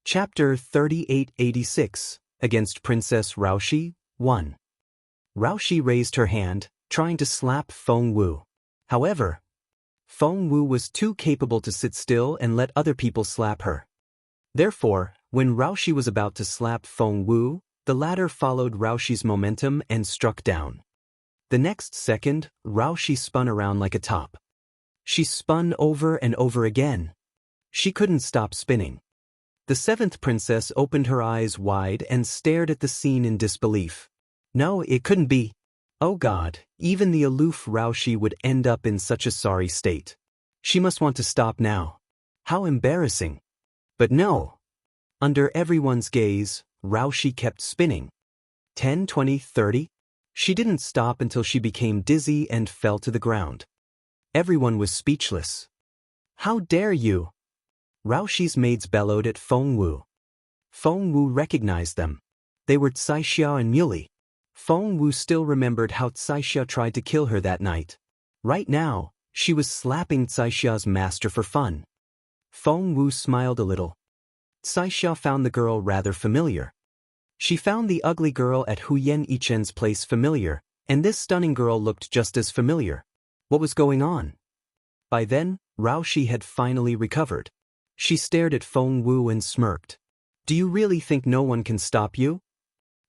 Chapter 3886, Against Princess Raoshi, 1. Raoshi raised her hand, trying to slap Feng Wu. However, Feng Wu was too capable to sit still and let other people slap her. Therefore, when Raoshi was about to slap Feng Wu, the latter followed Raoshi's momentum and struck down. The next second, Raoshi spun around like a top. She spun over and over again. She couldn't stop spinning. The seventh princess opened her eyes wide and stared at the scene in disbelief. No, it couldn't be. Oh God, even the aloof Raoshi would end up in such a sorry state. She must want to stop now. How embarrassing. But no. Under everyone's gaze, Raoshi kept spinning. 10, 20, 30. She didn't stop until she became dizzy and fell to the ground. Everyone was speechless. How dare you? Raoshi's maids bellowed at Feng Wu. Feng Wu recognized them. They were Caixia and Muley. Feng Wu still remembered how Caixia tried to kill her that night. Right now, she was slapping Caixia's master for fun. Feng Wu smiled a little. Caixia found the girl rather familiar. She found the ugly girl at Huyen Yichen's place familiar, and this stunning girl looked just as familiar. What was going on? By then, Raoshi had finally recovered. She stared at Feng Wu and smirked. Do you really think no one can stop you?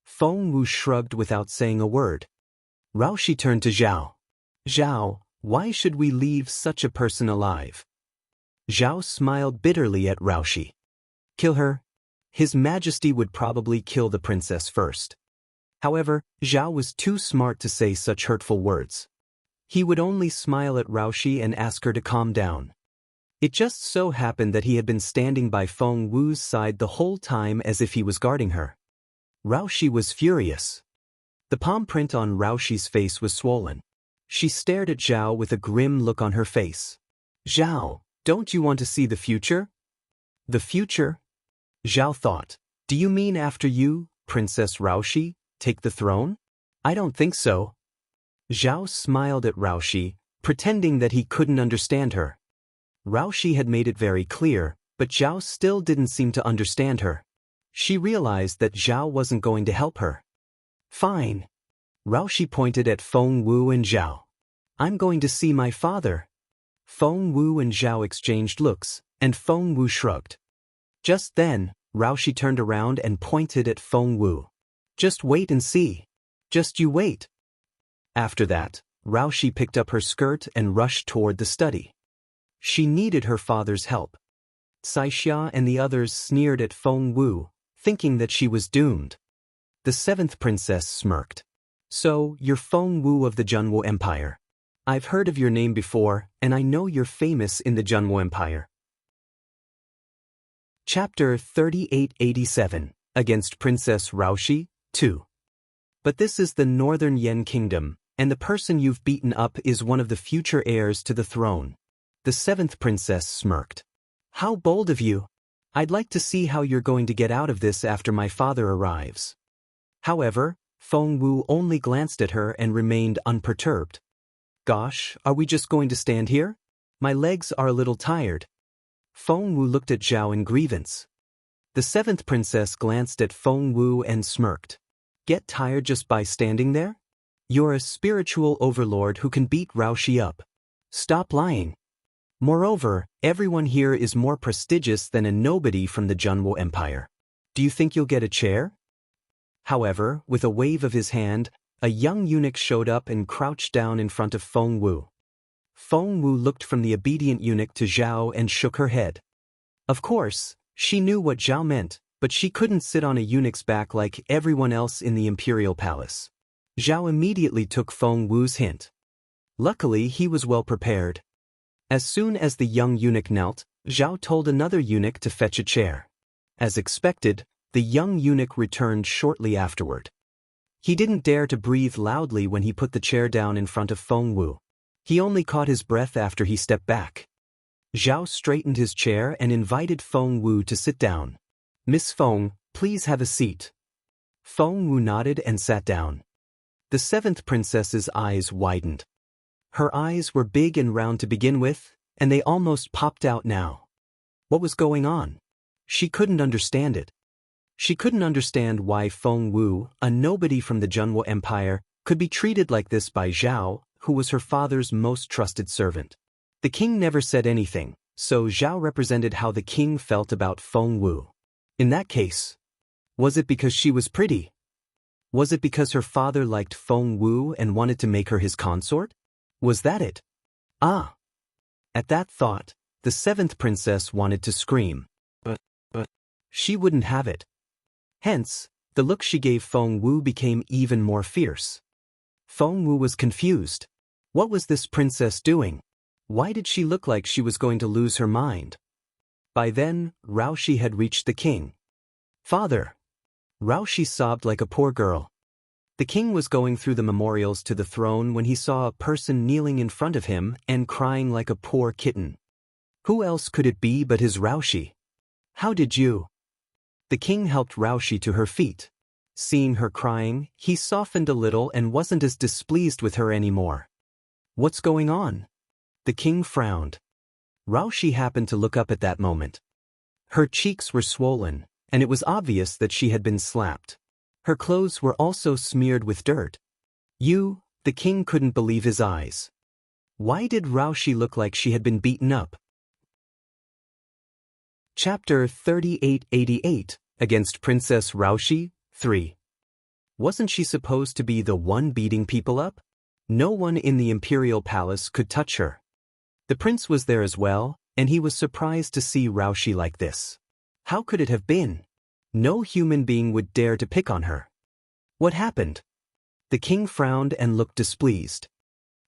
Feng Wu shrugged without saying a word. Raoshi turned to Zhao. Zhao, why should we leave such a person alive? Zhao smiled bitterly at Raoshi. Kill her? His Majesty would probably kill the princess first. However, Zhao was too smart to say such hurtful words. He would only smile at Raoshi and ask her to calm down. It just so happened that he had been standing by Feng Wu's side the whole time as if he was guarding her. Raoshi was furious. The palm print on Raoshi's face was swollen. She stared at Zhao with a grim look on her face. Zhao, don't you want to see the future? The future? Zhao thought. Do you mean after you, Princess Raoshi, take the throne? I don't think so. Zhao smiled at Raoshi, pretending that he couldn't understand her. Raoshi had made it very clear, but Zhao still didn't seem to understand her. She realized that Zhao wasn't going to help her. Fine. Raoshi pointed at Feng Wu and Zhao. I'm going to see my father. Feng Wu and Zhao exchanged looks, and Feng Wu shrugged. Just then, Raoshi turned around and pointed at Feng Wu. Just wait and see. Just you wait. After that, Raoshi picked up her skirt and rushed toward the study. She needed her father's help. Caixia and the others sneered at Feng Wu, thinking that she was doomed. The seventh princess smirked. So, you're Feng Wu of the Junwo Empire. I've heard of your name before, and I know you're famous in the Junwo Empire. Chapter 3887, Against Princess Raoshi, 2. But this is the Northern Yen Kingdom, and the person you've beaten up is one of the future heirs to the throne. The seventh princess smirked. How bold of you! I'd like to see how you're going to get out of this after my father arrives. However, Feng Wu only glanced at her and remained unperturbed. Gosh, are we just going to stand here? My legs are a little tired. Feng Wu looked at Zhao in grievance. The seventh princess glanced at Feng Wu and smirked. Get tired just by standing there? You're a spiritual overlord who can beat Raoshi up. Stop lying. Moreover, everyone here is more prestigious than a nobody from the Junwo Empire. Do you think you'll get a chair? However, with a wave of his hand, a young eunuch showed up and crouched down in front of Feng Wu. Feng Wu looked from the obedient eunuch to Zhao and shook her head. Of course, she knew what Zhao meant, but she couldn't sit on a eunuch's back like everyone else in the imperial palace. Zhao immediately took Feng Wu's hint. Luckily, he was well prepared. As soon as the young eunuch knelt, Zhao told another eunuch to fetch a chair. As expected, the young eunuch returned shortly afterward. He didn't dare to breathe loudly when he put the chair down in front of Feng Wu. He only caught his breath after he stepped back. Zhao straightened his chair and invited Feng Wu to sit down. Miss Feng, please have a seat. Feng Wu nodded and sat down. The seventh princess's eyes widened. Her eyes were big and round to begin with, and they almost popped out now. What was going on? She couldn't understand it. She couldn't understand why Feng Wu, a nobody from the Junwo Empire, could be treated like this by Zhao, who was her father's most trusted servant. The king never said anything, so Zhao represented how the king felt about Feng Wu. In that case, was it because she was pretty? Was it because her father liked Feng Wu and wanted to make her his consort? Was that it? Ah! At that thought, the seventh princess wanted to scream. But she wouldn't have it. Hence, the look she gave Feng Wu became even more fierce. Feng Wu was confused. What was this princess doing? Why did she look like she was going to lose her mind? By then, Raoshi had reached the king. Father! Raoshi sobbed like a poor girl. The king was going through the memorials to the throne when he saw a person kneeling in front of him and crying like a poor kitten. Who else could it be but his Raoshi? How did you? The king helped Raoshi to her feet. Seeing her crying, he softened a little and wasn't as displeased with her anymore. What's going on? The king frowned. Raoshi happened to look up at that moment. Her cheeks were swollen, and it was obvious that she had been slapped. Her clothes were also smeared with dirt. The king couldn't believe his eyes. Why did Raoshi look like she had been beaten up? Chapter 3888, Against Princess Raoshi, 3. Wasn't she supposed to be the one beating people up? No one in the imperial palace could touch her. The prince was there as well, and he was surprised to see Raoshi like this. How could it have been? No human being would dare to pick on her. What happened? The king frowned and looked displeased.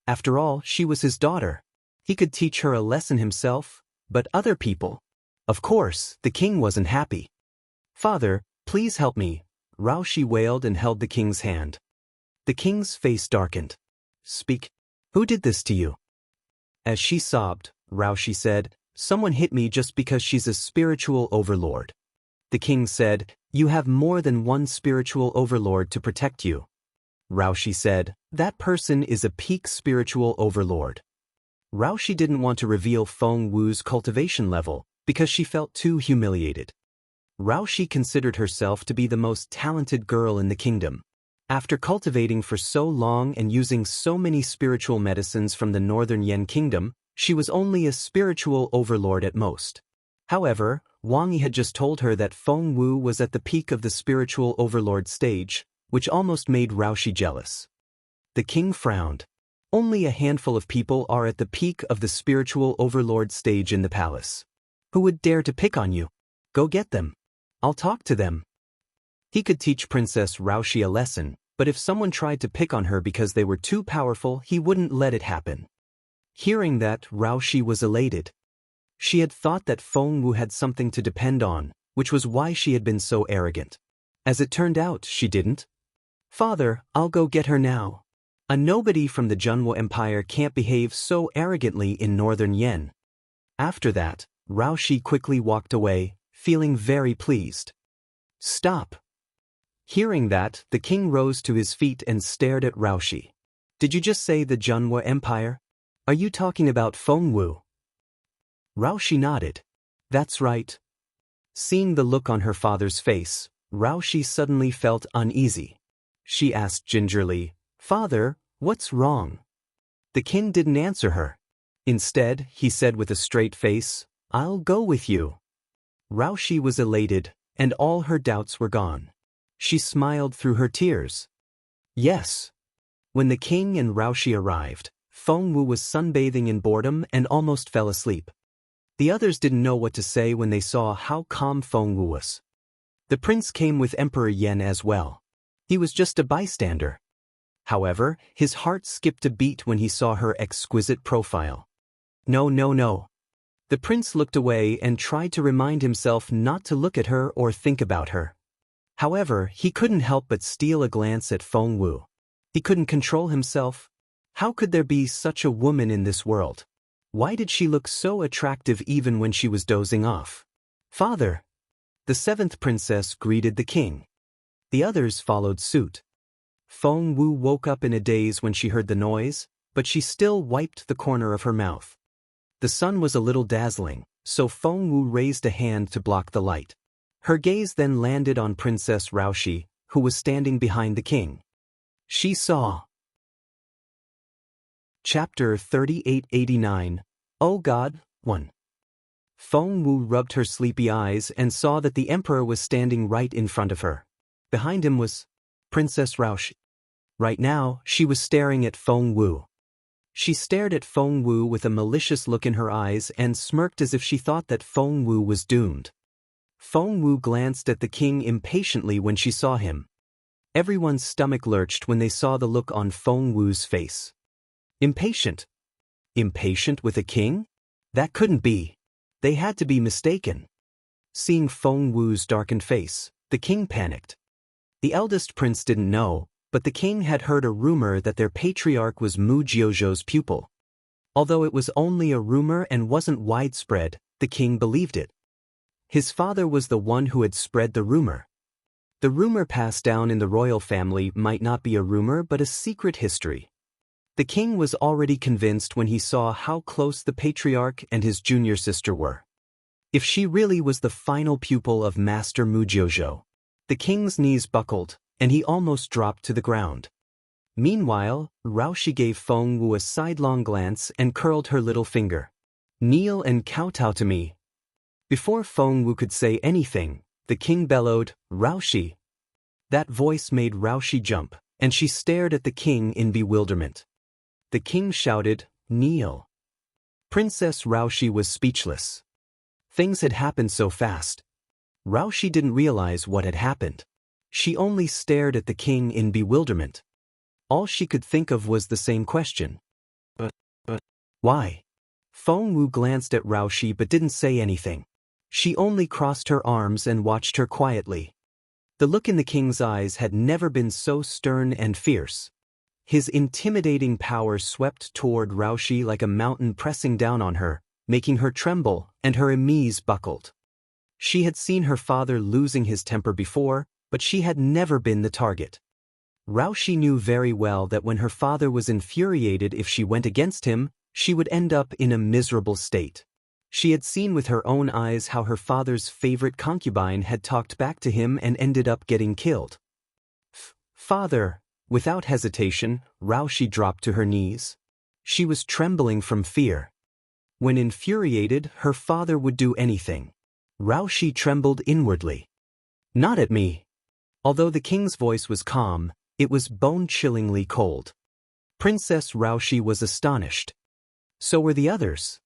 After all, she was his daughter. He could teach her a lesson himself, but other people. Of course, the king wasn't happy. Father, please help me, Raoshi wailed and held the king's hand. The king's face darkened. Speak. Who did this to you? As she sobbed, Raoshi said, someone hit me just because she's a spiritual overlord. The king said, you have more than one spiritual overlord to protect you. Raoshi said, that person is a peak spiritual overlord. Raoshi didn't want to reveal Feng Wu's cultivation level because she felt too humiliated. Raoshi considered herself to be the most talented girl in the kingdom. After cultivating for so long and using so many spiritual medicines from the northern Yen kingdom, she was only a spiritual overlord at most. However, Wang Yi had just told her that Feng Wu was at the peak of the spiritual overlord stage, which almost made Raoshi jealous. The king frowned. Only a handful of people are at the peak of the spiritual overlord stage in the palace. Who would dare to pick on you? Go get them. I'll talk to them. He could teach Princess Raoshi a lesson, but if someone tried to pick on her because they were too powerful, he wouldn't let it happen. Hearing that, Raoshi was elated. She had thought that Feng Wu had something to depend on, which was why she had been so arrogant. As it turned out, she didn't. Father, I'll go get her now. A nobody from the Junwo Empire can't behave so arrogantly in northern Yen. After that, Raoshi quickly walked away, feeling very pleased. Stop. Hearing that, the king rose to his feet and stared at Raoshi. Did you just say the Junwo Empire? Are you talking about Feng Wu? Raoshi nodded. That's right. Seeing the look on her father's face, Raoshi suddenly felt uneasy. She asked gingerly, Father, what's wrong? The king didn't answer her. Instead, he said with a straight face, I'll go with you. Raoshi was elated, and all her doubts were gone. She smiled through her tears. Yes. When the king and Raoshi arrived, Feng Wu was sunbathing in boredom and almost fell asleep. The others didn't know what to say when they saw how calm Feng Wu was. The prince came with Emperor Yan as well. He was just a bystander. However, his heart skipped a beat when he saw her exquisite profile. No. The prince looked away and tried to remind himself not to look at her or think about her. However, he couldn't help but steal a glance at Feng Wu. He couldn't control himself. How could there be such a woman in this world? Why did she look so attractive even when she was dozing off? Father! The seventh princess greeted the king. The others followed suit. Feng Wu woke up in a daze when she heard the noise, but she still wiped the corner of her mouth. The sun was a little dazzling, so Feng Wu raised a hand to block the light. Her gaze then landed on Princess Raoshi, who was standing behind the king. She saw. Chapter 3889. Oh God, 1. Feng Wu rubbed her sleepy eyes and saw that the emperor was standing right in front of her. Behind him was Princess Raoshi. Right now, she was staring at Feng Wu. She stared at Feng Wu with a malicious look in her eyes and smirked as if she thought that Feng Wu was doomed. Feng Wu glanced at the king impatiently when she saw him. Everyone's stomach lurched when they saw the look on Feng Wu's face. Impatient? Impatient with a king? That couldn't be. They had to be mistaken. Seeing Feng Wu's darkened face, the king panicked. The eldest prince didn't know, but the king had heard a rumor that their patriarch was Mu Jiuzhou's pupil. Although it was only a rumor and wasn't widespread, the king believed it. His father was the one who had spread the rumor. The rumor passed down in the royal family might not be a rumor but a secret history. The king was already convinced when he saw how close the patriarch and his junior sister were. If she really was the final pupil of Master Mu Jiuzhou, the king's knees buckled, and he almost dropped to the ground. Meanwhile, Raoshi gave Feng Wu a sidelong glance and curled her little finger. Kneel and kowtow to me. Before Feng Wu could say anything, the king bellowed, Raoshi. That voice made Raoshi jump, and she stared at the king in bewilderment. The king shouted, kneel. Princess Raoshi was speechless. Things had happened so fast. Raoshi didn't realize what had happened. She only stared at the king in bewilderment. All she could think of was the same question. But, why? Feng Wu glanced at Raoshi but didn't say anything. She only crossed her arms and watched her quietly. The look in the king's eyes had never been so stern and fierce. His intimidating power swept toward Raoshi like a mountain pressing down on her, making her tremble, and her knees buckled. She had seen her father losing his temper before, but she had never been the target. Raoshi knew very well that when her father was infuriated if she went against him, she would end up in a miserable state. She had seen with her own eyes how her father's favorite concubine had talked back to him and ended up getting killed. Father, without hesitation, Raoshi dropped to her knees. She was trembling from fear. When infuriated, her father would do anything. Raoshi trembled inwardly. Not at me. Although the king's voice was calm, it was bone-chillingly cold. Princess Raoshi was astonished. So were the others.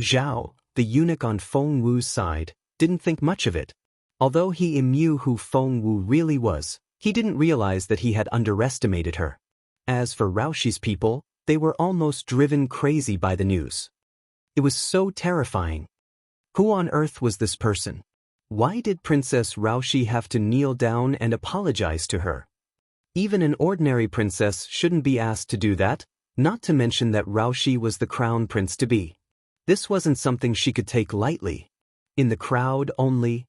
Zhao, the eunuch on Feng Wu's side, didn't think much of it. Although he knew who Feng Wu really was, he didn't realize that he had underestimated her. As for Raoshi's people, they were almost driven crazy by the news. It was so terrifying. Who on earth was this person? Why did Princess Raoshi have to kneel down and apologize to her? Even an ordinary princess shouldn't be asked to do that, not to mention that Raoshi was the crown prince-to-be. This wasn't something she could take lightly. In the crowd only.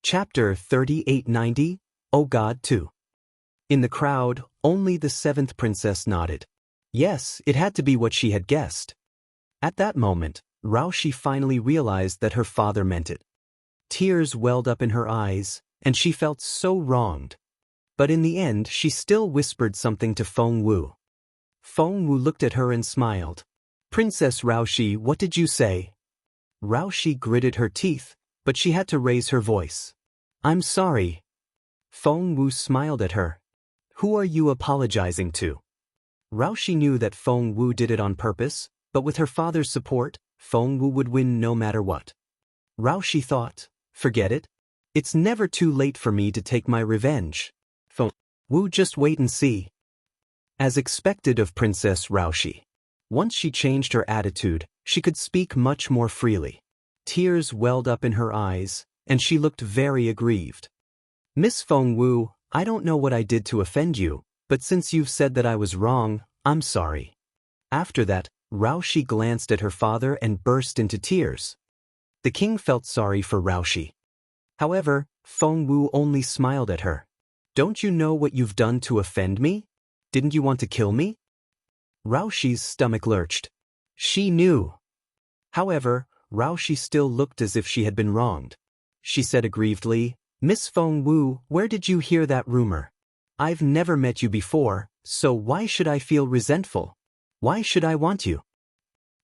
Chapter 3890, Oh God 2. In the crowd, only the seventh princess nodded. Yes, it had to be what she had guessed. At that moment, Raoshi finally realized that her father meant it. Tears welled up in her eyes, and she felt so wronged. But in the end, she still whispered something to Feng Wu. Feng Wu looked at her and smiled. Princess Raoshi, what did you say? Raoshi gritted her teeth, but she had to raise her voice. I'm sorry. Feng Wu smiled at her. Who are you apologizing to? Raoshi knew that Feng Wu did it on purpose, but with her father's support, Feng Wu would win no matter what. Raoshi thought, forget it. It's never too late for me to take my revenge. Feng Wu, just wait and see. As expected of Princess Raoshi. Once she changed her attitude, she could speak much more freely. Tears welled up in her eyes, and she looked very aggrieved. Miss Feng Wu, I don't know what I did to offend you, but since you've said that I was wrong, I'm sorry. After that, Raoshi glanced at her father and burst into tears. The king felt sorry for Raoshi. However, Feng Wu only smiled at her. Don't you know what you've done to offend me? Didn't you want to kill me? Raoshi's stomach lurched. She knew. However, Raoshi still looked as if she had been wronged. She said aggrievedly, "Miss Feng Wu, where did you hear that rumor? I've never met you before, so why should I feel resentful? Why should I want you?"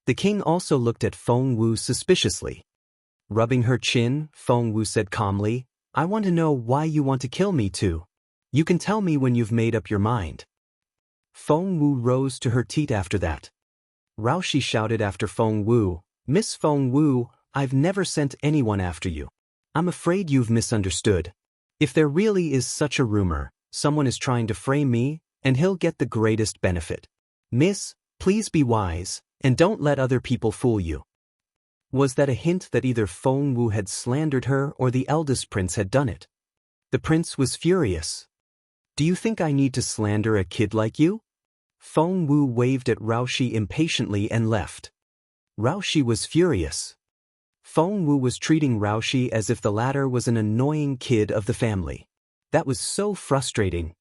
The king also looked at Feng Wu suspiciously. Rubbing her chin, Feng Wu said calmly, "I want to know why you want to kill me too. You can tell me when you've made up your mind." Feng Wu rose to her feet after that. Raoshi shouted after Feng Wu, "Miss Feng Wu, I've never sent anyone after you. I'm afraid you've misunderstood. If there really is such a rumor, someone is trying to frame me, and he'll get the greatest benefit. Miss, please be wise, and don't let other people fool you." Was that a hint that either Feng Wu had slandered her or the eldest prince had done it? The prince was furious. "Do you think I need to slander a kid like you?" Feng Wu waved at Raoshi impatiently and left. Raoshi was furious. Feng Wu was treating Raoshi as if the latter was an annoying kid of the family. That was so frustrating.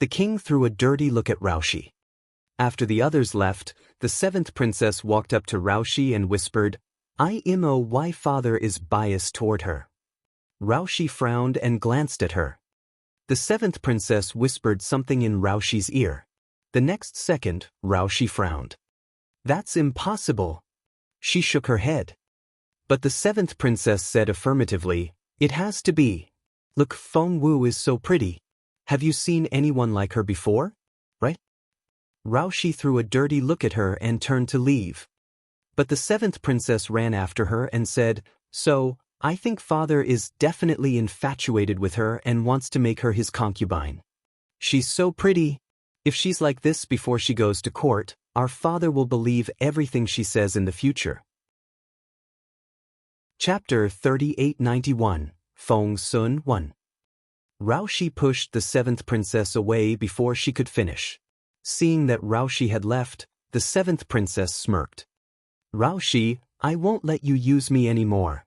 The king threw a dirty look at Raoshi. After the others left, the seventh princess walked up to Raoshi and whispered, "I know why father is biased toward her." Raoshi frowned and glanced at her. The seventh princess whispered something in Raoshi's ear. The next second, Raoshi frowned. "That's impossible." She shook her head. But the seventh princess said affirmatively, "It has to be. Look, Feng Wu is so pretty. Have you seen anyone like her before? Right?" Raoshi threw a dirty look at her and turned to leave. But the seventh princess ran after her and said, "So, I think father is definitely infatuated with her and wants to make her his concubine. She's so pretty. If she's like this before she goes to court, our father will believe everything she says in the future." Chapter 3891, Feng Sun 1. Raoshi pushed the seventh princess away before she could finish. Seeing that Raoshi had left, the seventh princess smirked. "Raoshi, I won't let you use me anymore."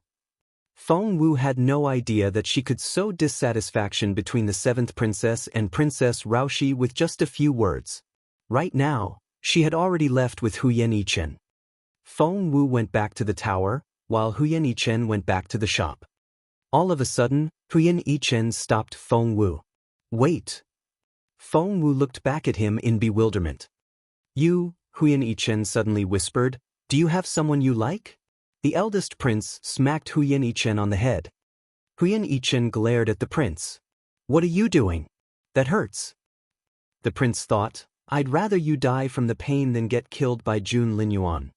Feng Wu had no idea that she could sow dissatisfaction between the seventh princess and Princess Raoshi with just a few words. Right now, she had already left with Huyen Yichen. Feng Wu went back to the tower, while Huyen Yichen went back to the shop. All of a sudden, Huyen Yichen stopped Feng Wu. "Wait." Feng Wu looked back at him in bewilderment. "You," Huyen Yichen suddenly whispered, "do you have someone you like?" The eldest prince smacked Huyen Yichen on the head. Huyen Yichen glared at the prince. "What are you doing? That hurts." The prince thought, "I'd rather you die from the pain than get killed by Jun Linyuan."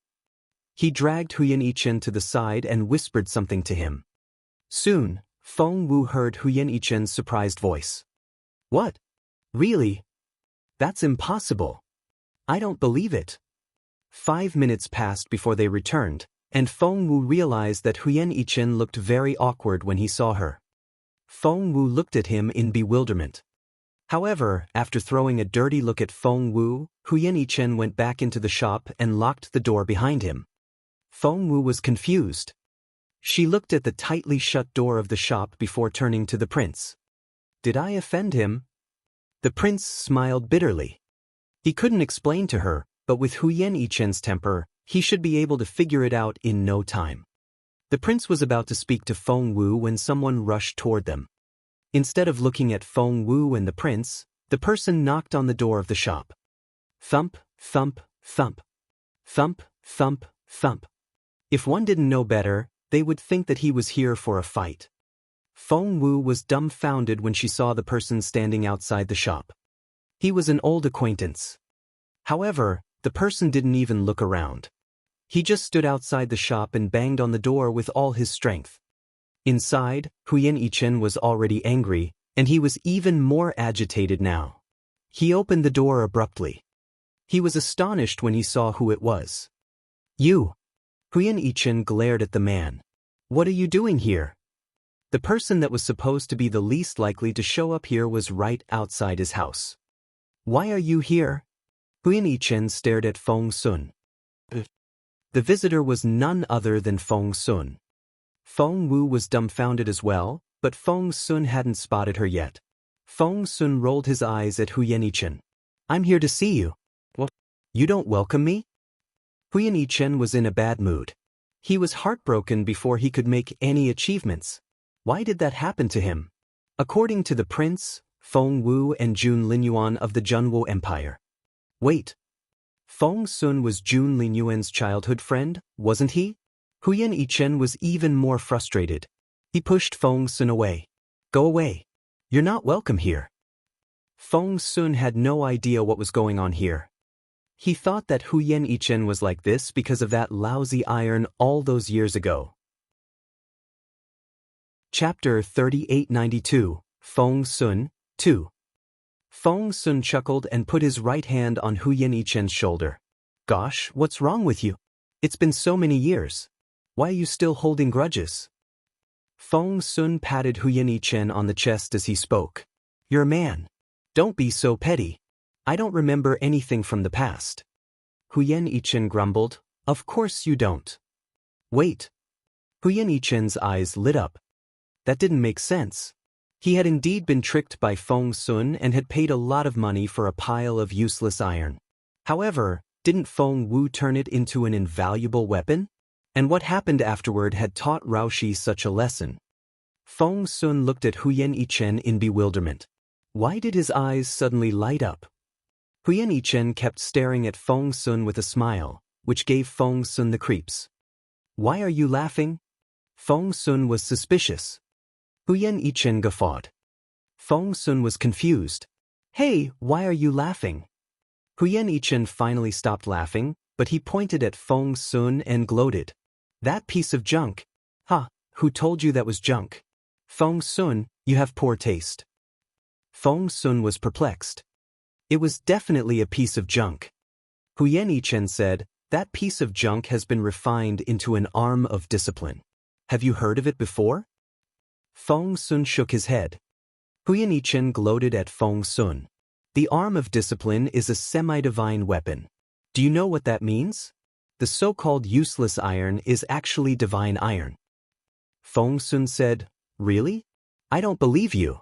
He dragged Huyen Yichen to the side and whispered something to him. Soon, Feng Wu heard Huyen Yichen's surprised voice. "What? Really? That's impossible. I don't believe it." 5 minutes passed before they returned, and Feng Wu realized that Huyen Yichen looked very awkward when he saw her. Feng Wu looked at him in bewilderment. However, after throwing a dirty look at Feng Wu, Huyen Yichen went back into the shop and locked the door behind him. Feng Wu was confused. She looked at the tightly shut door of the shop before turning to the prince. "Did I offend him?" The prince smiled bitterly. He couldn't explain to her, but with Huyen Yichen's temper, he should be able to figure it out in no time. The prince was about to speak to Feng Wu when someone rushed toward them. Instead of looking at Feng Wu and the prince, the person knocked on the door of the shop. Thump, thump, thump. Thump, thump, thump. If one didn't know better, they would think that he was here for a fight. Feng Wu was dumbfounded when she saw the person standing outside the shop. He was an old acquaintance. However, the person didn't even look around. He just stood outside the shop and banged on the door with all his strength. Inside, Huyen Yichen was already angry, and he was even more agitated now. He opened the door abruptly. He was astonished when he saw who it was. "You!" Huyen Yichen glared at the man. "What are you doing here?" The person that was supposed to be the least likely to show up here was right outside his house. "Why are you here?" Huyen Yichen stared at Feng Sun. The visitor was none other than Feng Sun. Feng Wu was dumbfounded as well, but Feng Sun hadn't spotted her yet. Feng Sun rolled his eyes at Huyen Yichen. "I'm here to see you." "What? You don't welcome me?" Huyen Yichen was in a bad mood. He was heartbroken before he could make any achievements. Why did that happen to him? According to the prince, Feng Wu and Jun Linyuan of the Junwo Empire. Wait. Feng Sun was Jun Linyuan's childhood friend, wasn't he? Huyan Yichen was even more frustrated. He pushed Feng Sun away. Go away. You're not welcome here. Feng Sun had no idea what was going on here. He thought that Huyan Yichen was like this because of that lousy iron all those years ago. Chapter 3892, Feng Sun, 2. Feng Sun chuckled and put his right hand on Huyan Yichen's shoulder. Gosh, what's wrong with you? It's been so many years. Why are you still holding grudges? Feng Sun patted Huyan Yichen on the chest as he spoke. You're a man. Don't be so petty. I don't remember anything from the past. Huyan Yichen grumbled. Of course you don't. Wait. Huyan Yichen's eyes lit up. That didn't make sense. He had indeed been tricked by Feng Sun and had paid a lot of money for a pile of useless iron. However, didn't Feng Wu turn it into an invaluable weapon? And what happened afterward had taught Raoshi such a lesson. Feng Sun looked at Huyan Yichen in bewilderment. Why did his eyes suddenly light up? Huyan Yichen kept staring at Feng Sun with a smile, which gave Feng Sun the creeps. Why are you laughing? Feng Sun was suspicious. Huyan Yichen guffawed. Feng Sun was confused. Hey, why are you laughing? Huyan Yichen finally stopped laughing, but he pointed at Feng Sun and gloated. That piece of junk. Ha, who told you that was junk? Feng Sun, you have poor taste. Feng Sun was perplexed. It was definitely a piece of junk. Huyan Yichen said, that piece of junk has been refined into an arm of discipline. Have you heard of it before? Feng Sun shook his head. Huyan Yichen gloated at Feng Sun. The arm of discipline is a semi-divine weapon. Do you know what that means? The so-called useless iron is actually divine iron. Feng Sun said, Really? I don't believe you.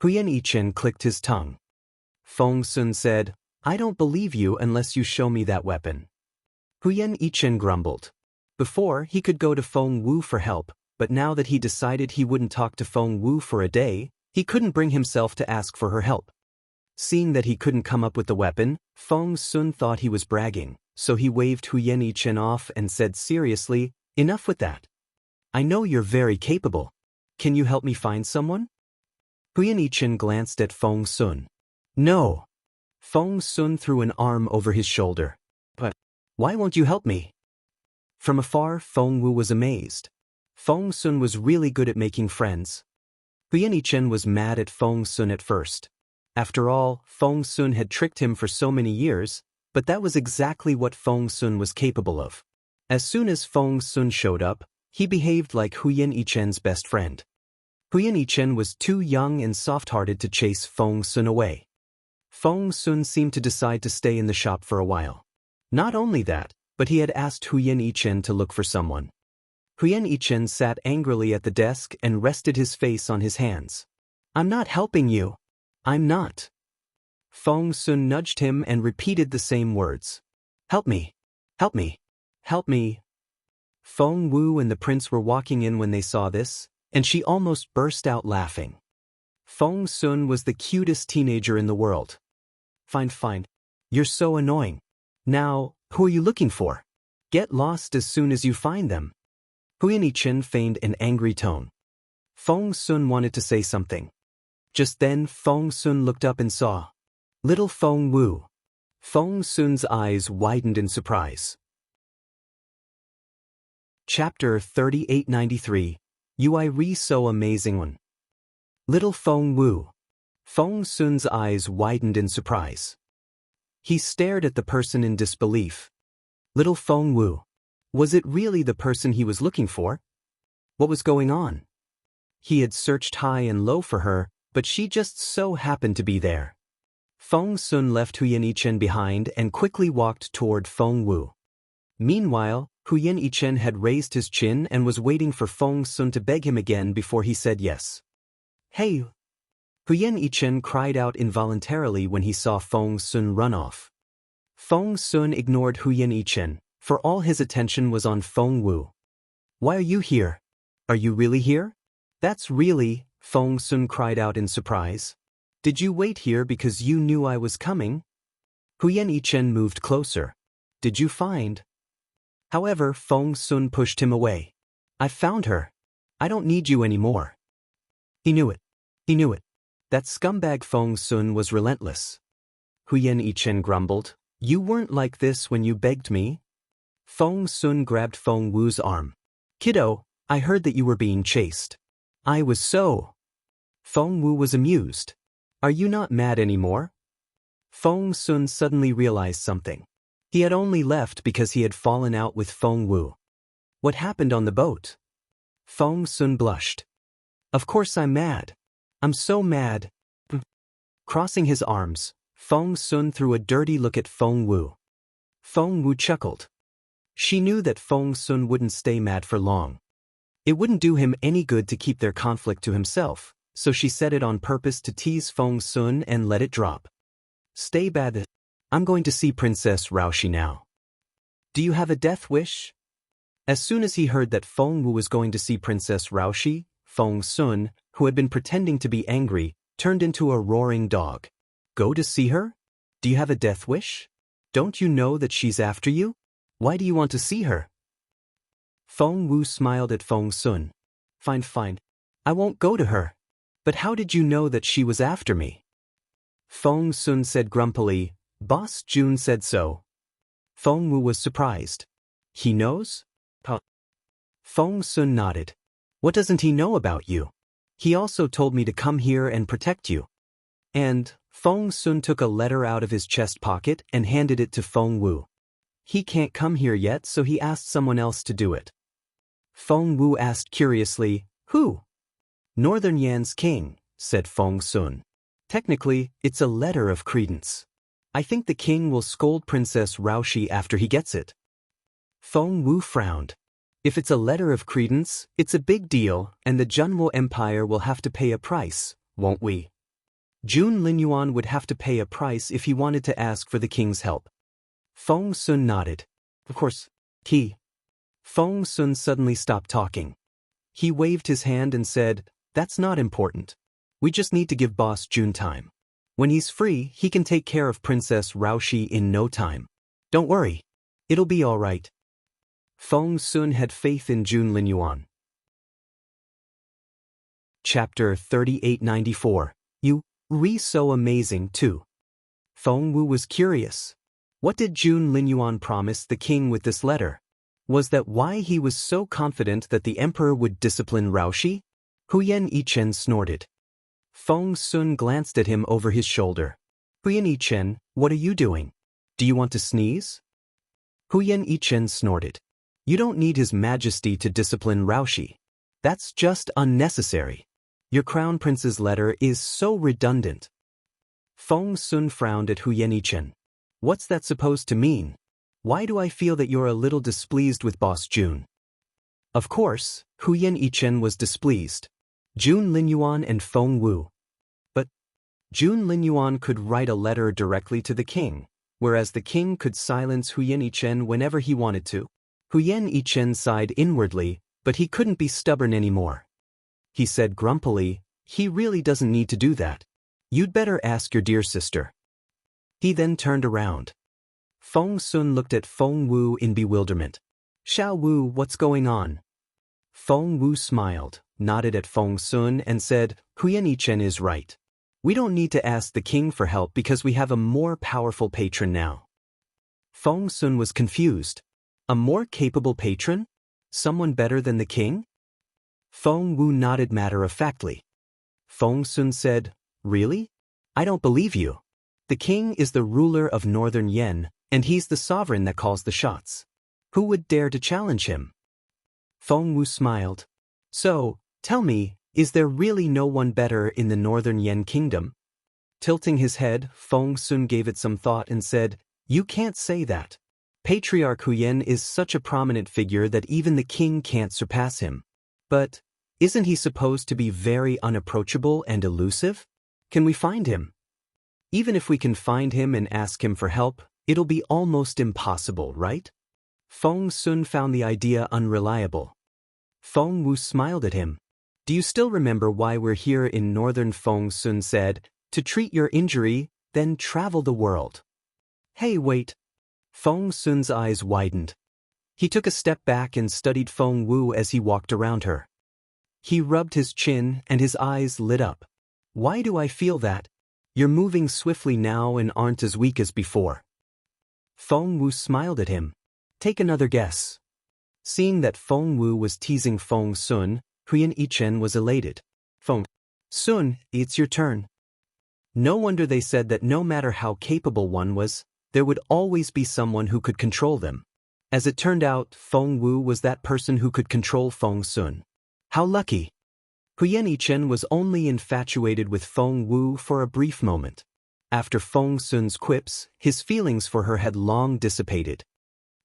Huyan Yichen clicked his tongue. Feng Sun said, I don't believe you unless you show me that weapon. Huyan Yichen grumbled. Before, he could go to Feng Wu for help, but now that he decided he wouldn't talk to Feng Wu for a day, he couldn't bring himself to ask for her help. Seeing that he couldn't come up with the weapon, Feng Sun thought he was bragging, so he waved Huyan Yichen off and said seriously, Enough with that. I know you're very capable. Can you help me find someone? Huyan Yichen glanced at Feng Sun. No. Feng Sun threw an arm over his shoulder. But why won't you help me? From afar, Feng Wu was amazed. Feng Sun was really good at making friends. Huyan Yichen was mad at Feng Sun at first. After all, Feng Sun had tricked him for so many years, but that was exactly what Feng Sun was capable of. As soon as Feng Sun showed up, he behaved like Huyan Yichen's best friend. Huyan Yichen was too young and soft-hearted to chase Feng Sun away. Feng Sun seemed to decide to stay in the shop for a while. Not only that, but he had asked Huyan Yichen to look for someone. Huyan Yichen sat angrily at the desk and rested his face on his hands. I'm not helping you. I'm not. Feng Sun nudged him and repeated the same words. Help me. Help me. Help me. Feng Wu and the prince were walking in when they saw this, and she almost burst out laughing. Feng Sun was the cutest teenager in the world. Fine. You're so annoying. Now, who are you looking for? Get lost as soon as you find them. Huyan Yichen feigned an angry tone. Feng Sun wanted to say something. Just then, Feng Sun looked up and saw little Feng Wu. Feng Sun's eyes widened in surprise. Chapter 3893, Ui Ri So Amazing One. Little Feng Wu. Feng Sun's eyes widened in surprise. He stared at the person in disbelief. Little Feng Wu. Was it really the person he was looking for? What was going on? He had searched high and low for her, but she just so happened to be there. Feng Sun left Huyan Yichen behind and quickly walked toward Feng Wu. Meanwhile, Huyan Yichen had raised his chin and was waiting for Feng Sun to beg him again before he said yes. Hey! Huyan Yichen cried out involuntarily when he saw Feng Sun run off. Feng Sun ignored Huyan Yichen, for all his attention was on Feng Wu. Why are you here? Are you really here? That's really, Feng Sun cried out in surprise. Did you wait here because you knew I was coming? Huyen Yichen moved closer. Did you find? However, Feng Sun pushed him away. I found her. I don't need you anymore. He knew it. He knew it. That scumbag Feng Sun was relentless. Huyen Yichen grumbled. You weren't like this when you begged me. Feng Sun grabbed Feng Wu's arm. Kiddo, I heard that you were being chased. I was so. Feng Wu was amused. Are you not mad anymore? Feng Sun suddenly realized something. He had only left because he had fallen out with Feng Wu. What happened on the boat? Feng Sun blushed. Of course I'm mad. I'm so mad. Crossing his arms, Feng Sun threw a dirty look at Feng Wu. Feng Wu chuckled. She knew that Feng Sun wouldn't stay mad for long. It wouldn't do him any good to keep their conflict to himself, so she said it on purpose to tease Feng Sun and let it drop. Stay bad. I'm going to see Princess Raoshi now. Do you have a death wish? As soon as he heard that Feng Wu was going to see Princess Raoshi, Feng Sun, who had been pretending to be angry, turned into a roaring dog. Go to see her? Do you have a death wish? Don't you know that she's after you? Why do you want to see her? Feng Wu smiled at Feng Sun. Fine, fine. I won't go to her. But how did you know that she was after me? Feng Sun said grumpily, Boss Jun said so. Feng Wu was surprised. He knows? Feng Sun nodded. What doesn't he know about you? He also told me to come here and protect you. And, Feng Sun took a letter out of his chest pocket and handed it to Feng Wu. He can't come here yet, so he asked someone else to do it. Feng Wu asked curiously, Who? Northern Yan's king, said Feng Sun. Technically, it's a letter of credence. I think the king will scold Princess Raoshi after he gets it. Feng Wu frowned. If it's a letter of credence, it's a big deal, and the Junwo Empire will have to pay a price, won't we? Jun Linyuan would have to pay a price if he wanted to ask for the king's help. Feng Sun nodded. Of course, Feng Sun suddenly stopped talking. He waved his hand and said, That's not important. We just need to give Boss Jun time. When he's free, he can take care of Princess Raoshi in no time. Don't worry. It'll be all right. Feng Sun had faith in Jun Linyuan. Chapter 3894. You so amazing too. Feng Wu was curious. What did Jun Linyuan promise the king with this letter? Was that why he was so confident that the emperor would discipline Raoshi? Huyen Yichen snorted. Feng Sun glanced at him over his shoulder. Huyen Yichen, what are you doing? Do you want to sneeze? Huyen Yichen snorted. You don't need His Majesty to discipline Raoshi. That's just unnecessary. Your crown prince's letter is so redundant. Feng Sun frowned at Huyen Yichen. What's that supposed to mean? Why do I feel that you're a little displeased with Boss Jun? Of course, Huyen Yichen was displeased. Jun Linyuan and Feng Wu. But Jun Linyuan could write a letter directly to the king, whereas the king could silence Huyen Yichen whenever he wanted to. Huyen Yichen sighed inwardly, but he couldn't be stubborn anymore. He said grumpily, He really doesn't need to do that. You'd better ask your dear sister. He then turned around. Feng Sun looked at Feng Wu in bewilderment. Xiao Wu, what's going on? Feng Wu smiled, nodded at Feng Sun and said, Huyen Yichen is right. We don't need to ask the king for help because we have a more powerful patron now. Feng Sun was confused. A more capable patron? Someone better than the king? Feng Wu nodded matter-of-factly. Feng Sun said, Really? I don't believe you. The king is the ruler of Northern Yan, and he's the sovereign that calls the shots. Who would dare to challenge him? Feng Wu smiled. So, tell me, is there really no one better in the Northern Yan kingdom? Tilting his head, Feng Sun gave it some thought and said, You can't say that. Patriarch Huyen is such a prominent figure that even the king can't surpass him. But, isn't he supposed to be very unapproachable and elusive? Can we find him? Even if we can find him and ask him for help, it'll be almost impossible, right? Feng Sun found the idea unreliable. Feng Wu smiled at him. Do you still remember why we're here in northern? Feng Sun said, to treat your injury, then travel the world. Hey, wait. Feng Sun's eyes widened. He took a step back and studied Feng Wu as he walked around her. He rubbed his chin and his eyes lit up. Why do I feel that? You're moving swiftly now and aren't as weak as before. Feng Wu smiled at him. Take another guess. Seeing that Feng Wu was teasing Feng Sun, Huyan Yichen was elated. Feng Sun, it's your turn. No wonder they said that no matter how capable one was, there would always be someone who could control them. As it turned out, Feng Wu was that person who could control Feng Sun. How lucky! Huyan Yichen was only infatuated with Feng Wu for a brief moment. After Feng Sun's quips, his feelings for her had long dissipated.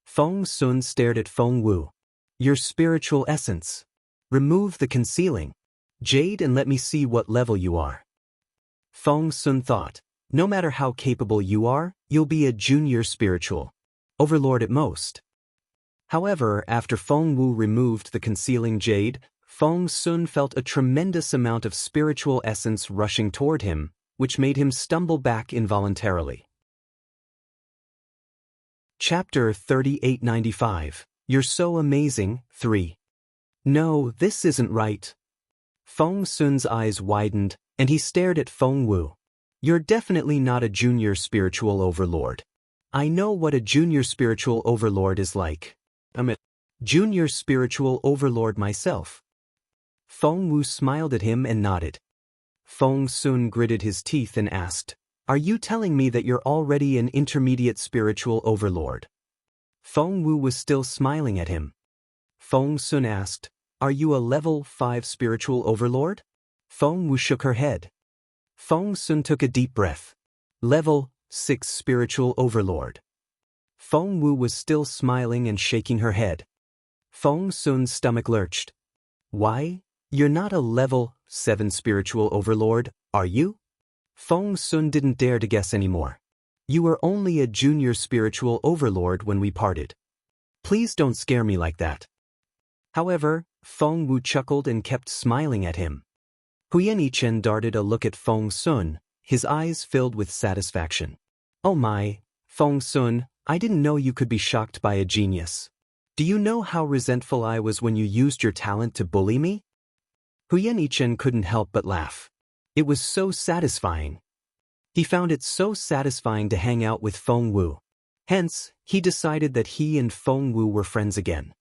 Feng Sun stared at Feng Wu. Your spiritual essence. Remove the concealing jade and let me see what level you are. Feng Sun thought, no matter how capable you are, you'll be a junior spiritual overlord at most. However, after Feng Wu removed the concealing jade, Feng Sun felt a tremendous amount of spiritual essence rushing toward him, which made him stumble back involuntarily. Chapter 3895. You're so amazing, 3. No, this isn't right. Feng Sun's eyes widened, and he stared at Feng Wu. You're definitely not a junior spiritual overlord. I know what a junior spiritual overlord is like. I'm a junior spiritual overlord myself. Feng Wu smiled at him and nodded. Feng Sun gritted his teeth and asked, are you telling me that you're already an intermediate spiritual overlord? Feng Wu was still smiling at him. Feng Sun asked, are you a level 5 spiritual overlord? Feng Wu shook her head. Feng Sun took a deep breath. Level 6 spiritual overlord. Feng Wu was still smiling and shaking her head. Feng Sun's stomach lurched. Why? You're not a level 7 spiritual overlord, are you? Feng Sun didn't dare to guess anymore. You were only a junior spiritual overlord when we parted. Please don't scare me like that. However, Feng Wu chuckled and kept smiling at him. Huyan Yichen darted a look at Feng Sun, his eyes filled with satisfaction. Oh my, Feng Sun, I didn't know you could be shocked by a genius. Do you know how resentful I was when you used your talent to bully me? Huyan Yichen couldn't help but laugh. It was so satisfying. He found it so satisfying to hang out with Feng Wu. Hence, he decided that he and Feng Wu were friends again.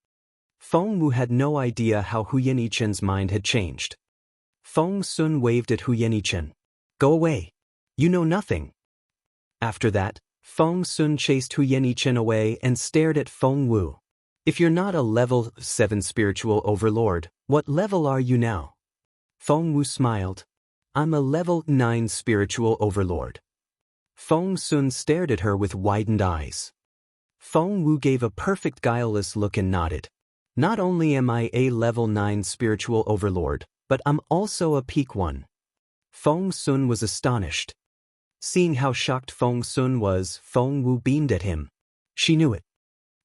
Feng Wu had no idea how Huyan Yichen's mind had changed. Feng Sun waved at Huyan Yichen. Go away. You know nothing. After that, Feng Sun chased Huyan Yichen away and stared at Feng Wu. If you're not a level 7 spiritual overlord, what level are you now? Feng Wu smiled. I'm a level 9 spiritual overlord. Feng Sun stared at her with widened eyes. Feng Wu gave a perfect guileless look and nodded. Not only am I a level 9 spiritual overlord, but I'm also a peak one. Feng Sun was astonished. Seeing how shocked Feng Sun was, Feng Wu beamed at him. She knew it.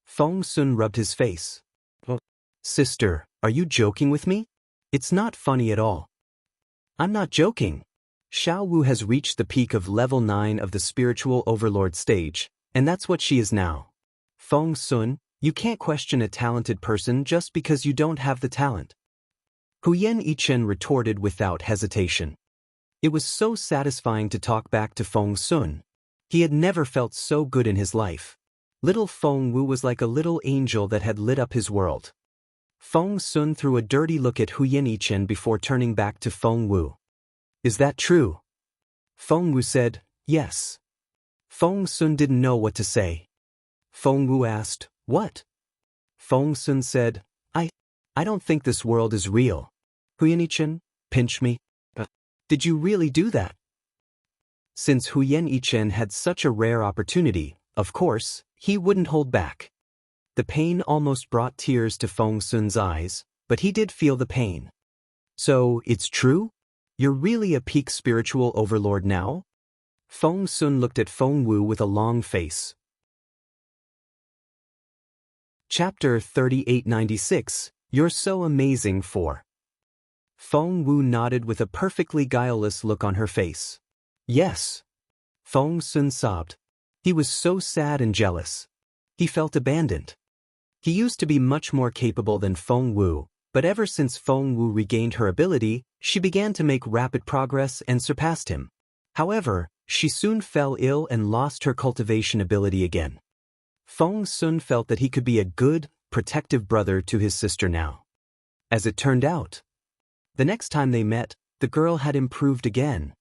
Feng Sun rubbed his face. Oh, sister, are you joking with me? It's not funny at all. I'm not joking. Xiao Wu has reached the peak of level 9 of the spiritual overlord stage, and that's what she is now. Feng Sun, you can't question a talented person just because you don't have the talent. Huyan Yichen retorted without hesitation. It was so satisfying to talk back to Feng Sun. He had never felt so good in his life. Little Feng Wu was like a little angel that had lit up his world. Feng Sun threw a dirty look at Huyan Yichen before turning back to Feng Wu. Is that true? Feng Wu said, yes. Feng Sun didn't know what to say. Feng Wu asked, what? Feng Sun said, I don't think this world is real. Huyan Yichen, pinch me. Did you really do that? Since Huyan Yichen had such a rare opportunity, of course, he wouldn't hold back. The pain almost brought tears to Feng Sun's eyes, but he did feel the pain. So, it's true? You're really a peak spiritual overlord now? Feng Sun looked at Feng Wu with a long face. Chapter 3896, You're So Amazing 4. Feng Wu nodded with a perfectly guileless look on her face. Yes. Feng Sun sobbed. He was so sad and jealous. He felt abandoned. He used to be much more capable than Feng Wu, but ever since Feng Wu regained her ability, she began to make rapid progress and surpassed him. However, she soon fell ill and lost her cultivation ability again. Feng Sun felt that he could be a good, protective brother to his sister now. As it turned out, the next time they met, the girl had improved again.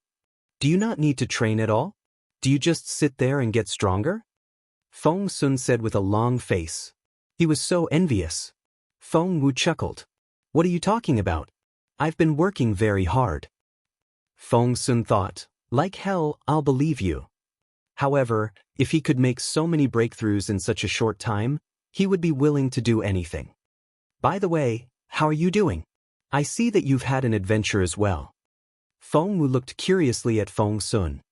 Do you not need to train at all? Do you just sit there and get stronger? Feng Sun said with a long face. He was so envious. Feng Wu chuckled. What are you talking about? I've been working very hard. Feng Sun thought, like hell, I'll believe you. However, if he could make so many breakthroughs in such a short time, he would be willing to do anything. By the way, how are you doing? I see that you've had an adventure as well. Feng Wu looked curiously at Feng Sun.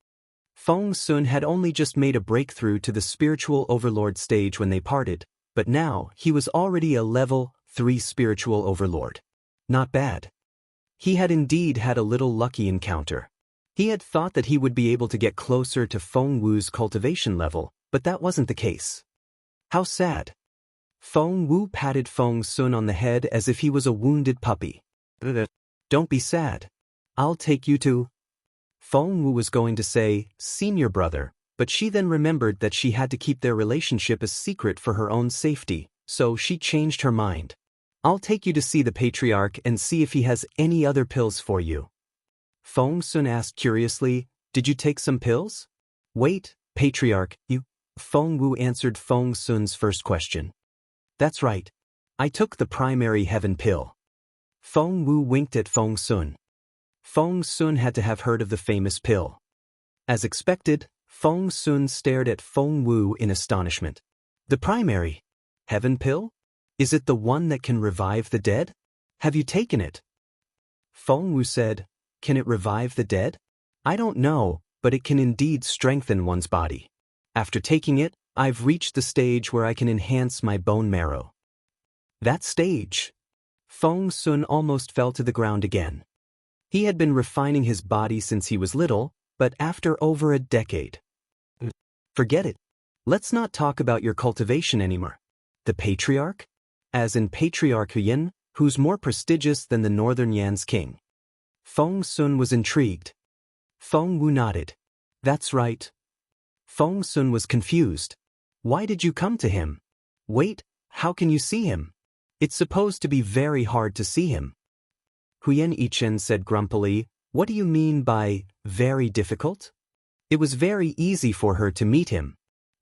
Feng Sun had only just made a breakthrough to the spiritual overlord stage when they parted, but now he was already a level 3 spiritual overlord. Not bad. He had indeed had a little lucky encounter. He had thought that he would be able to get closer to Feng Wu's cultivation level, but that wasn't the case. How sad. Feng Wu patted Feng Sun on the head as if he was a wounded puppy. Don't be sad. I'll take you to... Feng Wu was going to say, senior brother, but she then remembered that she had to keep their relationship a secret for her own safety, so she changed her mind. I'll take you to see the patriarch and see if he has any other pills for you. Feng Sun asked curiously, did you take some pills? Wait, patriarch, you... Feng Wu answered Feng Sun's first question. That's right. I took the primary heaven pill. Feng Wu winked at Feng Sun. Feng Sun had to have heard of the famous pill. As expected, Feng Sun stared at Feng Wu in astonishment. The primary heaven pill? Is it the one that can revive the dead? Have you taken it? Feng Wu said, can it revive the dead? I don't know, but it can indeed strengthen one's body. After taking it, I've reached the stage where I can enhance my bone marrow. That stage? Feng Sun almost fell to the ground again. He had been refining his body since he was little, but after over a decade. Forget it. Let's not talk about your cultivation anymore. The patriarch? As in Patriarch Huyan, who's more prestigious than the Northern Yan's king. Feng Sun was intrigued. Feng Wu nodded. That's right. Feng Sun was confused. Why did you come to him? Wait, how can you see him? It's supposed to be very hard to see him. Huyan Yichen said grumpily, what do you mean by very difficult? It was very easy for her to meet him.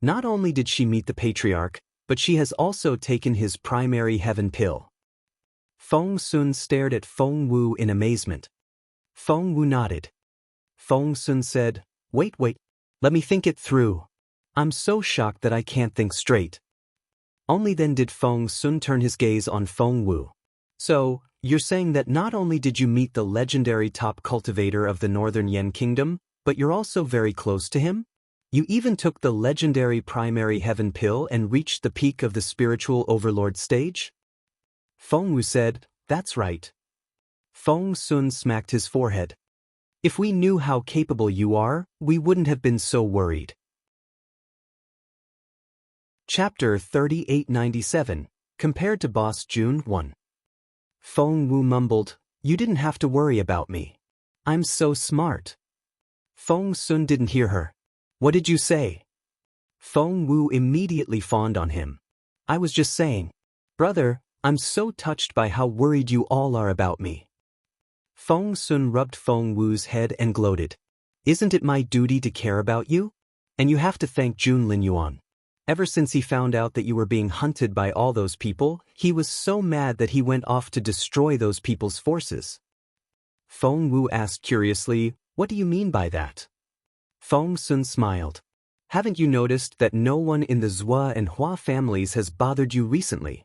Not only did she meet the patriarch, but she has also taken his primary heaven pill. Feng Sun stared at Feng Wu in amazement. Feng Wu nodded. Feng Sun said, wait, let me think it through. I'm so shocked that I can't think straight. Only then did Feng Sun turn his gaze on Feng Wu. So, you're saying that not only did you meet the legendary top cultivator of the Northern Yan Kingdom, but you're also very close to him? You even took the legendary primary heaven pill and reached the peak of the spiritual overlord stage? Feng Wu said, that's right. Feng Sun smacked his forehead. If we knew how capable you are, we wouldn't have been so worried. Chapter 3897, Compared to Boss June 1. Feng Wu mumbled, you didn't have to worry about me. I'm so smart. Feng Sun didn't hear her. What did you say? Feng Wu immediately fawned on him. I was just saying. Brother, I'm so touched by how worried you all are about me. Feng Sun rubbed Feng Wu's head and gloated. Isn't it my duty to care about you? And you have to thank Junlin Yuan. Ever since he found out that you were being hunted by all those people, he was so mad that he went off to destroy those people's forces. Feng Wu asked curiously, what do you mean by that? Feng Sun smiled. Haven't you noticed that no one in the Zhua and Hua families has bothered you recently?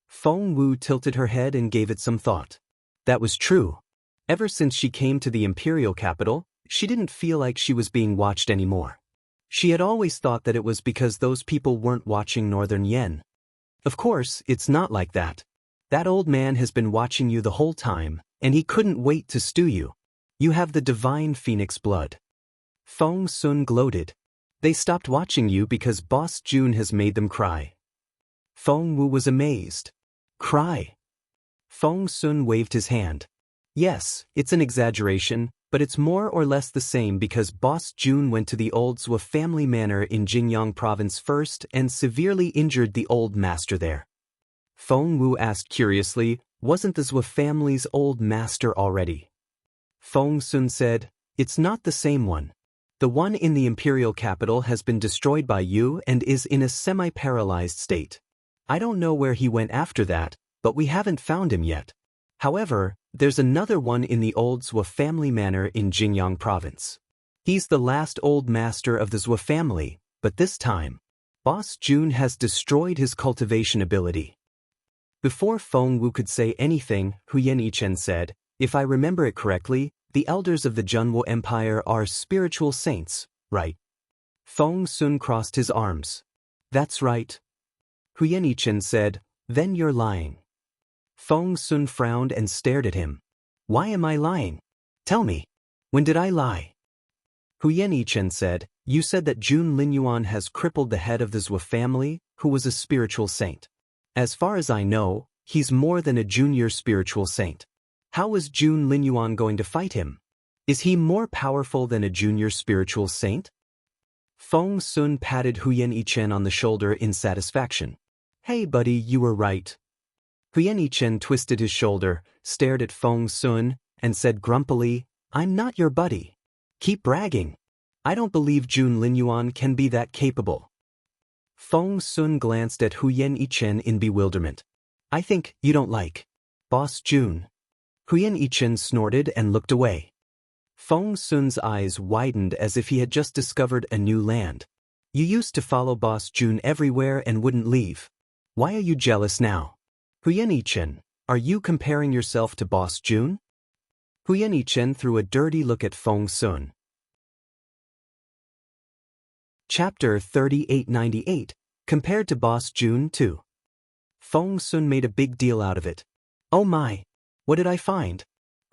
Feng Wu tilted her head and gave it some thought. That was true. Ever since she came to the imperial capital, she didn't feel like she was being watched anymore. She had always thought that it was because those people weren't watching Northern Yan. Of course, it's not like that. That old man has been watching you the whole time, and he couldn't wait to stew you. You have the divine phoenix blood. Feng Sun gloated. They stopped watching you because Boss June has made them cry. Feng Wu was amazed. Cry? Feng Sun waved his hand. Yes, it's an exaggeration, but it's more or less the same because Boss June went to the old Zhou family manor in Jinyang province first and severely injured the old master there. Feng Wu asked curiously, wasn't the Zhou family's old master already? Feng Sun said, it's not the same one. The one in the imperial capital has been destroyed by you and is in a semi-paralyzed state. I don't know where he went after that, but we haven't found him yet. However, there's another one in the old Zhou family manor in Jinyang province. He's the last old master of the Zhou family, but this time, Boss June has destroyed his cultivation ability. Before Feng Wu could say anything, Huyan Yichen said, if I remember it correctly, the elders of the Junwo Empire are spiritual saints, right? Feng Sun crossed his arms. That's right. Huyan Yichen said, then you're lying. Feng Sun frowned and stared at him. Why am I lying? Tell me. When did I lie? Huyan Yichen said, you said that Jun Linyuan has crippled the head of the Zhou family, who was a spiritual saint. As far as I know, he's more than a junior spiritual saint. How is Jun Linyuan going to fight him? Is he more powerful than a junior spiritual saint? Feng Sun patted Huyan Yichen on the shoulder in satisfaction. Hey buddy, you were right. Huyan Yichen twisted his shoulder, stared at Feng Sun, and said grumpily, I'm not your buddy. Keep bragging. I don't believe Jun Linyuan can be that capable. Feng Sun glanced at Huyan Yichen in bewilderment. I think you don't like Boss June. Huyan Yichen snorted and looked away. Feng Sun's eyes widened as if he had just discovered a new land. You used to follow Boss June everywhere and wouldn't leave. Why are you jealous now? Huyan Yichen, are you comparing yourself to Boss June? Huyan Yichen threw a dirty look at Feng Sun. Chapter 3898, Compared to Boss June 2. Feng Sun made a big deal out of it. Oh my! What did I find?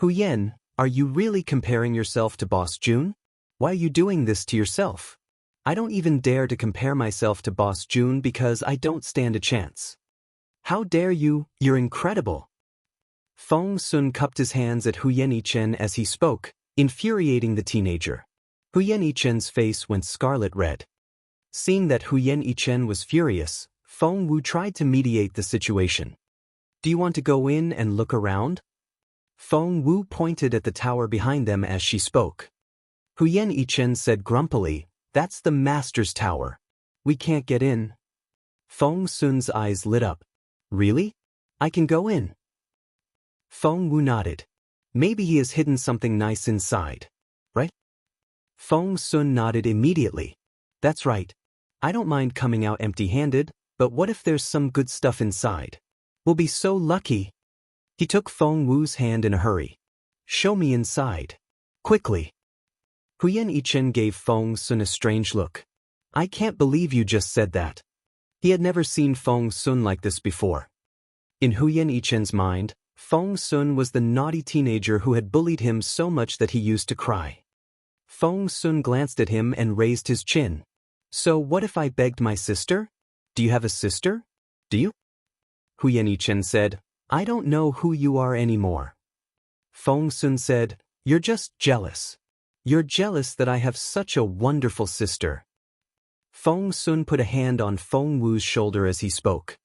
Huyan, are you really comparing yourself to Boss June? Why are you doing this to yourself? I don't even dare to compare myself to Boss June because I don't stand a chance. How dare you? You're incredible. Feng Sun cupped his hands at Huyan Yichen as he spoke, infuriating the teenager. Huyan Yichen's face went scarlet red. Seeing that Huyan Yichen was furious, Feng Wu tried to mediate the situation. Do you want to go in and look around? Feng Wu pointed at the tower behind them as she spoke. Huyan Yichen said grumpily, that's the master's tower. We can't get in. Feng Sun's eyes lit up. Really? I can go in. Feng Wu nodded. Maybe he has hidden something nice inside, right? Feng Sun nodded immediately. That's right. I don't mind coming out empty-handed, but what if there's some good stuff inside? We'll be so lucky. He took Feng Wu's hand in a hurry. Show me inside. Quickly. Huyan Yichen gave Feng Sun a strange look. I can't believe you just said that. He had never seen Feng Sun like this before. In Huyan Yichen's mind, Feng Sun was the naughty teenager who had bullied him so much that he used to cry. Feng Sun glanced at him and raised his chin. So what if I begged my sister? Do you have a sister? Do you? Huyan Yichen said, I don't know who you are anymore. Feng Sun said, you're just jealous. You're jealous that I have such a wonderful sister. Feng Sun put a hand on Feng Wu's shoulder as he spoke.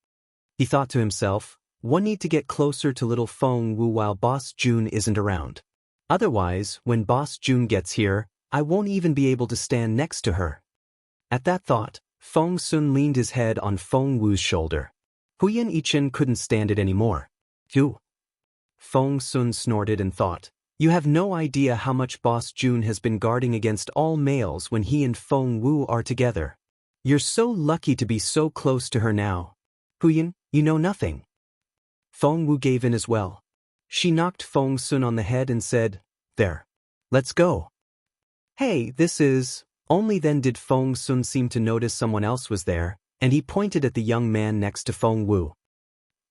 He thought to himself, one need to get closer to little Feng Wu while Boss June isn't around. Otherwise, when Boss June gets here, I won't even be able to stand next to her. At that thought, Feng Sun leaned his head on Feng Wu's shoulder. Huyan Yichen couldn't stand it anymore. Phew. Feng Sun snorted and thought, you have no idea how much Boss June has been guarding against all males when he and Feng Wu are together. You're so lucky to be so close to her now. Huyan, you know nothing. Feng Wu gave in as well. She knocked Feng Sun on the head and said, there. Let's go. Hey, this is... Only then did Feng Sun seem to notice someone else was there, and he pointed at the young man next to Feng Wu.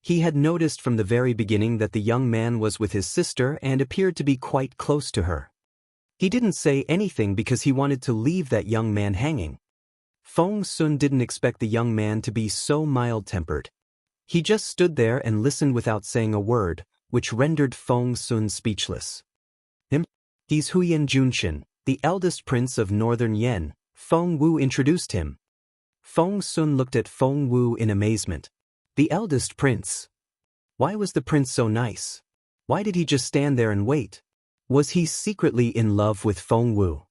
He had noticed from the very beginning that the young man was with his sister and appeared to be quite close to her. He didn't say anything because he wanted to leave that young man hanging. Feng Sun didn't expect the young man to be so mild-tempered. He just stood there and listened without saying a word, which rendered Feng Sun speechless. He's Huyan Junshin, the eldest prince of Northern Yen, Feng Wu introduced him. Feng Sun looked at Feng Wu in amazement. The eldest prince? Why was the prince so nice? Why did he just stand there and wait? Was he secretly in love with Feng Wu?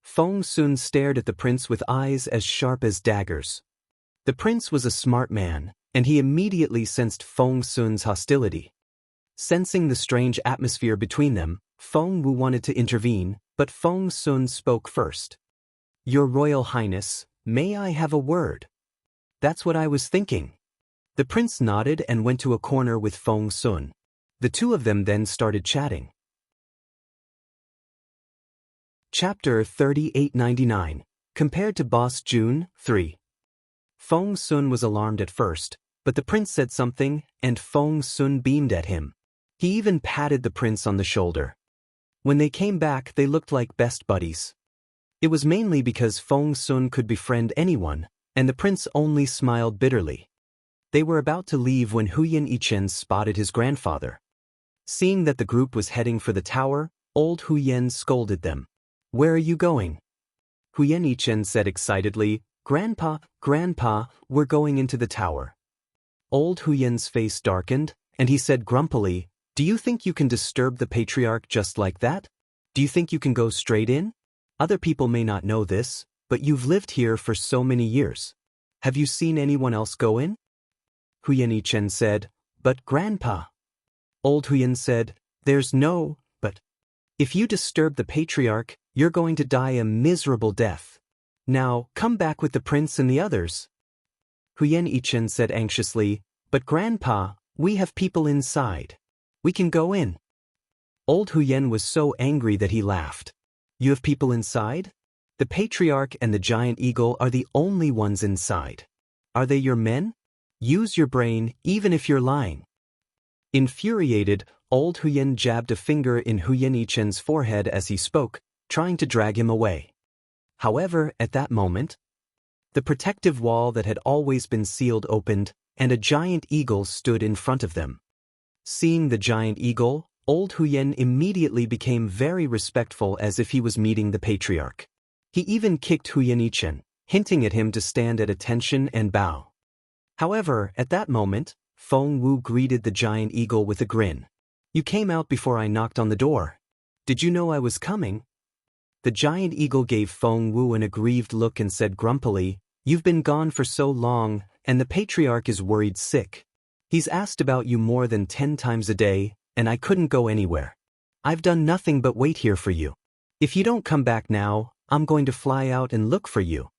Feng Sun stared at the prince with eyes as sharp as daggers. The prince was a smart man, and he immediately sensed Feng Sun's hostility. Sensing the strange atmosphere between them, Feng Wu wanted to intervene, but Feng Sun spoke first. Your Royal Highness, may I have a word? That's what I was thinking. The prince nodded and went to a corner with Feng Sun. The two of them then started chatting. Chapter 3899. Compared to Boss June, 3. Feng Sun was alarmed at first, but the prince said something, and Feng Sun beamed at him. He even patted the prince on the shoulder. When they came back, they looked like best buddies. It was mainly because Feng Sun could befriend anyone, and the prince only smiled bitterly. They were about to leave when Huyan Yichen spotted his grandfather. Seeing that the group was heading for the tower, old Huyan scolded them. Where are you going? Huyan Yichen said excitedly, Grandpa, we're going into the tower. Old Huyan's face darkened, and he said grumpily, Do you think you can disturb the patriarch just like that? Do you think you can go straight in? Other people may not know this, but you've lived here for so many years. Have you seen anyone else go in? Huyan Yichen said, But Grandpa. Old Huyan said, There's no, but. If you disturb the patriarch, you're going to die a miserable death. Now, come back with the prince and the others. Huyan Yichen said anxiously, But Grandpa, we have people inside. We can go in. Old Huyan was so angry that he laughed. You have people inside? The patriarch and the giant eagle are the only ones inside. Are they your men? Use your brain, even if you're lying. Infuriated, old Huyan jabbed a finger in Huyan Yichen's forehead as he spoke, trying to drag him away. However, at that moment, the protective wall that had always been sealed opened, and a giant eagle stood in front of them. Seeing the giant eagle, old Huyan immediately became very respectful as if he was meeting the patriarch. He even kicked Huyan Yichen, hinting at him to stand at attention and bow. However, at that moment, Feng Wu greeted the giant eagle with a grin. You came out before I knocked on the door. Did you know I was coming? The giant eagle gave Feng Wu an aggrieved look and said grumpily, You've been gone for so long, and the patriarch is worried sick. He's asked about you more than 10 times a day, and I couldn't go anywhere. I've done nothing but wait here for you. If you don't come back now, I'm going to fly out and look for you.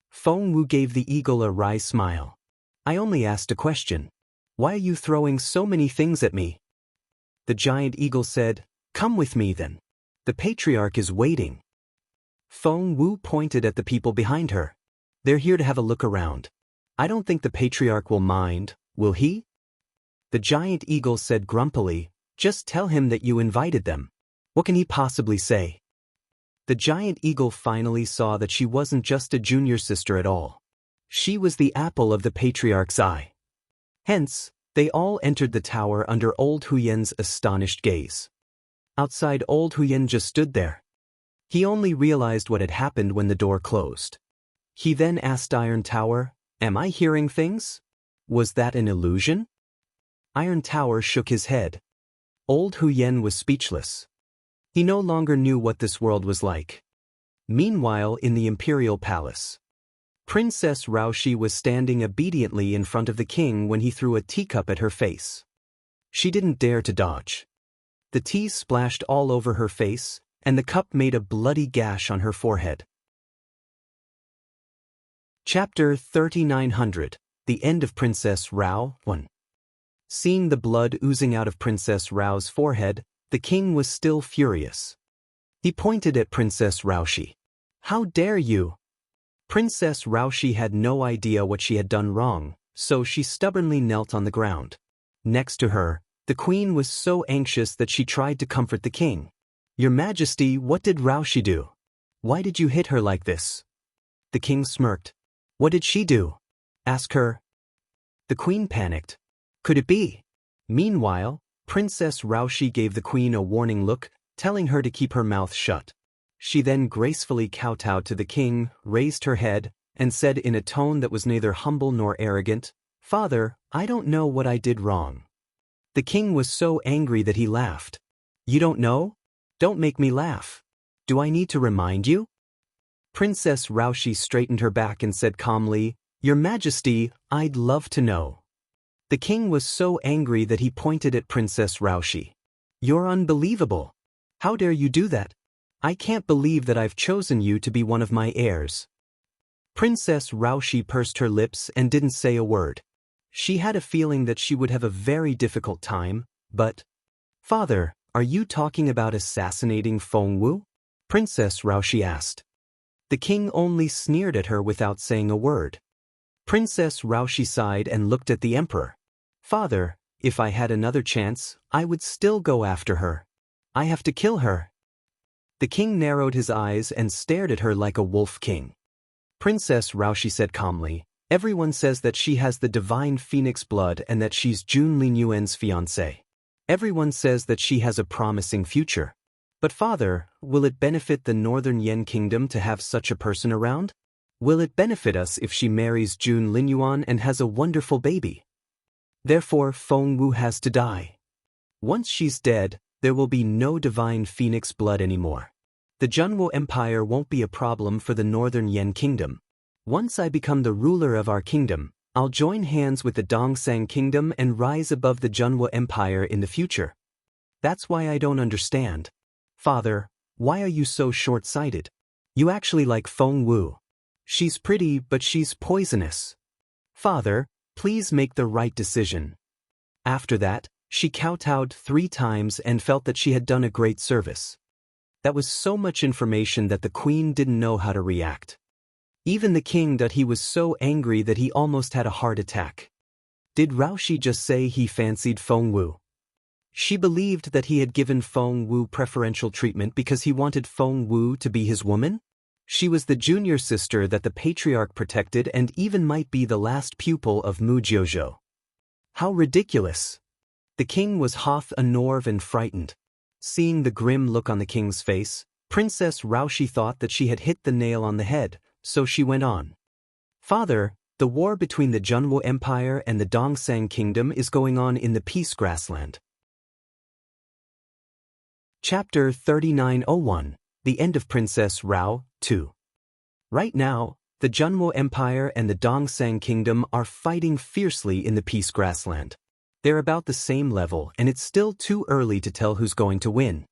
Feng Wu gave the eagle a wry smile. I only asked a question. Why are you throwing so many things at me? The giant eagle said, Come with me then. The patriarch is waiting. Feng Wu pointed at the people behind her. They're here to have a look around. I don't think the patriarch will mind, will he? The giant eagle said grumpily, Just tell him that you invited them. What can he possibly say? The giant eagle finally saw that she wasn't just a junior sister at all. She was the apple of the patriarch's eye. Hence, they all entered the tower under old Huyan's astonished gaze. Outside, old Huyan just stood there. He only realized what had happened when the door closed. He then asked Iron Tower, Am I hearing things? Was that an illusion? Iron Tower shook his head. Old Huyan was speechless. He no longer knew what this world was like. Meanwhile, in the imperial palace, Princess Raoshi was standing obediently in front of the king when he threw a teacup at her face. She didn't dare to dodge. The tea splashed all over her face, and the cup made a bloody gash on her forehead. Chapter 3900. The End of Princess Rao 1. Seeing the blood oozing out of Princess Rao's forehead, the king was still furious. He pointed at Princess Raoshi. How dare you? Princess Raoshi had no idea what she had done wrong, so she stubbornly knelt on the ground. Next to her, the queen was so anxious that she tried to comfort the king. "Your Majesty, what did Raoshi do? Why did you hit her like this?" The king smirked. "What did she do? Ask her." The queen panicked. Could it be? Meanwhile, Princess Raoshi gave the queen a warning look, telling her to keep her mouth shut. She then gracefully kowtowed to the king, raised her head, and said in a tone that was neither humble nor arrogant, "Father, I don't know what I did wrong." The king was so angry that he laughed. "You don't know? Don't make me laugh. Do I need to remind you?" Princess Raoshi straightened her back and said calmly, "Your Majesty, I'd love to know." The king was so angry that he pointed at Princess Raoshi. "You're unbelievable. How dare you do that? I can't believe that I've chosen you to be one of my heirs." Princess Raoshi pursed her lips and didn't say a word. She had a feeling that she would have a very difficult time, but... "Father, are you talking about assassinating Fengwu?" Princess Raoshi asked. The king only sneered at her without saying a word. Princess Raoshi sighed and looked at the emperor. "Father, if I had another chance, I would still go after her. I have to kill her." The king narrowed his eyes and stared at her like a wolf king. Princess Raoshi said calmly, "Everyone says that she has the divine phoenix blood and that she's Jun Linyuan's fiancée. Everyone says that she has a promising future. But father, will it benefit the Northern Yen Kingdom to have such a person around? Will it benefit us if she marries Jun Linyuan and has a wonderful baby? Therefore Fengwu has to die. Once she's dead, there will be no divine phoenix blood anymore. The Junwo Empire won't be a problem for the Northern Yen Kingdom. Once I become the ruler of our kingdom, I'll join hands with the Dongsang Kingdom and rise above the Junwo Empire in the future. That's why I don't understand. Father, why are you so short-sighted? You actually like Fengwu. She's pretty, but she's poisonous. Father, please make the right decision." After that, she kowtowed 3 times and felt that she had done a great service. That was so much information that the queen didn't know how to react. Even the king that he was so angry that he almost had a heart attack. Did Raoshi just say he fancied Fengwu? She believed that he had given Fengwu preferential treatment because he wanted Fengwu to be his woman? She was the junior sister that the patriarch protected and even might be the last pupil of Mu Jiuzhou. How ridiculous! The king was half unnerved and frightened. Seeing the grim look on the king's face, Princess Raoshi thought that she had hit the nail on the head, so she went on. "Father, the war between the Junwo Empire and the Dongsang Kingdom is going on in the Peace Grassland." Chapter 3901, The End of Princess Rao, 2. Right now, the Junwo Empire and the Dongsang Kingdom are fighting fiercely in the Peace Grassland. They're about the same level and it's still too early to tell who's going to win.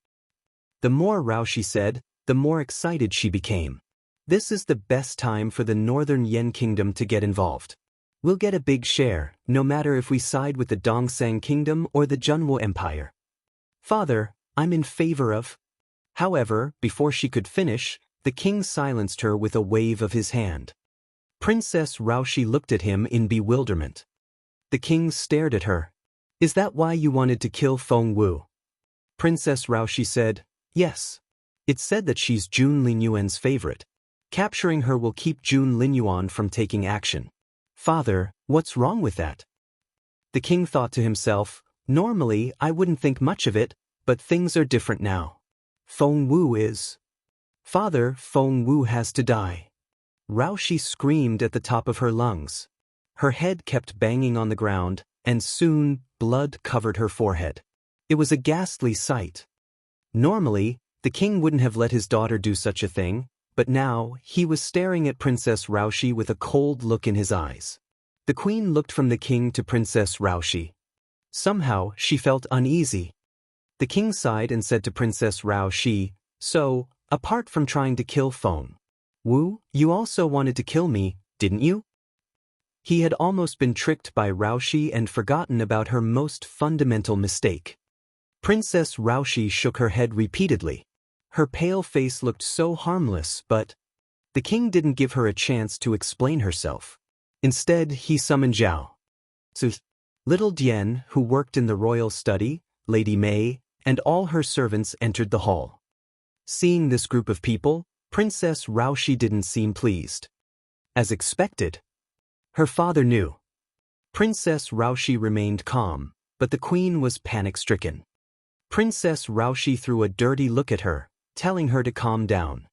The more Raoshi said, the more excited she became. This is the best time for the Northern Yen Kingdom to get involved. We'll get a big share, no matter if we side with the Dongsang Kingdom or the Junwo Empire. Father, I'm in favor of... However, before she could finish, the king silenced her with a wave of his hand. Princess Raoshi looked at him in bewilderment. The king stared at her. "Is that why you wanted to kill Fengwu?" Princess Raoshi said, "Yes. It's said that she's Jun Linyuan's favorite. Capturing her will keep Jun Linyuan from taking action." "Father, what's wrong with that?" The king thought to himself, "Normally I wouldn't think much of it, but things are different now. Fengwu is... Father, Fengwu has to die." Raoshi screamed at the top of her lungs. Her head kept banging on the ground, and soon, blood covered her forehead. It was a ghastly sight. Normally, the king wouldn't have let his daughter do such a thing, but now, he was staring at Princess Raoshi with a cold look in his eyes. The queen looked from the king to Princess Raoshi. Somehow, she felt uneasy. The king sighed and said to Princess Raoshi, "So, apart from trying to kill Fengwu, you also wanted to kill me, didn't you?" He had almost been tricked by Raoshi and forgotten about her most fundamental mistake. Princess Raoshi shook her head repeatedly. Her pale face looked so harmless, but... The king didn't give her a chance to explain herself. Instead, he summoned Zhao Su's little Dian, who worked in the royal study, Lady Mei, and all her servants entered the hall. Seeing this group of people, Princess Raoshi didn't seem pleased. As expected, her father knew. Princess Raoshi remained calm, but the queen was panic-stricken. Princess Raoshi threw a dirty look at her, telling her to calm down.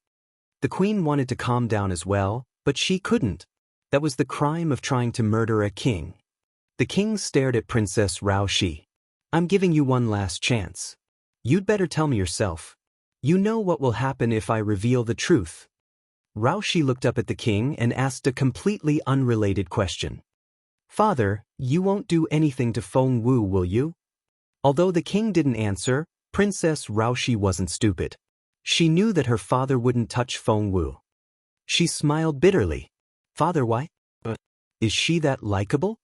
The queen wanted to calm down as well, but she couldn't. That was the crime of trying to murder a king. The king stared at Princess Raoshi. "I'm giving you one last chance. You'd better tell me yourself. You know what will happen if I reveal the truth." Raoshi looked up at the king and asked a completely unrelated question. "Father, you won't do anything to Feng Wu, will you?" Although the king didn't answer, Princess Raoshi wasn't stupid. She knew that her father wouldn't touch Feng Wu. She smiled bitterly. "Father, why? Is she that likable?"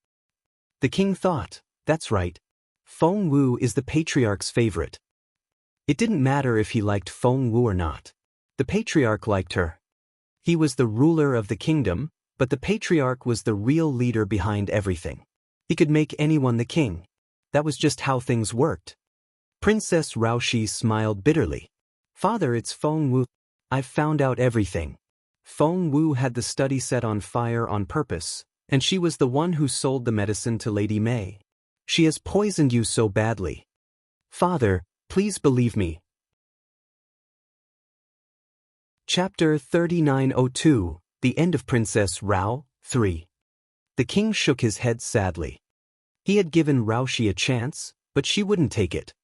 The king thought, that's right. Feng Wu is the patriarch's favorite. It didn't matter if he liked Feng Wu or not. The patriarch liked her. He was the ruler of the kingdom, but the patriarch was the real leader behind everything. He could make anyone the king. That was just how things worked. Princess Raoshi smiled bitterly. "Father, it's Feng Wu. I've found out everything. Feng Wu had the study set on fire on purpose, and she was the one who sold the medicine to Lady Mei. She has poisoned you so badly. Father, please believe me." Chapter 3902, The End of Princess Rao, 3. The king shook his head sadly. He had given Raoshi a chance, but she wouldn't take it.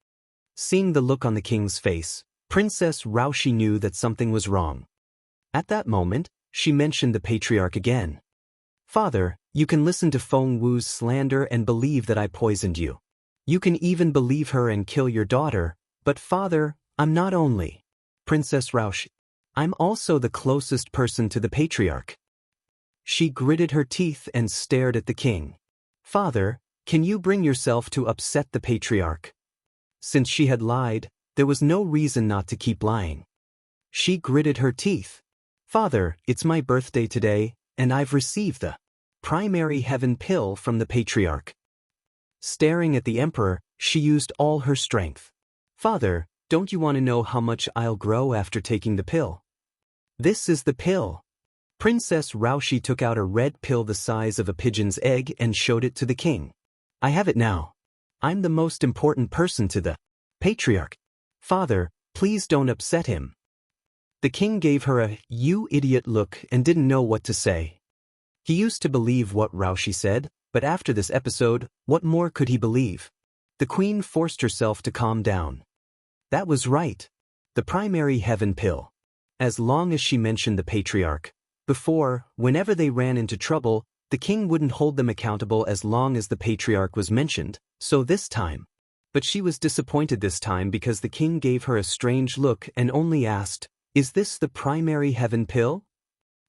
Seeing the look on the king's face, Princess Raoshi knew that something was wrong. At that moment, she mentioned the patriarch again. "Father, you can listen to Feng Wu's slander and believe that I poisoned you. You can even believe her and kill your daughter, but father, I'm not only Princess Raoshi. I'm also the closest person to the patriarch." She gritted her teeth and stared at the king. "Father, can you bring yourself to upset the patriarch?" Since she had lied, there was no reason not to keep lying. She gritted her teeth. "Father, it's my birthday today, and I've received the primary heaven pill from the patriarch." Staring at the emperor, she used all her strength. "Father, don't you want to know how much I'll grow after taking the pill?" "This is the pill." Princess Raoshi took out a red pill the size of a pigeon's egg and showed it to the king. "I have it now. I'm the most important person to the patriarch. Father, please don't upset him." The king gave her a "you idiot" look and didn't know what to say. He used to believe what Raoshi said, but after this episode, what more could he believe? The queen forced herself to calm down. That was right. The primary heaven pill. As long as she mentioned the patriarch. Before, whenever they ran into trouble, the king wouldn't hold them accountable as long as the patriarch was mentioned, so this time. But she was disappointed this time because the king gave her a strange look and only asked, "Is this the primary heaven pill?"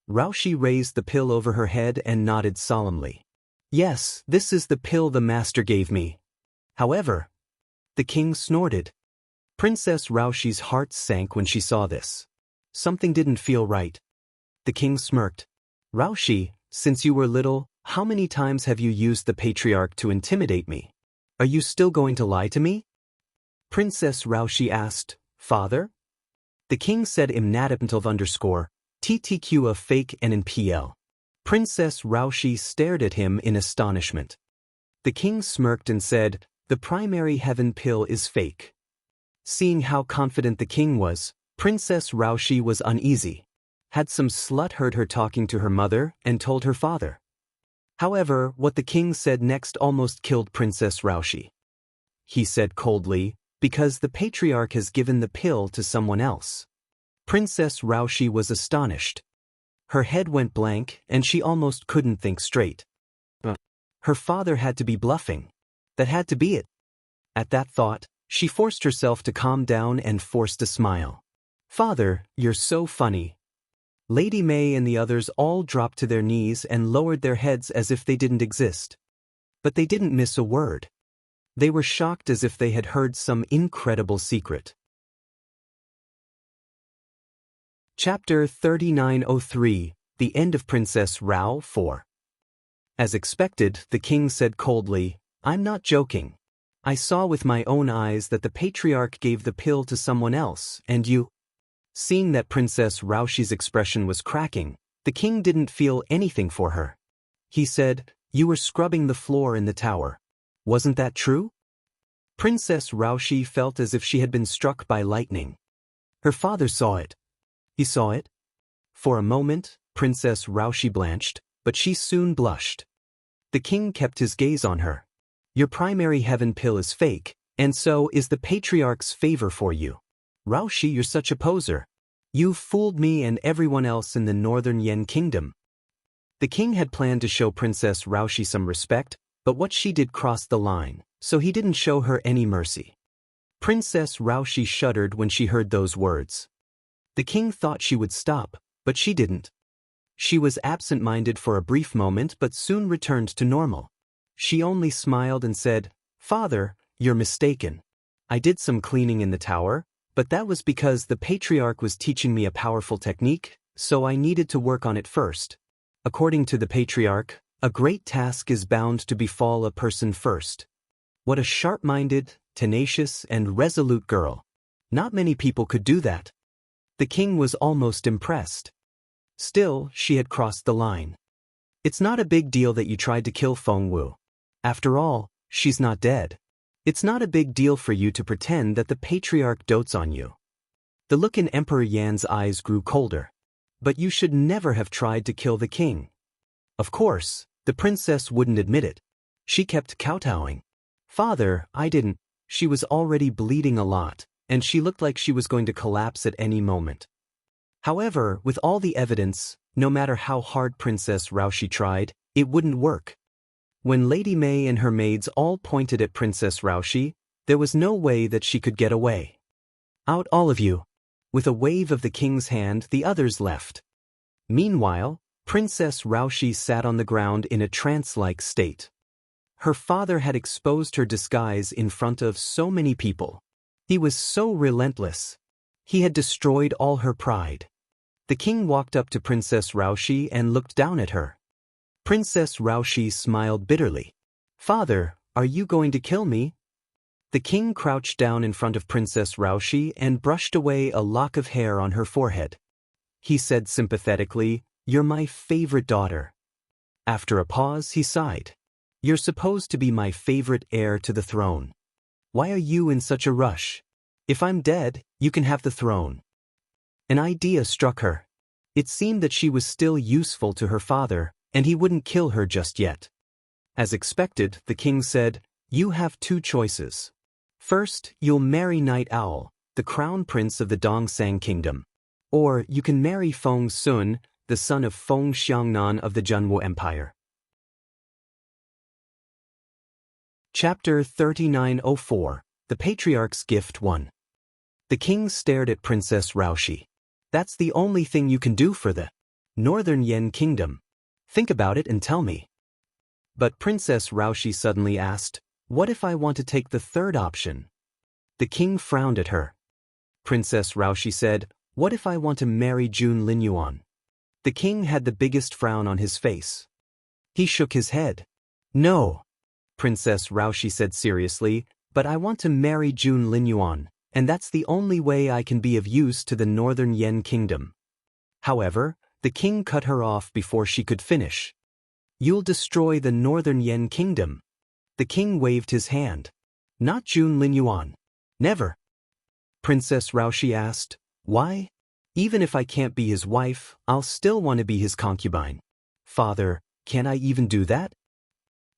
Raoshi raised the pill over her head and nodded solemnly. "Yes, this is the pill the master gave me." However, the king snorted. Princess Raoshi's heart sank when she saw this. Something didn't feel right. The king smirked. "Raoshi, since you were little, how many times have you used the patriarch to intimidate me? Are you still going to lie to me?" Princess Raoshi asked, "Father?" The king said _TTQ a fake and in PL. Princess Raoshi stared at him in astonishment. The king smirked and said, "The primary heaven pill is fake." Seeing how confident the king was, Princess Raoshi was uneasy. Had some slut heard her talking to her mother and told her father? However, what the king said next almost killed Princess Raoshi. He said coldly, "Because the patriarch has given the pill to someone else." Princess Raoshi was astonished. Her head went blank and she almost couldn't think straight. Her father had to be bluffing. That had to be it. At that thought, she forced herself to calm down and forced a smile. "Father, you're so funny." Lady Mei and the others all dropped to their knees and lowered their heads as if they didn't exist. But they didn't miss a word. They were shocked as if they had heard some incredible secret. Chapter 3903, The End of Princess Rao 4. As expected, the king said coldly, "I'm not joking. I saw with my own eyes that the patriarch gave the pill to someone else, and you—" Seeing that Princess Raoshi's expression was cracking, the king didn't feel anything for her. He said, "You were scrubbing the floor in the tower. Wasn't that true?" Princess Raoshi felt as if she had been struck by lightning. Her father saw it. He saw it. For a moment, Princess Raoshi blanched, but she soon blushed. The king kept his gaze on her. "Your primary heaven pill is fake, and so is the patriarch's favor for you. Raoshi, you're such a poser. You've fooled me and everyone else in the northern Yen kingdom." The king had planned to show Princess Raoshi some respect, but what she did crossed the line, so he didn't show her any mercy. Princess Raoshi shuddered when she heard those words. The king thought she would stop, but she didn't. She was absent-minded for a brief moment but soon returned to normal. She only smiled and said, "Father, you're mistaken. I did some cleaning in the tower, but that was because the patriarch was teaching me a powerful technique, so I needed to work on it first. According to the patriarch, a great task is bound to befall a person first." What a sharp-minded, tenacious, and resolute girl. Not many people could do that. The king was almost impressed. Still, she had crossed the line. "It's not a big deal that you tried to kill Feng Wu. After all, she's not dead. It's not a big deal for you to pretend that the patriarch dotes on you." The look in Emperor Yan's eyes grew colder. "But you should never have tried to kill the king." Of course, the princess wouldn't admit it. She kept kowtowing. "Father, I didn't." She was already bleeding a lot, and she looked like she was going to collapse at any moment. However, with all the evidence, no matter how hard Princess Raoshi tried, it wouldn't work. When Lady May and her maids all pointed at Princess Raoshi, there was no way that she could get away. "Out all of you." With a wave of the king's hand, the others left. Meanwhile, Princess Raoshi sat on the ground in a trance-like state. Her father had exposed her disguise in front of so many people. He was so relentless. He had destroyed all her pride. The king walked up to Princess Raoshi and looked down at her. Princess Raoshi smiled bitterly. "Father, are you going to kill me?" The king crouched down in front of Princess Raoshi and brushed away a lock of hair on her forehead. He said sympathetically, "You're my favorite daughter." After a pause, he sighed. "You're supposed to be my favorite heir to the throne. Why are you in such a rush? If I'm dead, you can have the throne." An idea struck her. It seemed that she was still useful to her father, and he wouldn't kill her just yet. As expected, the king said, "You have two choices. First, you'll marry Night Owl, the crown prince of the Dongsang kingdom. Or you can marry Feng Sun, the son of Feng Xiangnan of the Junwu Empire." Chapter 3904, The Patriarch's Gift 1. The king stared at Princess Raoshi. "That's the only thing you can do for the Northern Yen Kingdom. Think about it and tell me." But Princess Raoshi suddenly asked, "What if I want to take the third option?" The king frowned at her. Princess Raoshi said, "What if I want to marry Jun Linyuan?" The king had the biggest frown on his face. He shook his head. "No," Princess Raoshi said seriously, "but I want to marry Jun Linyuan, and that's the only way I can be of use to the Northern Yen Kingdom." However, the king cut her off before she could finish. "You'll destroy the Northern Yen Kingdom." The king waved his hand. "Not Jun Linyuan. Never." Princess Raoshi asked, "Why?" "Even if I can't be his wife, I'll still want to be his concubine." "Father, can I even do that?"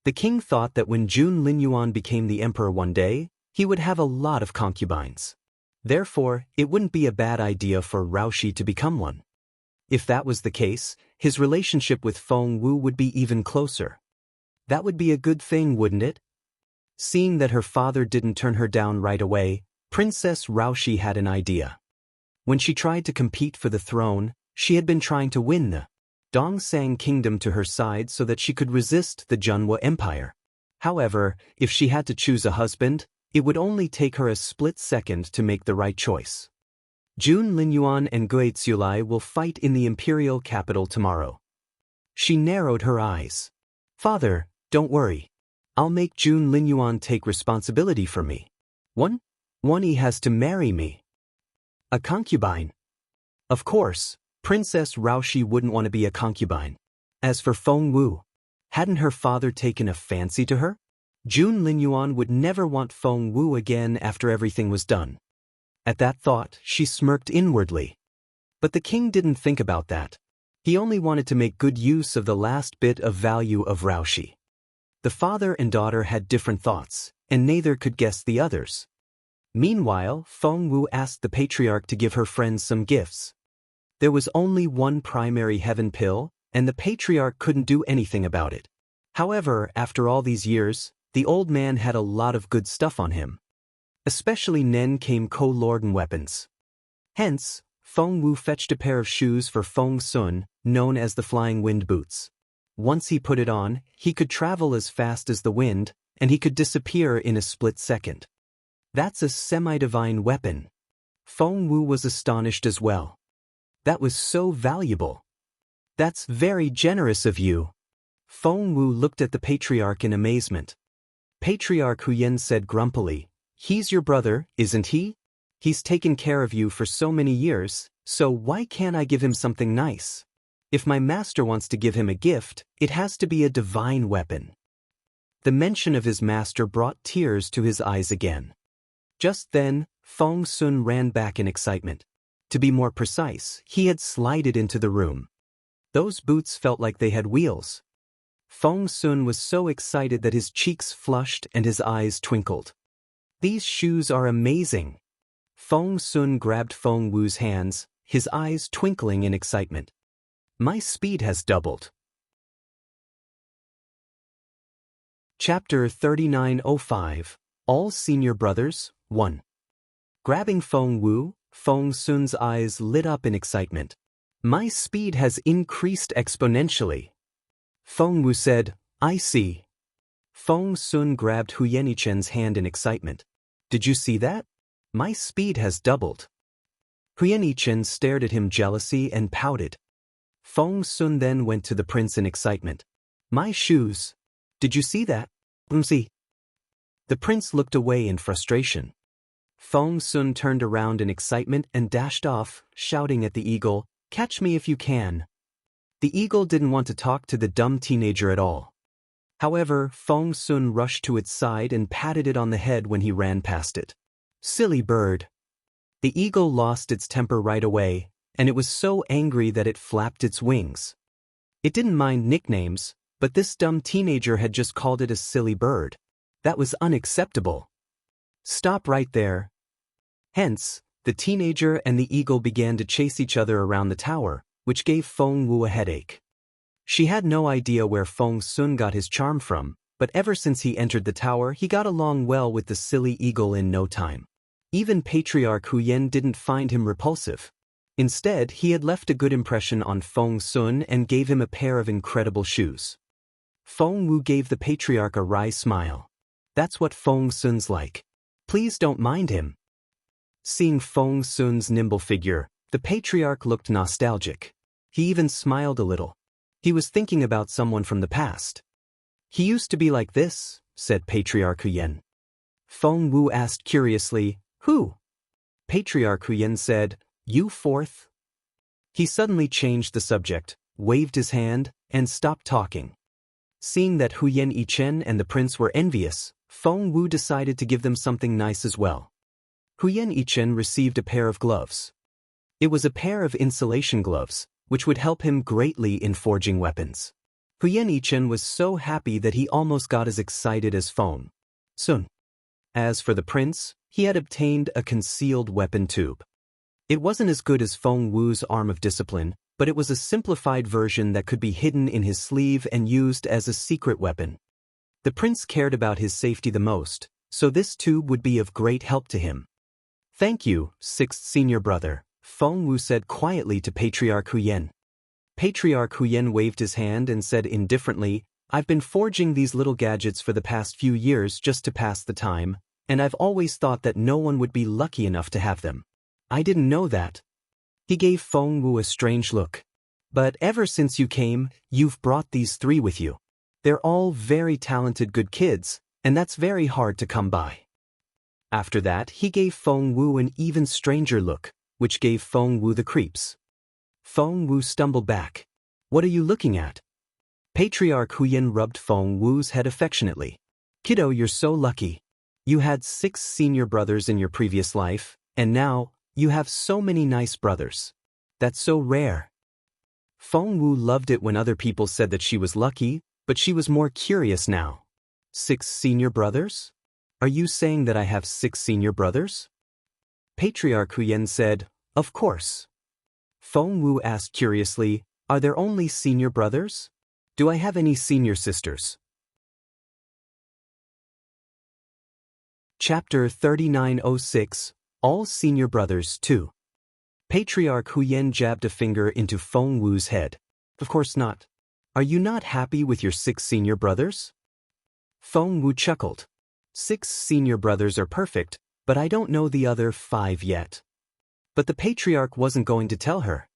The king thought that when Jun Linyuan became the emperor one day, he would have a lot of concubines. Therefore, it wouldn't be a bad idea for Raoshi to become one. If that was the case, his relationship with Feng Wu would be even closer. That would be a good thing, wouldn't it? Seeing that her father didn't turn her down right away, Princess Raoshi had an idea. When she tried to compete for the throne, she had been trying to win the Dongsang kingdom to her side so that she could resist the Junwu Empire. However, if she had to choose a husband, it would only take her a split second to make the right choice. Jun Linyuan and Gui Tsulai will fight in the imperial capital tomorrow. She narrowed her eyes. Father, don't worry. I'll make Jun Linyuan take responsibility for me. One he has to marry me. A concubine. Of course, Princess Raoshi wouldn't want to be a concubine. As for Feng Wu, hadn't her father taken a fancy to her? Jun Linyuan would never want Feng Wu again after everything was done. At that thought, she smirked inwardly. But the king didn't think about that. He only wanted to make good use of the last bit of value of Raoshi. The father and daughter had different thoughts, and neither could guess the others. Meanwhile, Feng Wu asked the patriarch to give her friends some gifts. There was only one primary heaven pill, and the patriarch couldn't do anything about it. However, after all these years, the old man had a lot of good stuff on him. Especially Nen came co-lorden weapons. Hence, Feng Wu fetched a pair of shoes for Feng Sun, known as the Flying Wind Boots. Once he put it on, he could travel as fast as the wind, and he could disappear in a split second. That's a semi-divine weapon. Feng Wu was astonished as well. That was so valuable. That's very generous of you. Feng Wu looked at the patriarch in amazement. Patriarch Huyen said grumpily, "He's your brother, isn't he? He's taken care of you for so many years, so why can't I give him something nice? If my master wants to give him a gift, it has to be a divine weapon." The mention of his master brought tears to his eyes again. Just then, Feng Sun ran back in excitement. To be more precise, he had slided into the room. Those boots felt like they had wheels. Feng Sun was so excited that his cheeks flushed and his eyes twinkled. These shoes are amazing. Feng Sun grabbed Feng Wu's hands, his eyes twinkling in excitement. My speed has doubled. Chapter 3905, All Senior Brothers, 1. Grabbing Feng Wu, Feng Sun's eyes lit up in excitement. My speed has increased exponentially. Feng Wu said, I see. Feng Sun grabbed Hu Yenichen's hand in excitement. Did you see that? My speed has doubled. Hu Yenichen stared at him jealously and pouted. Feng Sun then went to the prince in excitement. My shoes. Did you see that? See. The prince looked away in frustration. Feng Sun turned around in excitement and dashed off, shouting at the eagle, Catch me if you can. The eagle didn't want to talk to the dumb teenager at all. However, Feng Sun rushed to its side and patted it on the head when he ran past it. Silly bird. The eagle lost its temper right away, and it was so angry that it flapped its wings. It didn't mind nicknames, but this dumb teenager had just called it a silly bird. That was unacceptable. Stop right there. Hence, the teenager and the eagle began to chase each other around the tower, which gave Feng Wu a headache. She had no idea where Feng Sun got his charm from, but ever since he entered the tower he got along well with the silly eagle in no time. Even Patriarch Huyen didn't find him repulsive. Instead, he had left a good impression on Feng Sun and gave him a pair of incredible shoes. Feng Wu gave the patriarch a wry smile. That's what Feng Sun's like. Please don't mind him. Seeing Feng Sun's nimble figure, the patriarch looked nostalgic. He even smiled a little. He was thinking about someone from the past. He used to be like this, said Patriarch Huyen. Feng Wu asked curiously, Who? Patriarch Huyen said, You fourth. He suddenly changed the subject, waved his hand, and stopped talking. Seeing that Hu Yenichen and the prince were envious, Feng Wu decided to give them something nice as well. Hu Yenichen received a pair of gloves. It was a pair of insulation gloves, which would help him greatly in forging weapons. Hu Yenichen was so happy that he almost got as excited as Feng Sun. As for the prince, he had obtained a concealed weapon tube. It wasn't as good as Feng Wu's arm of discipline, but it was a simplified version that could be hidden in his sleeve and used as a secret weapon. The prince cared about his safety the most, so this tube would be of great help to him. Thank you, sixth senior brother, Feng Wu said quietly to Patriarch Huyen. Patriarch Huyen waved his hand and said indifferently, I've been forging these little gadgets for the past few years just to pass the time, and I've always thought that no one would be lucky enough to have them. I didn't know that. He gave Feng Wu a strange look. But ever since you came, you've brought these three with you. They're all very talented good kids, and that's very hard to come by. After that, he gave Feng Wu an even stranger look, which gave Feng Wu the creeps. Feng Wu stumbled back. What are you looking at? Patriarch Huyen rubbed Feng Wu's head affectionately. Kiddo, you're so lucky. You had 6 senior brothers in your previous life, and now, you have so many nice brothers. That's so rare. Feng Wu loved it when other people said that she was lucky, but she was more curious now. 6 senior brothers? Are you saying that I have 6 senior brothers? Patriarch Huyen said, Of course. Feng Wu asked curiously, Are there only senior brothers? Do I have any senior sisters? Chapter 3906, All Senior Brothers 2. Patriarch Huyen jabbed a finger into Feng Wu's head. Of course not. Are you not happy with your 6 senior brothers? Feng Wu chuckled. 6 senior brothers are perfect, but I don't know the other 5 yet. But the patriarch wasn't going to tell her.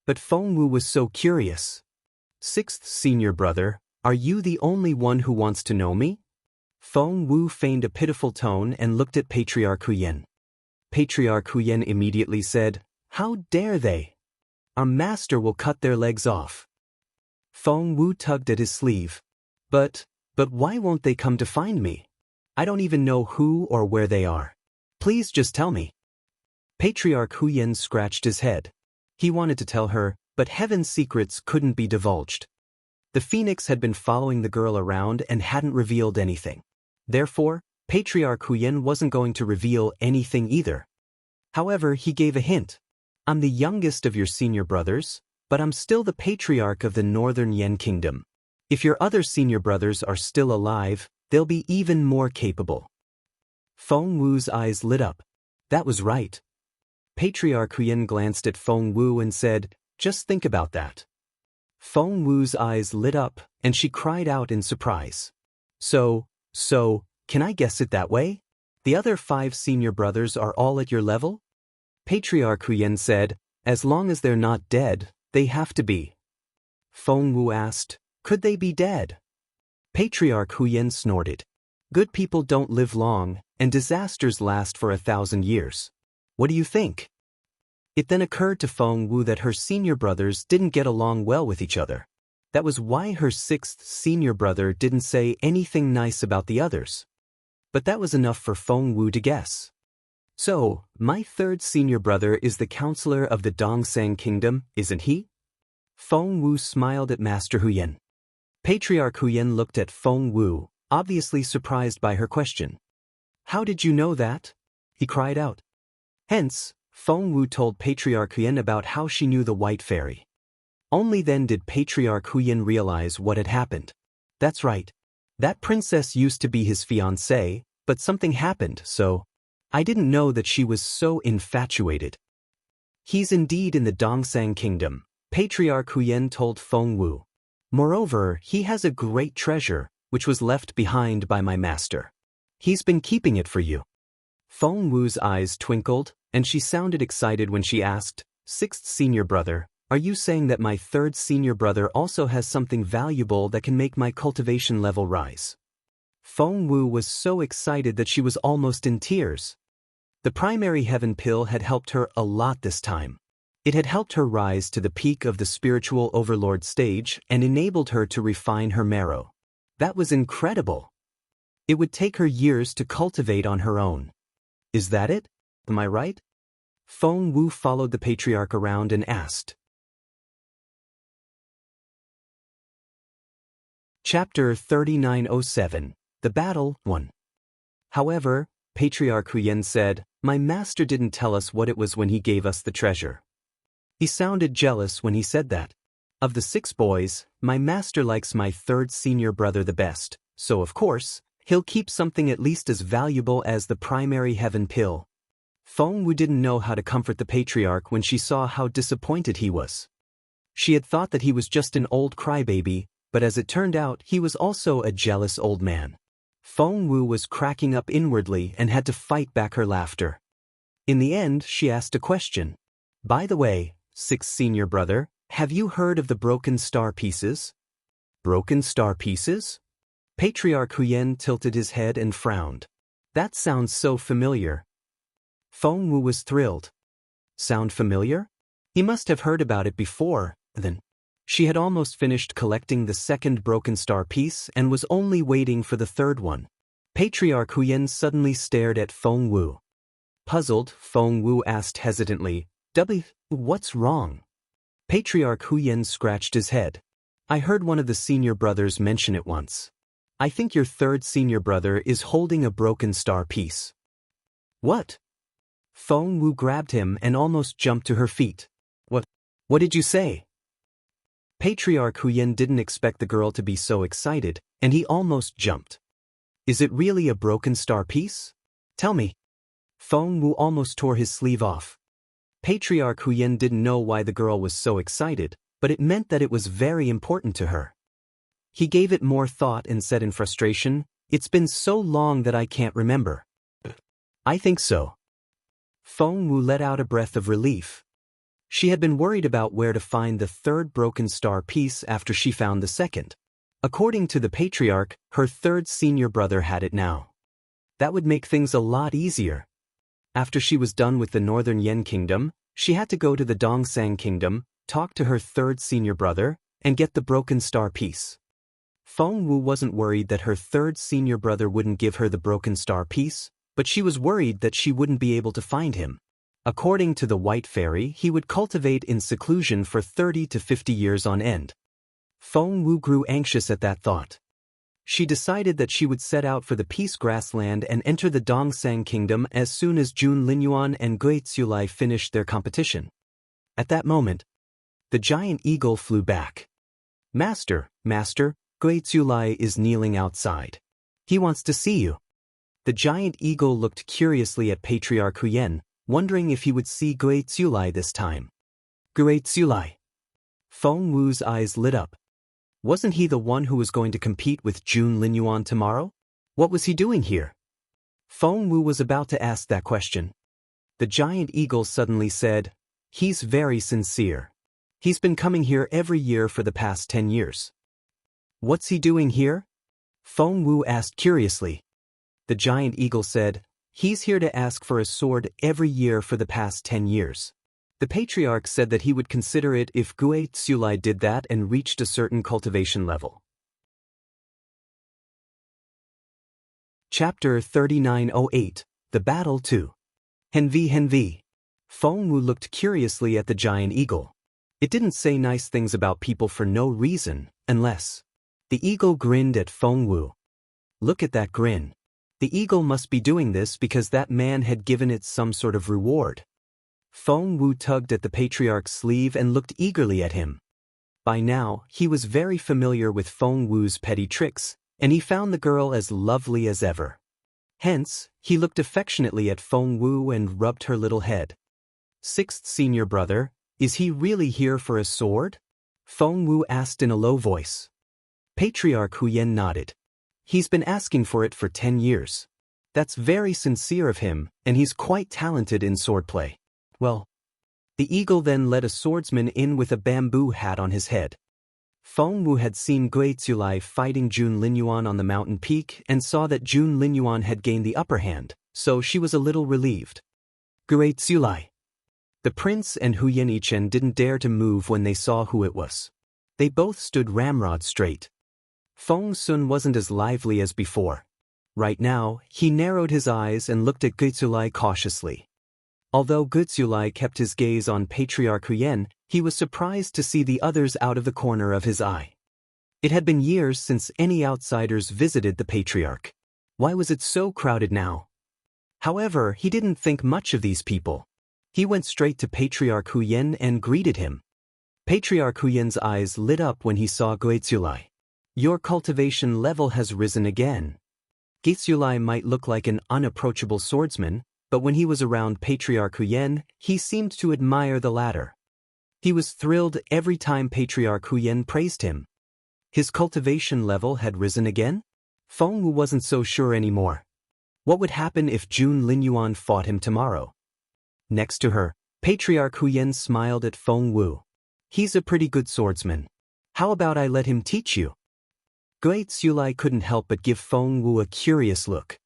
But Feng Wu was so curious. 6th senior brother, are you the only one who wants to know me? Feng Wu feigned a pitiful tone and looked at Patriarch Huyen. Patriarch Huyen immediately said, How dare they? Our master will cut their legs off. Feng Wu tugged at his sleeve. But why won't they come to find me? I don't even know who or where they are. Please just tell me. Patriarch Huyen scratched his head. He wanted to tell her, but heaven's secrets couldn't be divulged. The phoenix had been following the girl around and hadn't revealed anything. Therefore, Patriarch Huyen wasn't going to reveal anything either. However, he gave a hint. I'm the youngest of your senior brothers, but I'm still the patriarch of the Northern Yen Kingdom. If your other senior brothers are still alive, they'll be even more capable. Feng Wu's eyes lit up. That was right. Patriarch Huyen glanced at Feng Wu and said, Just think about that. Feng Wu's eyes lit up, and she cried out in surprise. So, can I guess it that way? The other 5 senior brothers are all at your level? Patriarch Huyen said, As long as they're not dead, they have to be. Feng Wu asked, Could they be dead? Patriarch Huyen snorted. Good people don't live long, and disasters last for 1,000 years. What do you think? It then occurred to Feng Wu that her senior brothers didn't get along well with each other. That was why her 6th senior brother didn't say anything nice about the others. But that was enough for Feng Wu to guess. So, my 3rd senior brother is the counselor of the Dongsang Kingdom, isn't he? Feng Wu smiled at Master Huyen. Patriarch Huyen looked at Feng Wu, obviously surprised by her question. How did you know that? He cried out. Hence, Feng Wu told Patriarch Huyen about how she knew the White Fairy. Only then did Patriarch Huyen realize what had happened. That's right. That princess used to be his fiancée, but something happened, so I didn't know that she was so infatuated. He's indeed in the Dongsang Kingdom, Patriarch Huyen told Feng Wu. Moreover, he has a great treasure, which was left behind by my master. He's been keeping it for you. Feng Wu's eyes twinkled, and she sounded excited when she asked, 6th senior brother, are you saying that my 3rd senior brother also has something valuable that can make my cultivation level rise? Feng Wu was so excited that she was almost in tears. The primary heaven pill had helped her a lot this time. It had helped her rise to the peak of the spiritual overlord stage and enabled her to refine her marrow. That was incredible. It would take her years to cultivate on her own. Is that it? Am I right? Feng Wu followed the patriarch around and asked. Chapter 3907, The Battle 1. However, Patriarch Huyen said, My master didn't tell us what it was when he gave us the treasure. He sounded jealous when he said that. Of the 6 boys, my master likes my 3rd senior brother the best, so of course, he'll keep something at least as valuable as the primary heaven pill. Feng Wu didn't know how to comfort the patriarch when she saw how disappointed he was. She had thought that he was just an old crybaby, but as it turned out, he was also a jealous old man. Feng Wu was cracking up inwardly and had to fight back her laughter. In the end, she asked a question. By the way, sixth senior brother, have you heard of the broken star pieces? Broken star pieces? Patriarch Huyen tilted his head and frowned. That sounds so familiar. Feng Wu was thrilled. Sound familiar? He must have heard about it before, then. She had almost finished collecting the second broken star piece and was only waiting for the third one. Patriarch Huyen suddenly stared at Feng Wu. Puzzled, Feng Wu asked hesitantly, what's wrong? Patriarch Huyen scratched his head. I heard one of the senior brothers mention it once. I think your third senior brother is holding a broken star piece. What? Feng Wu grabbed him and almost jumped to her feet. What did you say? Patriarch Huyen didn't expect the girl to be so excited, and he almost jumped. Is it really a broken star piece? Tell me. Feng Wu almost tore his sleeve off. Patriarch Huyen didn't know why the girl was so excited, but it meant that it was very important to her. He gave it more thought and said in frustration, It's been so long that I can't remember. I think so. Feng Wu let out a breath of relief. She had been worried about where to find the third broken star piece after she found the second. According to the patriarch, her third senior brother had it now. That would make things a lot easier. After she was done with the Northern Yen Kingdom, she had to go to the Dongsang Kingdom, talk to her third senior brother, and get the broken star piece. Feng Wu wasn't worried that her third senior brother wouldn't give her the broken star piece, but she was worried that she wouldn't be able to find him. According to the White Fairy, he would cultivate in seclusion for 30 to 50 years on end. Feng Wu grew anxious at that thought. She decided that she would set out for the Peace Grassland and enter the Dongsang Kingdom as soon as Jun Linyuan and Gui Tsulai finished their competition. At that moment, the giant eagle flew back. Master, Gui Tsulai is kneeling outside. He wants to see you. The giant eagle looked curiously at Patriarch Huyen, wondering if he would see Gui Tsulai this time. Gui Tsulai. Feng Wu's eyes lit up. Wasn't he the one who was going to compete with Jun Linyuan tomorrow? What was he doing here? Feng Wu was about to ask that question. The giant eagle suddenly said, He's very sincere. He's been coming here every year for the past 10 years. What's he doing here? Feng Wu asked curiously. The giant eagle said, He's here to ask for a sword every year for the past 10 years. The patriarch said that he would consider it if Gui Tsulai did that and reached a certain cultivation level. Chapter 3908, The Battle 2. Henvi. Feng Wu looked curiously at the giant eagle. It didn't say nice things about people for no reason, unless. The eagle grinned at Feng Wu. Look at that grin. The eagle must be doing this because that man had given it some sort of reward. Feng Wu tugged at the patriarch's sleeve and looked eagerly at him. By now, he was very familiar with Feng Wu's petty tricks, and he found the girl as lovely as ever. Hence, he looked affectionately at Feng Wu and rubbed her little head. Sixth senior brother, is he really here for a sword? Feng Wu asked in a low voice. Patriarch Huyen nodded. He's been asking for it for 10 years. That's very sincere of him, and he's quite talented in swordplay. Well, the eagle then led a swordsman in with a bamboo hat on his head. Feng Wu had seen Gui Tsulai fighting Jun Linyuan on the mountain peak and saw that Jun Linyuan had gained the upper hand, so she was a little relieved. Gui Tsulai. The prince and Huyen Ichen didn't dare to move when they saw who it was. They both stood ramrod straight. Feng Sun wasn't as lively as before. Right now, he narrowed his eyes and looked at Gui Tsulai cautiously. Although Gui Tsulai kept his gaze on Patriarch Huyen, he was surprised to see the others out of the corner of his eye. It had been years since any outsiders visited the patriarch. Why was it so crowded now? However, he didn't think much of these people. He went straight to Patriarch Huyen and greeted him. Patriarch Huyen's eyes lit up when he saw Gui Tsulai. Your cultivation level has risen again. Gui Tsulai might look like an unapproachable swordsman, but when he was around Patriarch Huyen, he seemed to admire the latter. He was thrilled every time Patriarch Huyen praised him. His cultivation level had risen again? Feng Wu wasn't so sure anymore. What would happen if Jun Linyuan fought him tomorrow? Next to her, Patriarch Huyen smiled at Feng Wu. He's a pretty good swordsman. How about I let him teach you? Gui Tsulai couldn't help but give Feng Wu a curious look.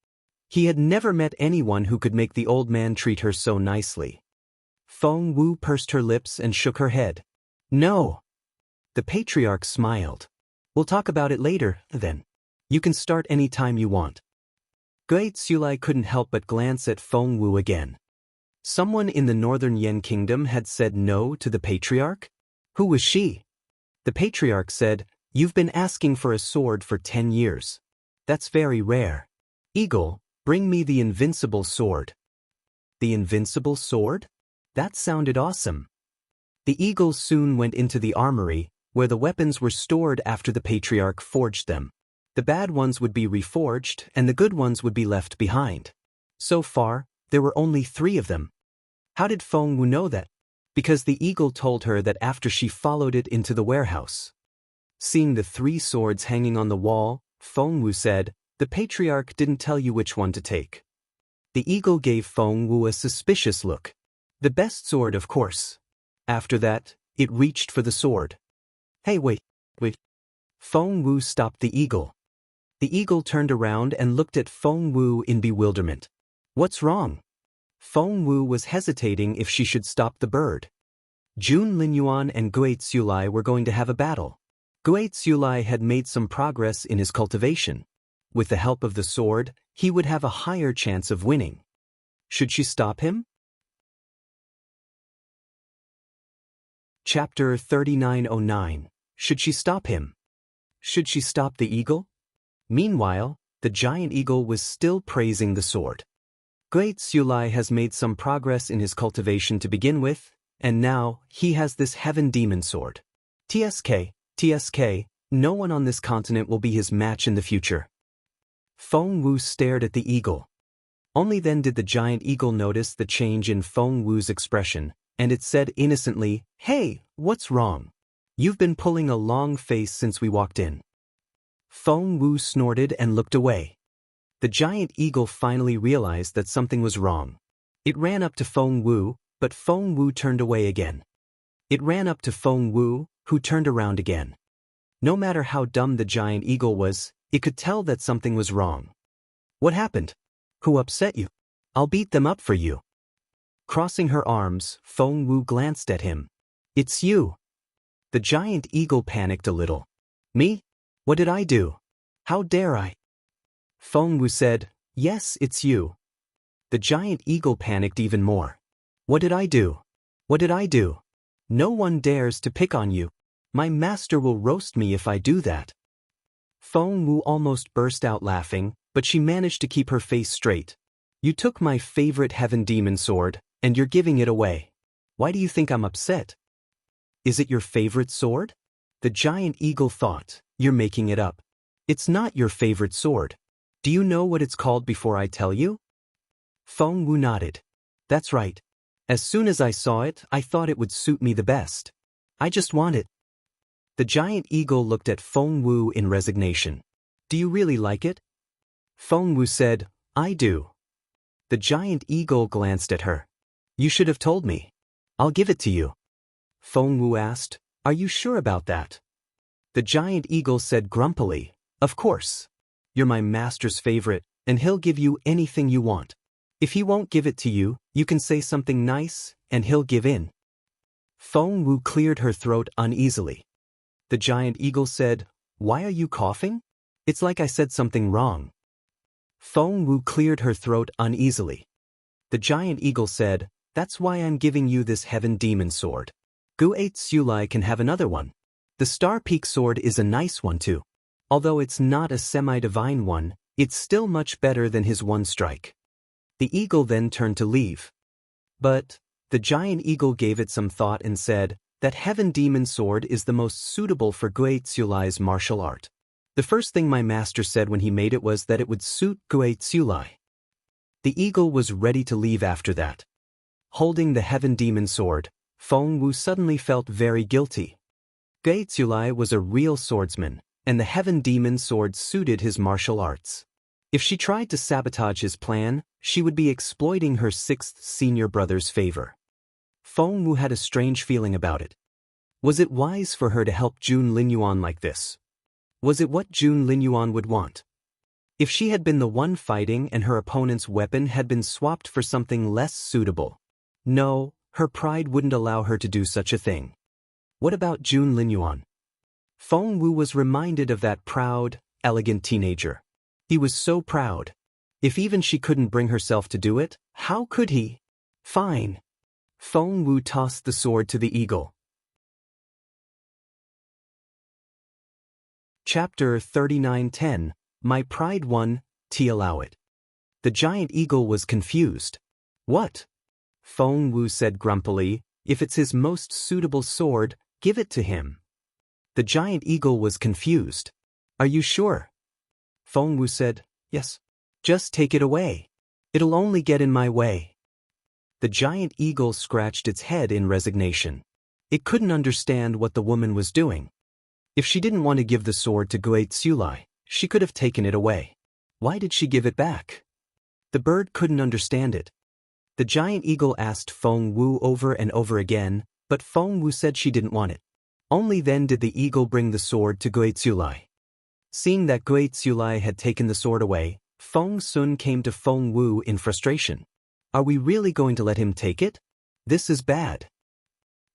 He had never met anyone who could make the old man treat her so nicely. Feng Wu pursed her lips and shook her head. No. The patriarch smiled. We'll talk about it later, then. You can start any time you want. Gui Tsulai couldn't help but glance at Feng Wu again. Someone in the northern Yen kingdom had said no to the patriarch? Who was she? The patriarch said, "You've been asking for a sword for 10 years. That's very rare. Eagle, bring me the invincible sword." The invincible sword? That sounded awesome. The eagle soon went into the armory, where the weapons were stored after the patriarch forged them. The bad ones would be reforged, and the good ones would be left behind. So far, there were only 3 of them. How did Feng Wu know that? Because the eagle told her that after she followed it into the warehouse. Seeing the 3 swords hanging on the wall, Feng Wu said, "The patriarch didn't tell you which one to take." The eagle gave Feng Wu a suspicious look. The best sword, of course. After that, it reached for the sword. Hey, wait. Feng Wu stopped the eagle. The eagle turned around and looked at Feng Wu in bewilderment. What's wrong? Feng Wu was hesitating if she should stop the bird. Jun Linyuan and Gui Tsulai were going to have a battle. Gui Tsulai had made some progress in his cultivation. With the help of the sword, he would have a higher chance of winning. Should she stop him? Chapter 3909. Should she stop him? Should she stop the eagle? Meanwhile, the giant eagle was still praising the sword. Gui Tsulai has made some progress in his cultivation to begin with, and now he has this heaven demon sword. TSK, no one on this continent will be his match in the future. Feng Wu stared at the eagle. Only then did the giant eagle notice the change in Feng Wu's expression, and it said innocently, "Hey, what's wrong? You've been pulling a long face since we walked in." Feng Wu snorted and looked away. The giant eagle finally realized that something was wrong. It ran up to Feng Wu, but Feng Wu turned away again. It ran up to Feng Wu, who turned around again. No matter how dumb the giant eagle was, it could tell that something was wrong. What happened? Who upset you? I'll beat them up for you. Crossing her arms, Feng Wu glanced at him. It's you. The giant eagle panicked a little. Me? What did I do? How dare I? Feng Wu said, "Yes, it's you." The giant eagle panicked even more. What did I do? What did I do? No one dares to pick on you. My master will roast me if I do that. Feng Wu almost burst out laughing, but she managed to keep her face straight. You took my favorite heaven demon sword, and you're giving it away. Why do you think I'm upset? Is it your favorite sword? The giant eagle thought, you're making it up. It's not your favorite sword. Do you know what it's called before I tell you? Feng Wu nodded. That's right. As soon as I saw it, I thought it would suit me the best. I just want it. The giant eagle looked at Feng Wu in resignation. Do you really like it? Feng Wu said, I do. The giant eagle glanced at her. You should have told me. I'll give it to you. Feng Wu asked, Are you sure about that? The giant eagle said grumpily, Of course. You're my master's favorite, and he'll give you anything you want. If he won't give it to you, you can say something nice, and he'll give in. Feng Wu cleared her throat uneasily. The giant eagle said, Why are you coughing? It's like I said something wrong. Feng Wu cleared her throat uneasily. The giant eagle said, That's why I'm giving you this heaven demon sword. Gui Tsulai can have another one. The Star Peak sword is a nice one too. Although it's not a semi-divine one, it's still much better than his one strike. The eagle then turned to leave. But the giant eagle gave it some thought and said, That heaven demon sword is the most suitable for Gui Tsulai's martial art. The first thing my master said when he made it was that it would suit Gui Tsulai. The eagle was ready to leave after that. Holding the heaven demon sword, Feng Wu suddenly felt very guilty. Gui Tsulai was a real swordsman, and the heaven demon sword suited his martial arts. If she tried to sabotage his plan, she would be exploiting her sixth senior brother's favor. Feng Wu had a strange feeling about it. Was it wise for her to help Jun Linyuan like this? Was it what Jun Linyuan would want? If she had been the one fighting and her opponent's weapon had been swapped for something less suitable. No, her pride wouldn't allow her to do such a thing. What about Jun Linyuan? Feng Wu was reminded of that proud, elegant teenager. He was so proud. If even she couldn't bring herself to do it, how could he? Fine. Feng Wu tossed the sword to the eagle. Chapter 39:10. My pride won, allow it. The giant eagle was confused. What? Feng Wu said grumpily, if it's his most suitable sword, give it to him. The giant eagle was confused. Are you sure? Feng Wu said, yes. Just take it away. It'll only get in my way. The giant eagle scratched its head in resignation. It couldn't understand what the woman was doing. If she didn't want to give the sword to Gui Tsulai, she could have taken it away. Why did she give it back? The bird couldn't understand it. The giant eagle asked Feng Wu over and over again, but Feng Wu said she didn't want it. Only then did the eagle bring the sword to Gui Tsulai. Seeing that Gui Tsulai had taken the sword away, Feng Sun came to Feng Wu in frustration. Are we really going to let him take it? This is bad.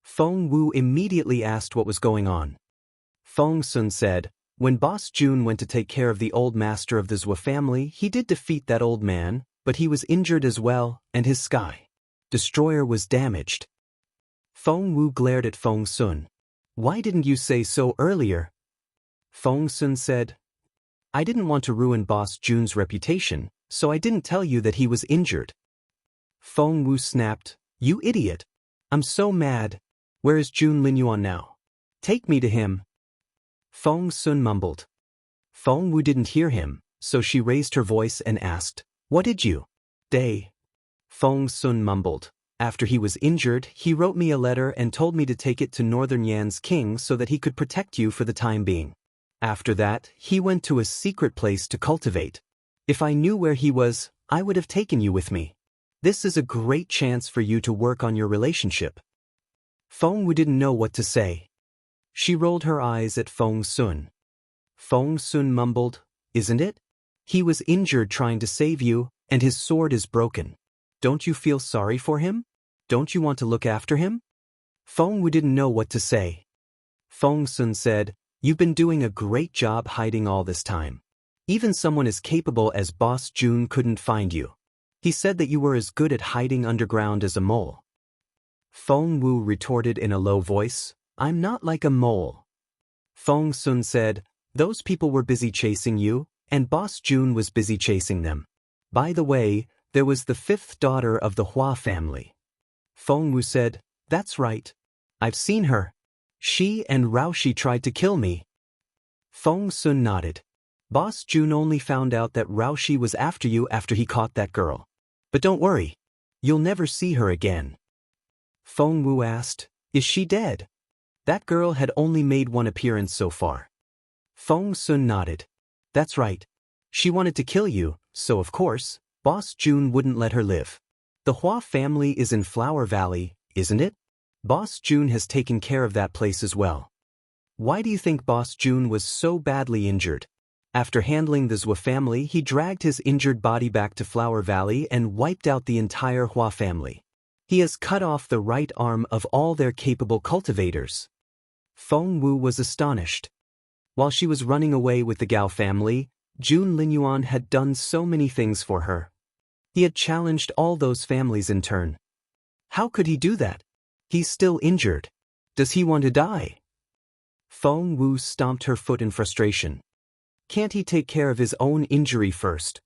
Feng Wu immediately asked what was going on. Feng Sun said, when Boss Jun went to take care of the old master of the Zhou family, he did defeat that old man, but he was injured as well, and his sky destroyer was damaged. Feng Wu glared at Feng Sun. Why didn't you say so earlier? Feng Sun said, I didn't want to ruin Boss Jun's reputation, so I didn't tell you that he was injured. Feng Wu snapped, you idiot. I'm so mad. Where is Jun Linyuan now? Take me to him. Feng Sun mumbled. Feng Wu didn't hear him, so she raised her voice and asked, what did you say? Feng Sun mumbled. After he was injured, he wrote me a letter and told me to take it to Northern Yan's king so that he could protect you for the time being. After that, he went to a secret place to cultivate. If I knew where he was, I would have taken you with me. This is a great chance for you to work on your relationship. Feng Wu didn't know what to say. She rolled her eyes at Feng Sun. Feng Sun mumbled, isn't it? He was injured trying to save you, and his sword is broken. Don't you feel sorry for him? Don't you want to look after him? Feng Wu didn't know what to say. Feng Sun said, you've been doing a great job hiding all this time. Even someone as capable as Boss Jun couldn't find you. He said that you were as good at hiding underground as a mole. Feng Wu retorted in a low voice, I'm not like a mole. Feng Sun said, those people were busy chasing you, and Boss Jun was busy chasing them. By the way, there was the fifth daughter of the Hua family. Feng Wu said, that's right. I've seen her. She and Raoshi tried to kill me. Feng Sun nodded. Boss Jun only found out that Raoshi was after you after he caught that girl. But don't worry. You'll never see her again. Feng Wu asked, is she dead? That girl had only made one appearance so far. Feng Sun nodded. That's right. She wanted to kill you, so of course, Boss Jun wouldn't let her live. The Hua family is in Flower Valley, isn't it? Boss Jun has taken care of that place as well. Why do you think Boss Jun was so badly injured? After handling the Zhou family, he dragged his injured body back to Flower Valley and wiped out the entire Hua family. He has cut off the right arm of all their capable cultivators. Feng Wu was astonished. While she was running away with the Gao family, Jun Linyuan had done so many things for her. He had challenged all those families in turn. How could he do that? He's still injured. Does he want to die? Feng Wu stomped her foot in frustration. Can't he take care of his own injury first?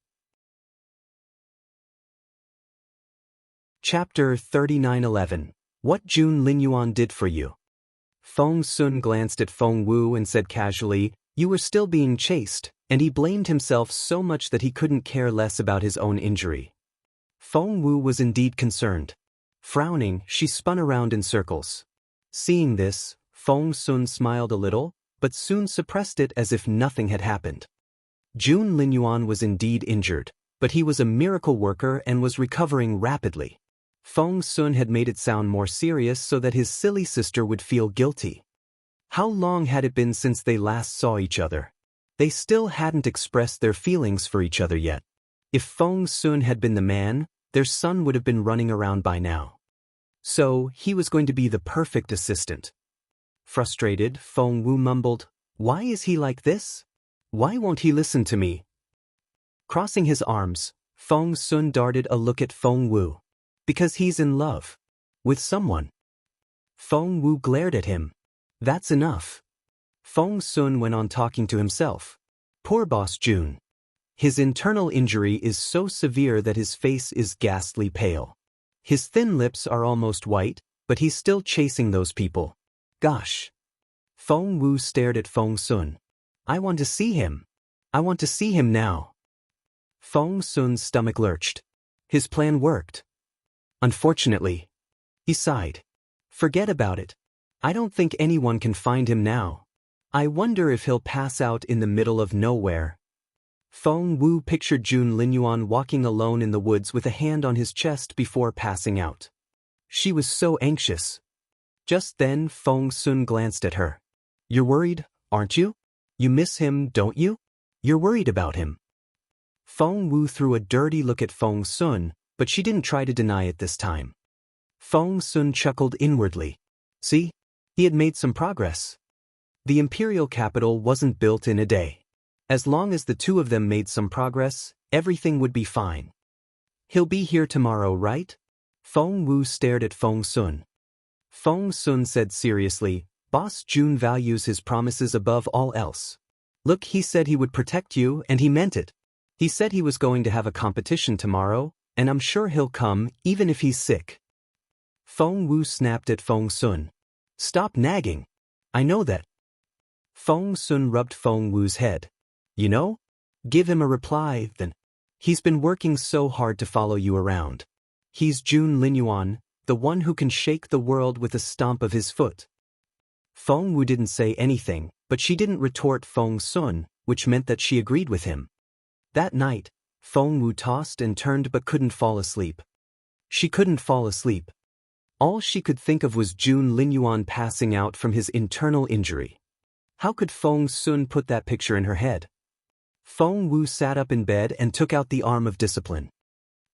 Chapter 39:11. What Jun Linyuan did for you. Feng Sun glanced at Feng Wu and said casually, you were still being chased, and he blamed himself so much that he couldn't care less about his own injury. Feng Wu was indeed concerned. Frowning, she spun around in circles. Seeing this, Feng Sun smiled a little, but soon suppressed it as if nothing had happened. Jun Linyuan was indeed injured, but he was a miracle worker and was recovering rapidly. Feng Sun had made it sound more serious so that his silly sister would feel guilty. How long had it been since they last saw each other? They still hadn't expressed their feelings for each other yet. If Feng Sun had been the man, their son would have been running around by now. So, he was going to be the perfect assistant. Frustrated, Feng Wu mumbled, "Why is he like this? Why won't he listen to me?" Crossing his arms, Feng Sun darted a look at Feng Wu. "Because he's in love. With someone." Feng Wu glared at him. "That's enough." Feng Sun went on talking to himself. "Poor Boss Jun. His internal injury is so severe that his face is ghastly pale. His thin lips are almost white, but he's still chasing those people. Gosh." Feng Wu stared at Feng Sun. "I want to see him. I want to see him now." Feng Sun's stomach lurched. His plan worked. "Unfortunately." He sighed. "Forget about it. I don't think anyone can find him now. I wonder if he'll pass out in the middle of nowhere." Feng Wu pictured Jun Linyuan walking alone in the woods with a hand on his chest before passing out. She was so anxious. Just then Feng Sun glanced at her. "You're worried, aren't you? You miss him, don't you? You're worried about him." Feng Wu threw a dirty look at Feng Sun, but she didn't try to deny it this time. Feng Sun chuckled inwardly. See? He had made some progress. The imperial capital wasn't built in a day. As long as the two of them made some progress, everything would be fine. "He'll be here tomorrow, right?" Feng Wu stared at Feng Sun. Feng Sun said seriously, "Boss Jun values his promises above all else. Look, he said he would protect you, and he meant it. He said he was going to have a competition tomorrow, and I'm sure he'll come, even if he's sick." Feng Wu snapped at Feng Sun. "Stop nagging. I know that." Feng Sun rubbed Feng Wu's head. "You know? Give him a reply, then. He's been working so hard to follow you around. He's Jun Linyuan, the one who can shake the world with a stomp of his foot." Feng Wu didn't say anything, but she didn't retort Feng Sun, which meant that she agreed with him. That night, Feng Wu tossed and turned but couldn't fall asleep. She couldn't fall asleep. All she could think of was Jun Linyuan passing out from his internal injury. How could Feng Sun put that picture in her head? Feng Wu sat up in bed and took out the arm of discipline.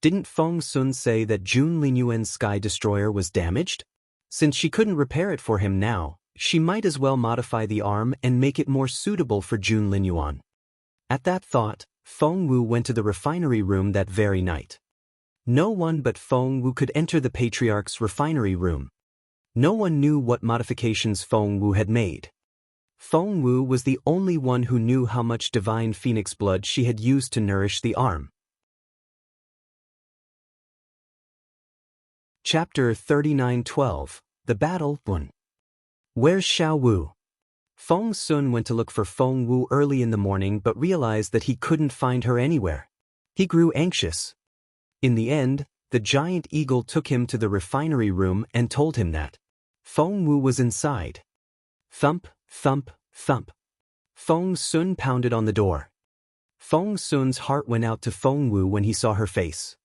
Didn't Feng Sun say that Jun Linyuan's sky destroyer was damaged? Since she couldn't repair it for him now, she might as well modify the arm and make it more suitable for Jun Linyuan. At that thought, Feng Wu went to the refinery room that very night. No one but Feng Wu could enter the patriarch's refinery room. No one knew what modifications Feng Wu had made. Feng Wu was the only one who knew how much divine phoenix blood she had used to nourish the arm. Chapter 39:12 The Battle 1. Where's Xiao Wu? Feng Sun went to look for Feng Wu early in the morning but realized that he couldn't find her anywhere. He grew anxious. In the end, the giant eagle took him to the refinery room and told him that Feng Wu was inside. Thump, thump, thump. Feng Sun pounded on the door. Feng Sun's heart went out to Feng Wu when he saw her face.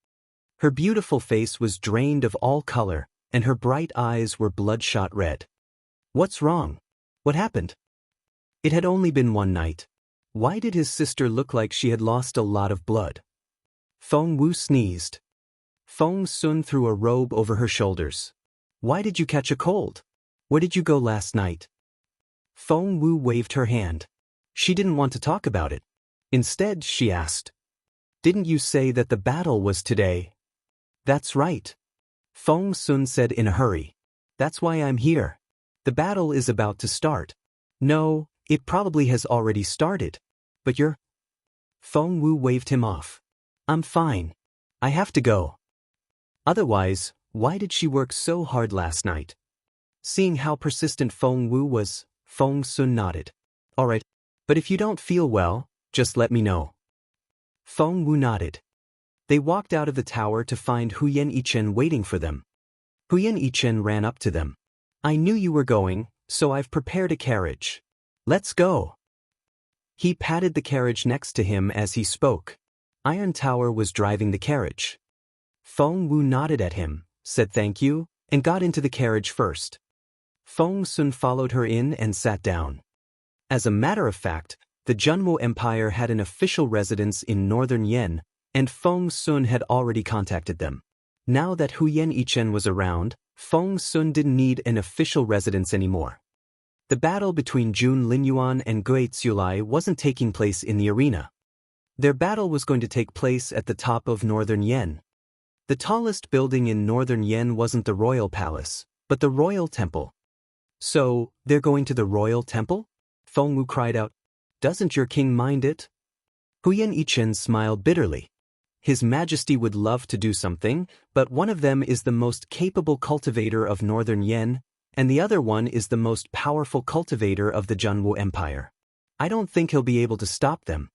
Her beautiful face was drained of all color, and her bright eyes were bloodshot red. What's wrong? What happened? It had only been one night. Why did his sister look like she had lost a lot of blood? Feng Wu sneezed. Feng Sun threw a robe over her shoulders. Why did you catch a cold? Where did you go last night? Feng Wu waved her hand. She didn't want to talk about it. Instead, she asked, "Didn't you say that the battle was today?" "That's right," Feng Sun said in a hurry. "That's why I'm here. The battle is about to start." "No, it probably has already started. But you're..." Feng Wu waved him off. "I'm fine. I have to go." Otherwise, why did she work so hard last night? Seeing how persistent Feng Wu was, Feng Sun nodded. "All right, but if you don't feel well, just let me know." Feng Wu nodded. They walked out of the tower to find Huyen Yichen waiting for them. Huyen Yichen ran up to them. "I knew you were going, so I've prepared a carriage. Let's go." He patted the carriage next to him as he spoke. Iron Tower was driving the carriage. Feng Wu nodded at him, said thank you, and got into the carriage first. Feng Sun followed her in and sat down. As a matter of fact, the Junwo Empire had an official residence in northern Yen, and Feng Sun had already contacted them. Now that Huyen Yichen was around, Feng Sun didn't need an official residence anymore. The battle between Jun Linyuan and Gui Tsulai wasn't taking place in the arena. Their battle was going to take place at the top of northern Yen. The tallest building in northern Yen wasn't the royal palace, but the royal temple. So, they're going to the royal temple? Feng Wu cried out. Doesn't your king mind it? Huyen Yichen smiled bitterly. His Majesty would love to do something, but one of them is the most capable cultivator of northern Yen, and the other one is the most powerful cultivator of the Junwo Empire. I don't think he'll be able to stop them.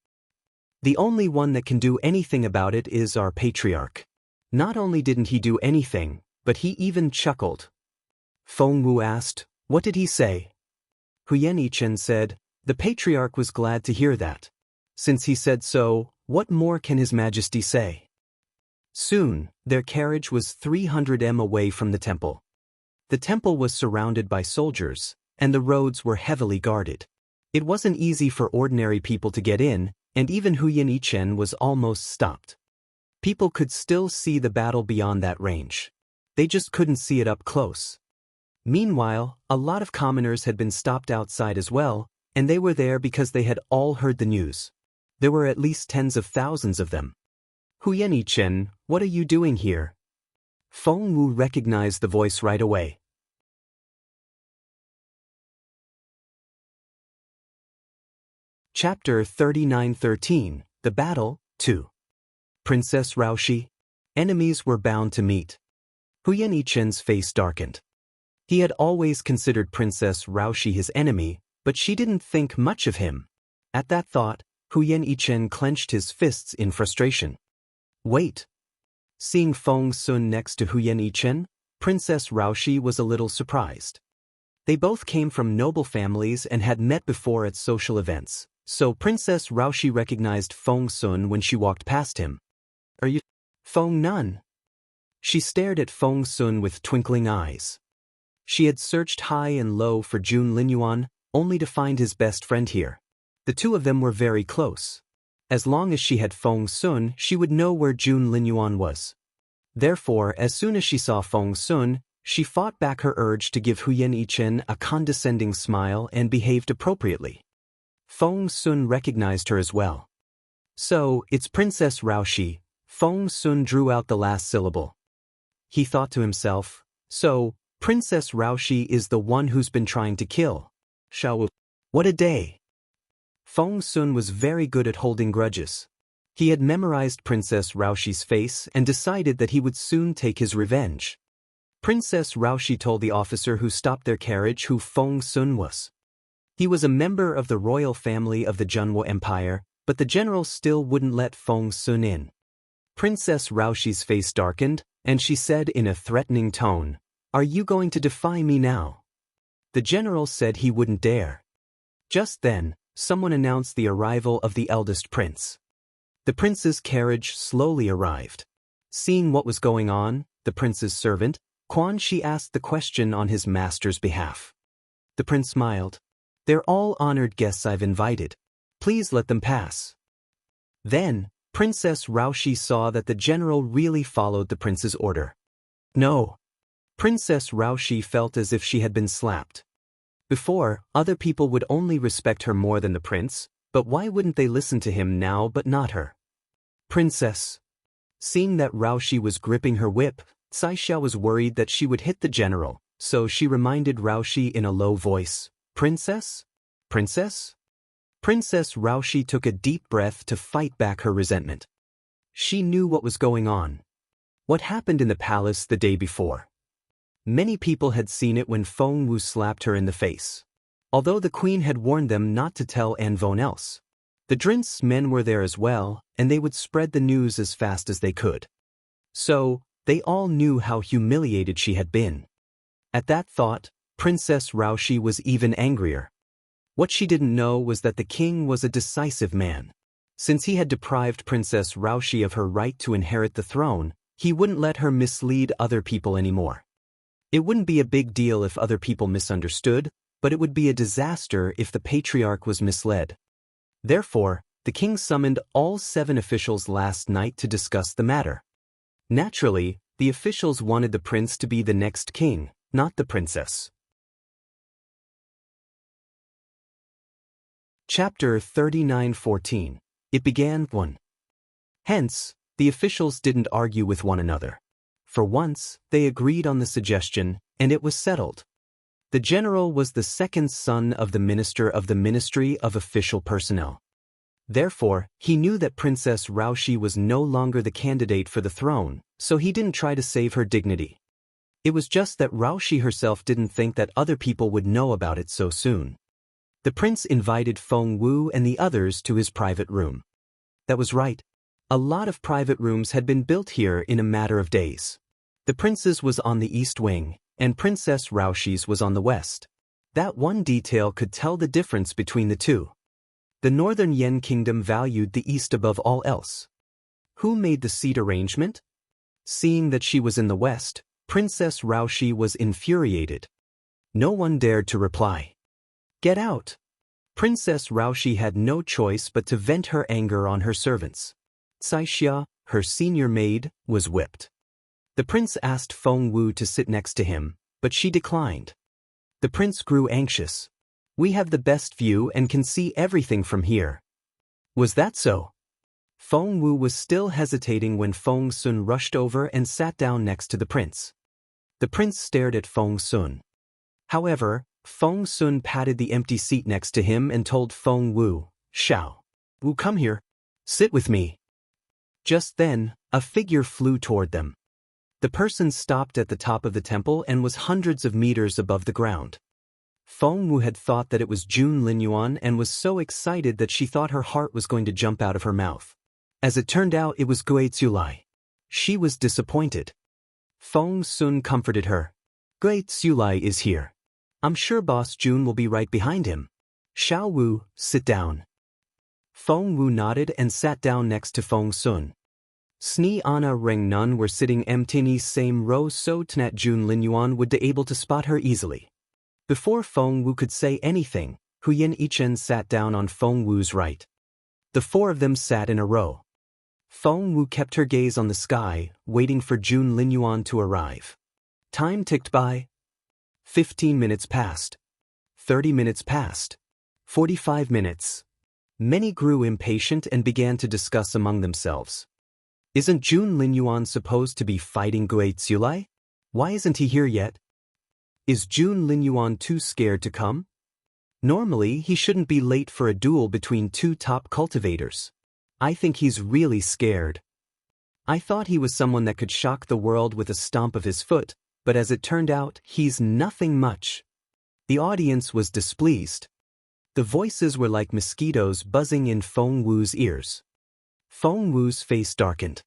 The only one that can do anything about it is our patriarch. Not only didn't he do anything, but he even chuckled. Feng Wu asked, what did he say? Huyen Yichen said, the patriarch was glad to hear that. Since he said so, what more can His Majesty say? Soon, their carriage was 300 m away from the temple. The temple was surrounded by soldiers, and the roads were heavily guarded. It wasn't easy for ordinary people to get in, and even Huyen Yichen was almost stopped. People could still see the battle beyond that range. They just couldn't see it up close. Meanwhile, a lot of commoners had been stopped outside as well, and they were there because they had all heard the news. There were at least tens of thousands of them. Huyen Yichen, what are you doing here? Feng Wu recognized the voice right away. Chapter 39:13, The Battle, 2. Princess Raoshi. Enemies were bound to meet. Huyen Yichen's face darkened. He had always considered Princess Raoshi his enemy, but she didn't think much of him. At that thought, Huyen Yichen clenched his fists in frustration. Wait. Seeing Feng Sun next to Huyen Yichen, Princess Raoshi was a little surprised. They both came from noble families and had met before at social events, so Princess Raoshi recognized Feng Sun when she walked past him. Are you Feng Nun? She stared at Feng Sun with twinkling eyes. She had searched high and low for Jun Linyuan, only to find his best friend here. The two of them were very close. As long as she had Feng Sun, she would know where Jun Linyuan was. Therefore, as soon as she saw Feng Sun, she fought back her urge to give Huyen Yichen a condescending smile and behaved appropriately. Feng Sun recognized her as well. So, it's Princess Raoshi. Feng Sun drew out the last syllable. He thought to himself, so, Princess Raoshi is the one who's been trying to kill Xiao. What a day! Feng Sun was very good at holding grudges. He had memorized Princess Raoshi's face and decided that he would soon take his revenge. Princess Raoshi told the officer who stopped their carriage who Feng Sun was. He was a member of the royal family of the Junwo Empire, but the general still wouldn't let Feng Sun in. Princess Raoshi's face darkened, and she said in a threatening tone, "Are you going to defy me now?" The general said he wouldn't dare. Just then, someone announced the arrival of the eldest prince. The prince's carriage slowly arrived. Seeing what was going on, the prince's servant, Quan Shi, asked the question on his master's behalf. The prince smiled. "They're all honored guests I've invited. Please let them pass." Then, Princess Raoshi saw that the general really followed the prince's order. No. Princess Raoshi felt as if she had been slapped. Before, other people would only respect her more than the prince, but why wouldn't they listen to him now but not her? Princess. Seeing that Raoshi was gripping her whip, Cai Xiao was worried that she would hit the general, so she reminded Raoshi in a low voice, "Princess? Princess?" Princess Raoshi took a deep breath to fight back her resentment. She knew what was going on. What happened in the palace the day before? Many people had seen it when Feng Wu slapped her in the face. Although the queen had warned them not to tell anyone else. The Drin's men were there as well, and they would spread the news as fast as they could. So, they all knew how humiliated she had been. At that thought, Princess Raoshi was even angrier. What she didn't know was that the king was a decisive man. Since he had deprived Princess Raoshi of her right to inherit the throne, he wouldn't let her mislead other people anymore. It wouldn't be a big deal if other people misunderstood, but it would be a disaster if the patriarch was misled. Therefore, the king summoned all 7 officials last night to discuss the matter. Naturally, the officials wanted the prince to be the next king, not the princess. Chapter 39:14. It began 1. Hence, the officials didn't argue with one another. For once, they agreed on the suggestion, and it was settled. The general was the second son of the minister of the Ministry of Official Personnel. Therefore, he knew that Princess Raoshi was no longer the candidate for the throne, so he didn't try to save her dignity. It was just that Raoshi herself didn't think that other people would know about it so soon. The prince invited Feng Wu and the others to his private room. That was right. A lot of private rooms had been built here in a matter of days. The prince's was on the east wing, and Princess Raoshi's was on the west. That one detail could tell the difference between the two. The northern Yen kingdom valued the east above all else. Who made the seat arrangement? Seeing that she was in the west, Princess Raoshi was infuriated. No one dared to reply. Get out! Princess Raoshi had no choice but to vent her anger on her servants. Cai Xia, her senior maid, was whipped. The prince asked Feng Wu to sit next to him, but she declined. The prince grew anxious. We have the best view and can see everything from here. Was that so? Feng Wu was still hesitating when Feng Sun rushed over and sat down next to the prince. The prince stared at Feng Sun. However, Feng Sun patted the empty seat next to him and told Feng Wu, Xiao Wu, come here. Sit with me. Just then, a figure flew toward them. The person stopped at the top of the temple and was hundreds of meters above the ground. Feng Wu had thought that it was Jun Linyuan and was so excited that she thought her heart was going to jump out of her mouth. As it turned out, it was Gui Tsulai. She was disappointed. Feng Sun comforted her. Gui Tsulai is here. I'm sure Boss Jun will be right behind him. Xiao Wu, sit down. Feng Wu nodded and sat down next to Feng Sun. Sni Anna Reng Nun were sitting empty same row so Tnat Jun Linyuan would be able to spot her easily. Before Feng Wu could say anything, Huyen Yichen sat down on Feng Wu's right. The 4 of them sat in a row. Feng Wu kept her gaze on the sky, waiting for Jun Linyuan to arrive. Time ticked by. 15 minutes passed. 30 minutes passed. 45 minutes. Many grew impatient and began to discuss among themselves. Isn't Jun Linyuan supposed to be fighting Gui Tsulai? Why isn't he here yet? Is Jun Linyuan too scared to come? Normally, he shouldn't be late for a duel between 2 top cultivators. I think he's really scared. I thought he was someone that could shock the world with a stomp of his foot, but as it turned out, he's nothing much. The audience was displeased. The voices were like mosquitoes buzzing in Feng Wu's ears. Feng Wu's face darkened.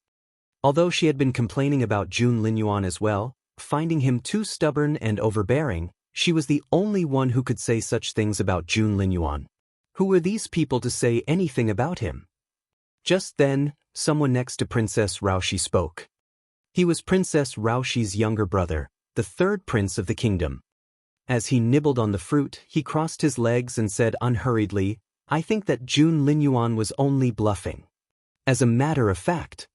Although she had been complaining about Jun Linyuan as well, finding him too stubborn and overbearing, she was the only one who could say such things about Jun Linyuan. Who were these people to say anything about him? Just then, someone next to Princess Raoshi spoke. He was Princess Raoshi's younger brother, the 3rd prince of the kingdom. As he nibbled on the fruit, he crossed his legs and said unhurriedly, I think that Jun Linyuan was only bluffing. As a matter of fact.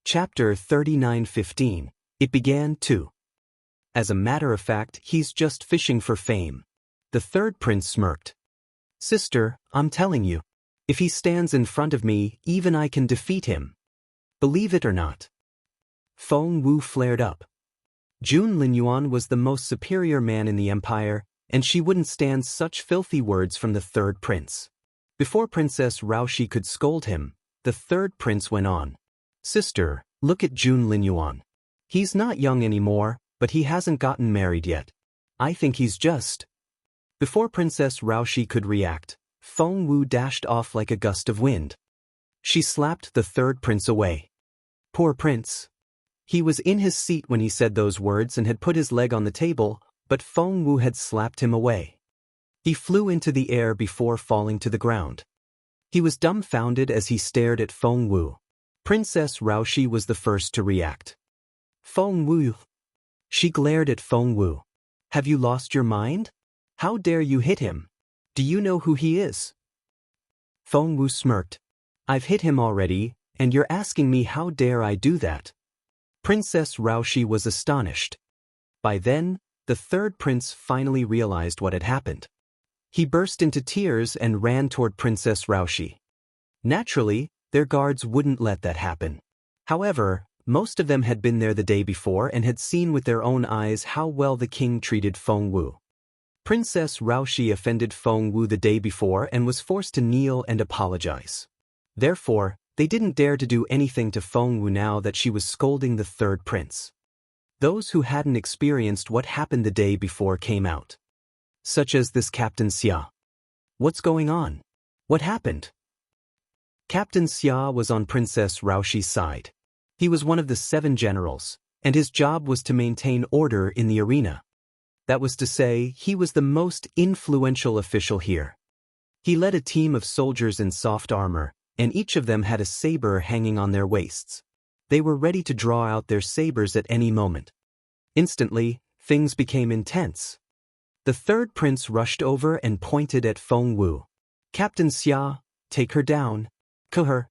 Chapter 39:15. It began 2. As a matter of fact, he's just fishing for fame. The 3rd prince smirked. Sister, I'm telling you. If he stands in front of me, even I can defeat him. Believe it or not. Feng Wu flared up. Jun Linyuan was the most superior man in the empire, and she wouldn't stand such filthy words from the 3rd prince. Before Princess Raoshi could scold him, the 3rd prince went on. Sister, look at Jun Linyuan. He's not young anymore, but he hasn't gotten married yet. I think he's just. Before Princess Raoshi could react, Feng Wu dashed off like a gust of wind. She slapped the 3rd prince away. Poor prince. He was in his seat when he said those words and had put his leg on the table, but Feng Wu had slapped him away. He flew into the air before falling to the ground. He was dumbfounded as he stared at Feng Wu. Princess Raoshi was the first to react. Feng Wu. She glared at Feng Wu. Have you lost your mind? How dare you hit him? Do you know who he is? Feng Wu smirked. I've hit him already, and you're asking me how dare I do that? Princess Raoshi was astonished. By then, the third prince finally realized what had happened. He burst into tears and ran toward Princess Raoshi. Naturally, their guards wouldn't let that happen. However, most of them had been there the day before and had seen with their own eyes how well the king treated Feng Wu. Princess Raoshi offended Feng Wu the day before and was forced to kneel and apologize. Therefore, they didn't dare to do anything to Feng Wu now that she was scolding the third prince. Those who hadn't experienced what happened the day before came out. Such as this Captain Xia. What's going on? What happened? Captain Xia was on Princess Raoshi's side. He was one of the 7 generals, and his job was to maintain order in the arena. That was to say, he was the most influential official here. He led a team of soldiers in soft armor, and each of them had a saber hanging on their waists. They were ready to draw out their sabers at any moment. Instantly, things became intense. The third prince rushed over and pointed at Feng Wu. Captain Xia, take her down. Kill her.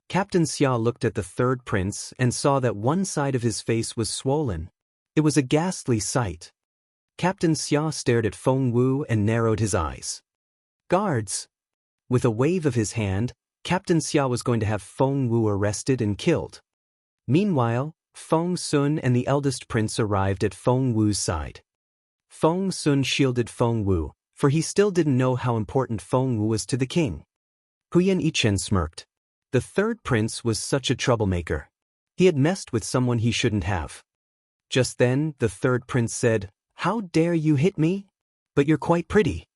Captain Xia looked at the third prince and saw that one side of his face was swollen. It was a ghastly sight. Captain Xia stared at Feng Wu and narrowed his eyes. Guards! With a wave of his hand, Captain Xia was going to have Feng Wu arrested and killed. Meanwhile, Feng Sun and the eldest prince arrived at Feng Wu's side. Feng Sun shielded Feng Wu, for he still didn't know how important Feng Wu was to the king. Huyan Yichen smirked. The third prince was such a troublemaker. He had messed with someone he shouldn't have. Just then, the third prince said, How dare you hit me? But you're quite pretty.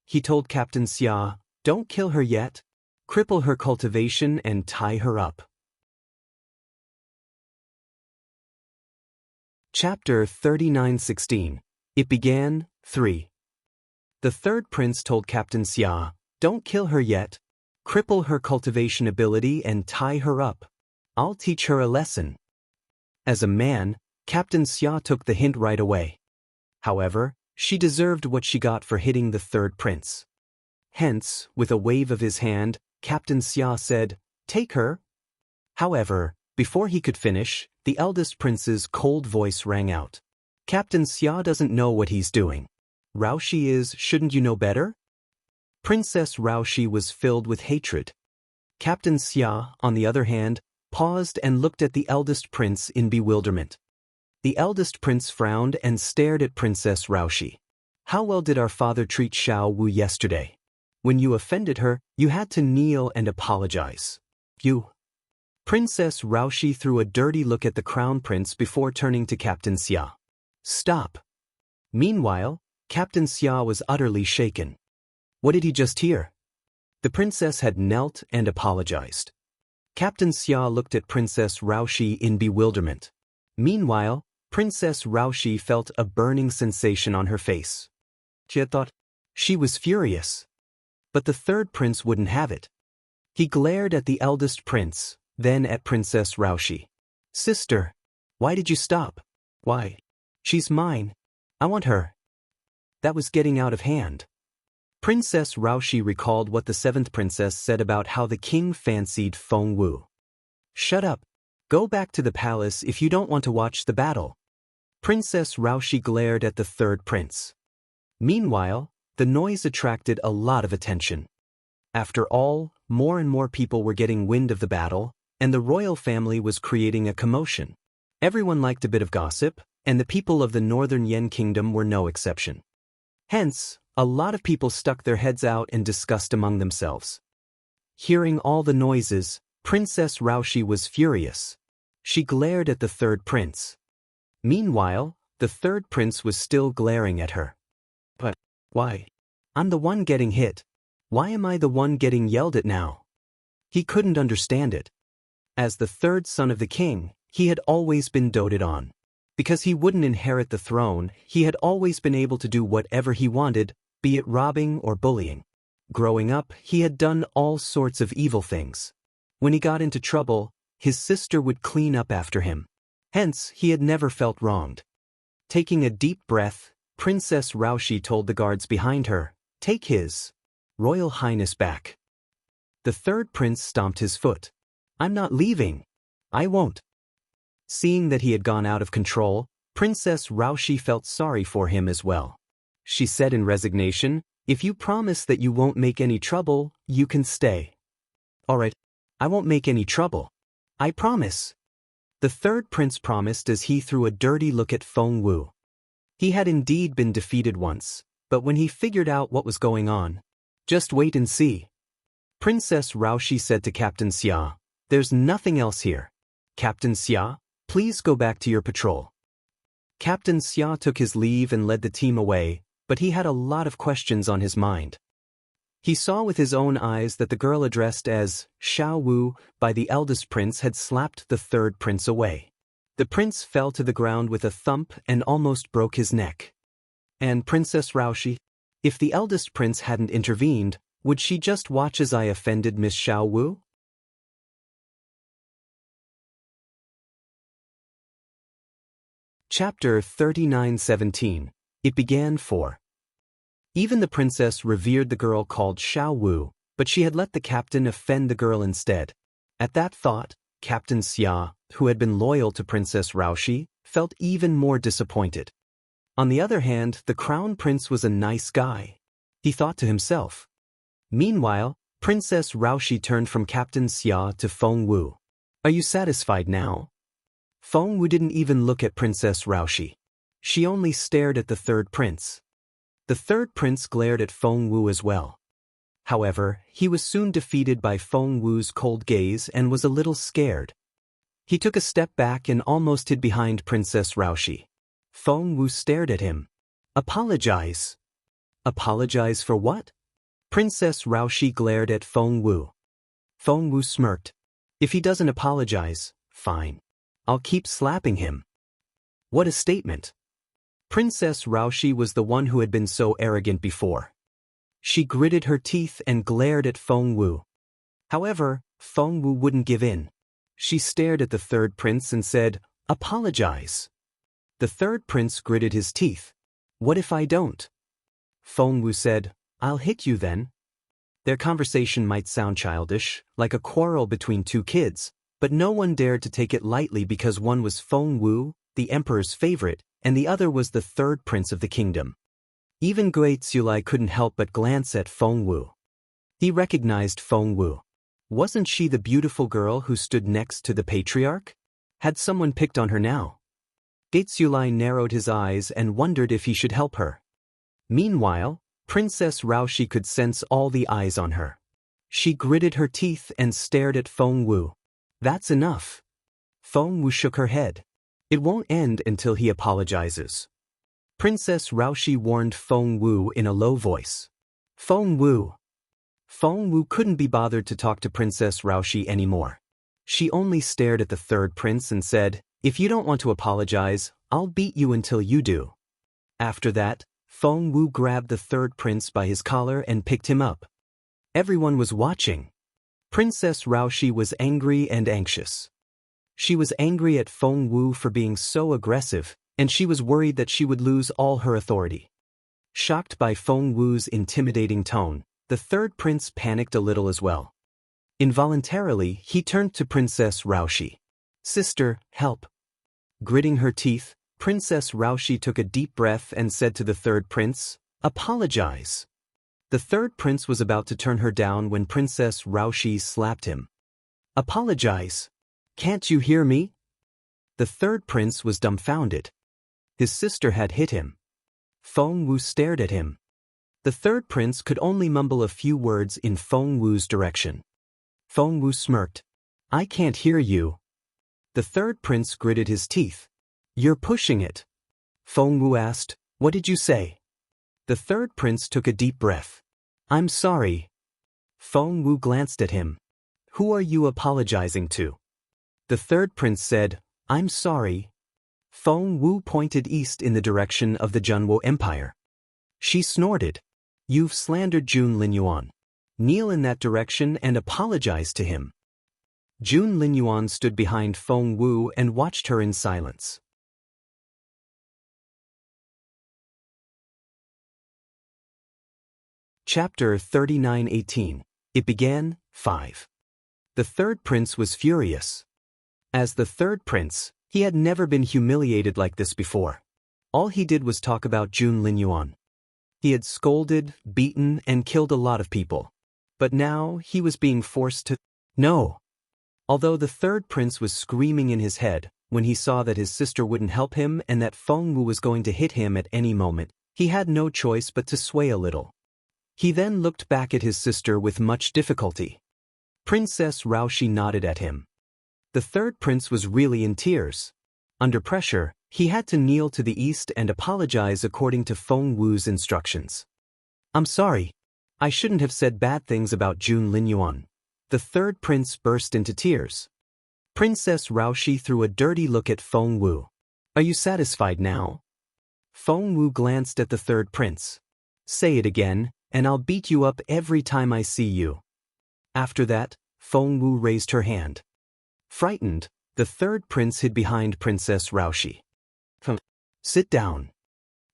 He told Captain Xia, Don't kill her yet. Cripple her cultivation and tie her up. Chapter 39:16. It began, 3. The third prince told Captain Xia, Don't kill her yet. Cripple her cultivation ability and tie her up. I'll teach her a lesson. As a man, Captain Xia took the hint right away. However, she deserved what she got for hitting the third prince. Hence, with a wave of his hand, Captain Xia said, Take her. However, before he could finish, the eldest prince's cold voice rang out. Captain Xia doesn't know what he's doing. Raoshi is, shouldn't you know better? Princess Raoshi was filled with hatred. Captain Xia, on the other hand, paused and looked at the eldest prince in bewilderment. The eldest prince frowned and stared at Princess Raoshi. How well did our father treat Xiao Wu yesterday? When you offended her, you had to kneel and apologize. You. Princess Raoshi threw a dirty look at the crown prince before turning to Captain Xia. Stop. Meanwhile, Captain Xia was utterly shaken. What did he just hear? The princess had knelt and apologized. Captain Xia looked at Princess Raoshi in bewilderment. Meanwhile, Princess Raoshi felt a burning sensation on her face. She had thought she was furious. But the third prince wouldn't have it. He glared at the eldest prince, then at Princess Raoshi. Sister, why did you stop? Why? She's mine. I want her. That was getting out of hand. Princess Raoshi recalled what the 7th princess said about how the king fancied Feng Wu. Shut up. Go back to the palace if you don't want to watch the battle. Princess Raoshi glared at the third prince. Meanwhile, the noise attracted a lot of attention. After all, more and more people were getting wind of the battle, and the royal family was creating a commotion. Everyone liked a bit of gossip, and the people of the northern Yan kingdom were no exception. Hence, a lot of people stuck their heads out and discussed among themselves. Hearing all the noises, Princess Raoshi was furious. She glared at the third prince. Meanwhile, the third prince was still glaring at her. But, why? I'm the one getting hit. Why am I the one getting yelled at now? He couldn't understand it. As the third son of the king, he had always been doted on. Because he wouldn't inherit the throne, he had always been able to do whatever he wanted, be it robbing or bullying. Growing up, he had done all sorts of evil things. When he got into trouble, his sister would clean up after him. Hence, he had never felt wronged. Taking a deep breath, Princess Raushi told the guards behind her, "Take His Royal Highness back." The third prince stomped his foot. "I'm not leaving. I won't." Seeing that he had gone out of control, Princess Raushi felt sorry for him as well. She said in resignation, "If you promise that you won't make any trouble, you can stay." "All right, I won't make any trouble. I promise." The third prince promised as he threw a dirty look at Feng Wu. He had indeed been defeated once, but when he figured out what was going on, "Just wait and see." Princess Raushi said to Captain Xia, "There's nothing else here. Captain Xia, please go back to your patrol." Captain Xia took his leave and led the team away, but he had a lot of questions on his mind. He saw with his own eyes that the girl addressed as Xiao Wu by the eldest prince had slapped the third prince away. The prince fell to the ground with a thump and almost broke his neck. And Princess Raushi? If the eldest prince hadn't intervened, would she just watch as I offended Miss Xiao Wu? Chapter 39:17. It began for. Even the princess revered the girl called Xiao Wu, but she had let the captain offend the girl instead. At that thought, Captain Xia, who had been loyal to Princess Raushi, felt even more disappointed. On the other hand, the crown prince was a nice guy. He thought to himself. Meanwhile, Princess Raushi turned from Captain Xia to Feng Wu. "Are you satisfied now?" Feng Wu didn't even look at Princess Raushi. She only stared at the third prince. The third prince glared at Feng Wu as well. However, he was soon defeated by Feng Wu's cold gaze and was a little scared. He took a step back and almost hid behind Princess Raushi. Feng Wu stared at him. "Apologize." "Apologize for what?" Princess Raushi glared at Feng Wu. Feng Wu smirked. "If he doesn't apologize, fine. I'll keep slapping him." What a statement. Princess Raushi was the one who had been so arrogant before. She gritted her teeth and glared at Feng Wu. However, Feng Wu wouldn't give in. She stared at the third prince and said, "Apologize." The third prince gritted his teeth. "What if I don't?" Feng Wu said, "I'll hit you then." Their conversation might sound childish, like a quarrel between two kids, but no one dared to take it lightly because one was Feng Wu, the emperor's favorite, and the other was the third prince of the kingdom. Even Gui Tsulai couldn't help but glance at Feng Wu. He recognized Feng Wu. Wasn't she the beautiful girl who stood next to the patriarch? Had someone picked on her now? Gui Tsulai narrowed his eyes and wondered if he should help her. Meanwhile, Princess Raushi could sense all the eyes on her. She gritted her teeth and stared at Feng Wu. "That's enough." Feng Wu shook her head. "It won't end until he apologizes." Princess Raushi warned Feng Wu in a low voice. "Feng Wu." Feng Wu couldn't be bothered to talk to Princess Raushi anymore. She only stared at the third prince and said, "If you don't want to apologize, I'll beat you until you do." After that, Feng Wu grabbed the third prince by his collar and picked him up. Everyone was watching. Princess Raushi was angry and anxious. She was angry at Feng Wu for being so aggressive, and she was worried that she would lose all her authority. Shocked by Feng Wu's intimidating tone, the third prince panicked a little as well. Involuntarily, he turned to Princess Raushi. "Sister, help." Gritting her teeth, Princess Raushi took a deep breath and said to the third prince, "Apologize." The third prince was about to turn her down when Princess Raushi slapped him. "Apologize. Can't you hear me?" The third prince was dumbfounded. His sister had hit him. Feng Wu stared at him. The third prince could only mumble a few words in Feng Wu's direction. Feng Wu smirked. "I can't hear you." The third prince gritted his teeth. "You're pushing it." Feng Wu asked, "What did you say?" The third prince took a deep breath. "I'm sorry." Feng Wu glanced at him. "Who are you apologizing to?" The third prince said, I'm sorry. Feng Wu pointed east in the direction of the Junwo Empire. She snorted. You've slandered Jun Linyuan. Kneel in that direction and apologize to him. Jun Linyuan stood behind Feng Wu and watched her in silence. Chapter 39:18. It began, 5. The third prince was furious. As the third prince, he had never been humiliated like this before. All he did was talk about Jun Linyuan. He had scolded, beaten, and killed a lot of people. But now he was being forced to... No! Although the third prince was screaming in his head when he saw that his sister wouldn't help him and that Feng Wu was going to hit him at any moment, he had no choice but to sway a little. He then looked back at his sister with much difficulty. Princess Raoshi nodded at him. The third prince was really in tears. Under pressure, he had to kneel to the east and apologize according to Feng Wu's instructions. I'm sorry. I shouldn't have said bad things about Jun Linyuan. The third prince burst into tears. Princess Raoshi threw a dirty look at Feng Wu. Are you satisfied now? Feng Wu glanced at the third prince. Say it again, and I'll beat you up every time I see you. After that, Feng Wu raised her hand. Frightened, the third prince hid behind Princess Raoshi. Sit down.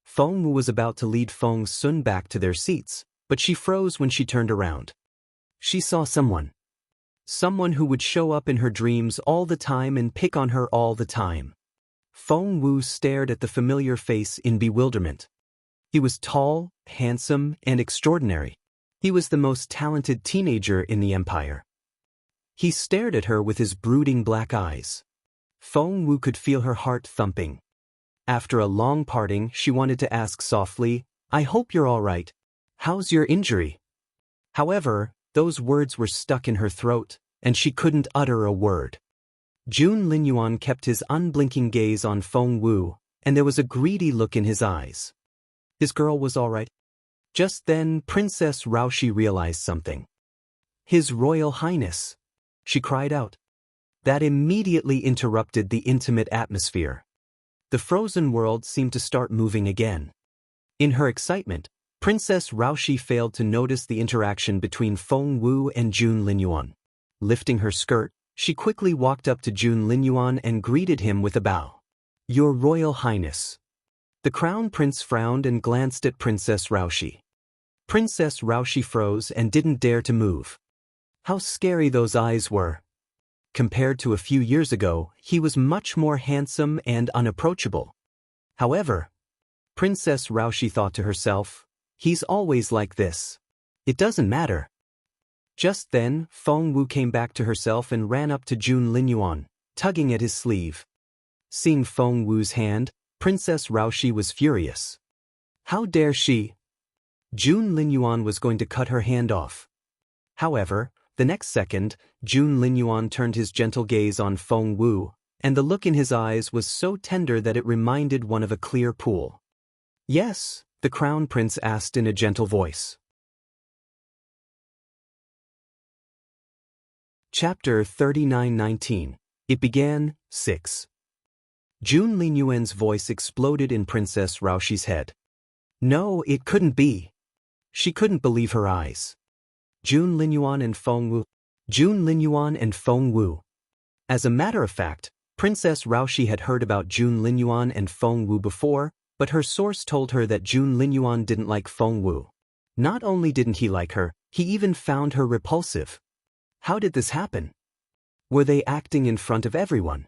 Feng Wu was about to lead Feng Sun back to their seats, but she froze when she turned around. She saw someone. Someone who would show up in her dreams all the time and pick on her all the time. Feng Wu stared at the familiar face in bewilderment. He was tall, handsome, and extraordinary. He was the most talented teenager in the empire. He stared at her with his brooding black eyes. Feng Wu could feel her heart thumping. After a long parting, she wanted to ask softly, I hope you're all right. How's your injury? However, those words were stuck in her throat, and she couldn't utter a word. Jun Linyuan kept his unblinking gaze on Feng Wu, and there was a greedy look in his eyes. His girl was all right. Just then, Princess Raoshi realized something. His Royal Highness! She cried out. That immediately interrupted the intimate atmosphere. The frozen world seemed to start moving again. In her excitement, Princess Raoshi failed to notice the interaction between Feng Wu and Jun Linyuan. Lifting her skirt, she quickly walked up to Jun Linyuan and greeted him with a bow. Your Royal Highness. The Crown Prince frowned and glanced at Princess Raoshi. Princess Raoshi froze and didn't dare to move. How scary those eyes were. Compared to a few years ago, he was much more handsome and unapproachable. However, Princess Raoshi thought to herself, he's always like this. It doesn't matter. Just then, Feng Wu came back to herself and ran up to Jun Linyuan, tugging at his sleeve. Seeing Feng Wu's hand, Princess Raoshi was furious. How dare she? Jun Linyuan was going to cut her hand off. However, the next second, Jun Linyuan turned his gentle gaze on Feng Wu, and the look in his eyes was so tender that it reminded one of a clear pool. Yes, the Crown Prince asked in a gentle voice. Chapter 39:19. It began, 6. Jun Linyuan's voice exploded in Princess Raoshi's head. No, it couldn't be. She couldn't believe her eyes. Jun Linyuan and Feng Wu. Jun Linyuan and Feng Wu. As a matter of fact, Princess Raoshi had heard about Jun Linyuan and Feng Wu before, but her source told her that Jun Linyuan didn't like Feng Wu. Not only didn't he like her, he even found her repulsive. How did this happen? Were they acting in front of everyone?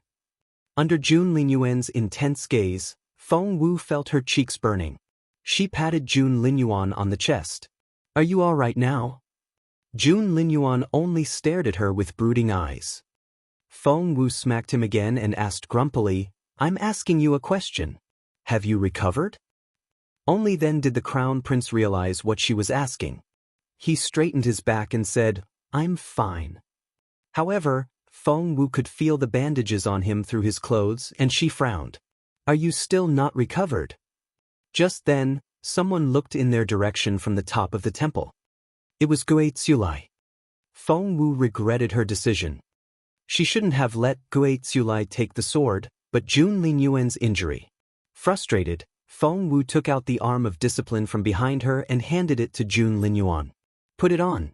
Under Jun Linyuan's intense gaze, Feng Wu felt her cheeks burning. She patted Jun Linyuan on the chest. Are you all right now? Jun Linyuan only stared at her with brooding eyes. Feng Wu smacked him again and asked grumpily, I'm asking you a question. Have you recovered? Only then did the Crown Prince realize what she was asking. He straightened his back and said, I'm fine. However, Feng Wu could feel the bandages on him through his clothes and she frowned. Are you still not recovered? Just then, someone looked in their direction from the top of the temple. It was Gui Tsulai. Feng Wu regretted her decision. She shouldn't have let Gui Tsulai take the sword, but Jun Linyuan's injury. Frustrated, Feng Wu took out the arm of discipline from behind her and handed it to Jun Linyuan. Put it on.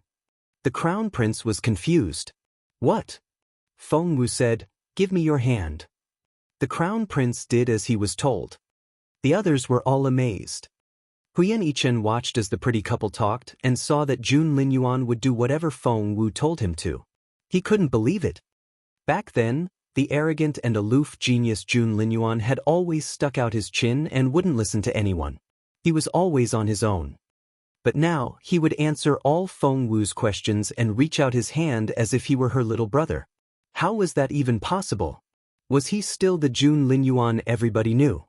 The crown prince was confused. What? Feng Wu said, give me your hand. The crown prince did as he was told. The others were all amazed. Huyan Yichen watched as the pretty couple talked and saw that Jun Linyuan would do whatever Feng Wu told him to. He couldn't believe it. Back then, the arrogant and aloof genius Jun Linyuan had always stuck out his chin and wouldn't listen to anyone. He was always on his own. But now, he would answer all Feng Wu's questions and reach out his hand as if he were her little brother. How was that even possible? Was he still the Jun Linyuan everybody knew?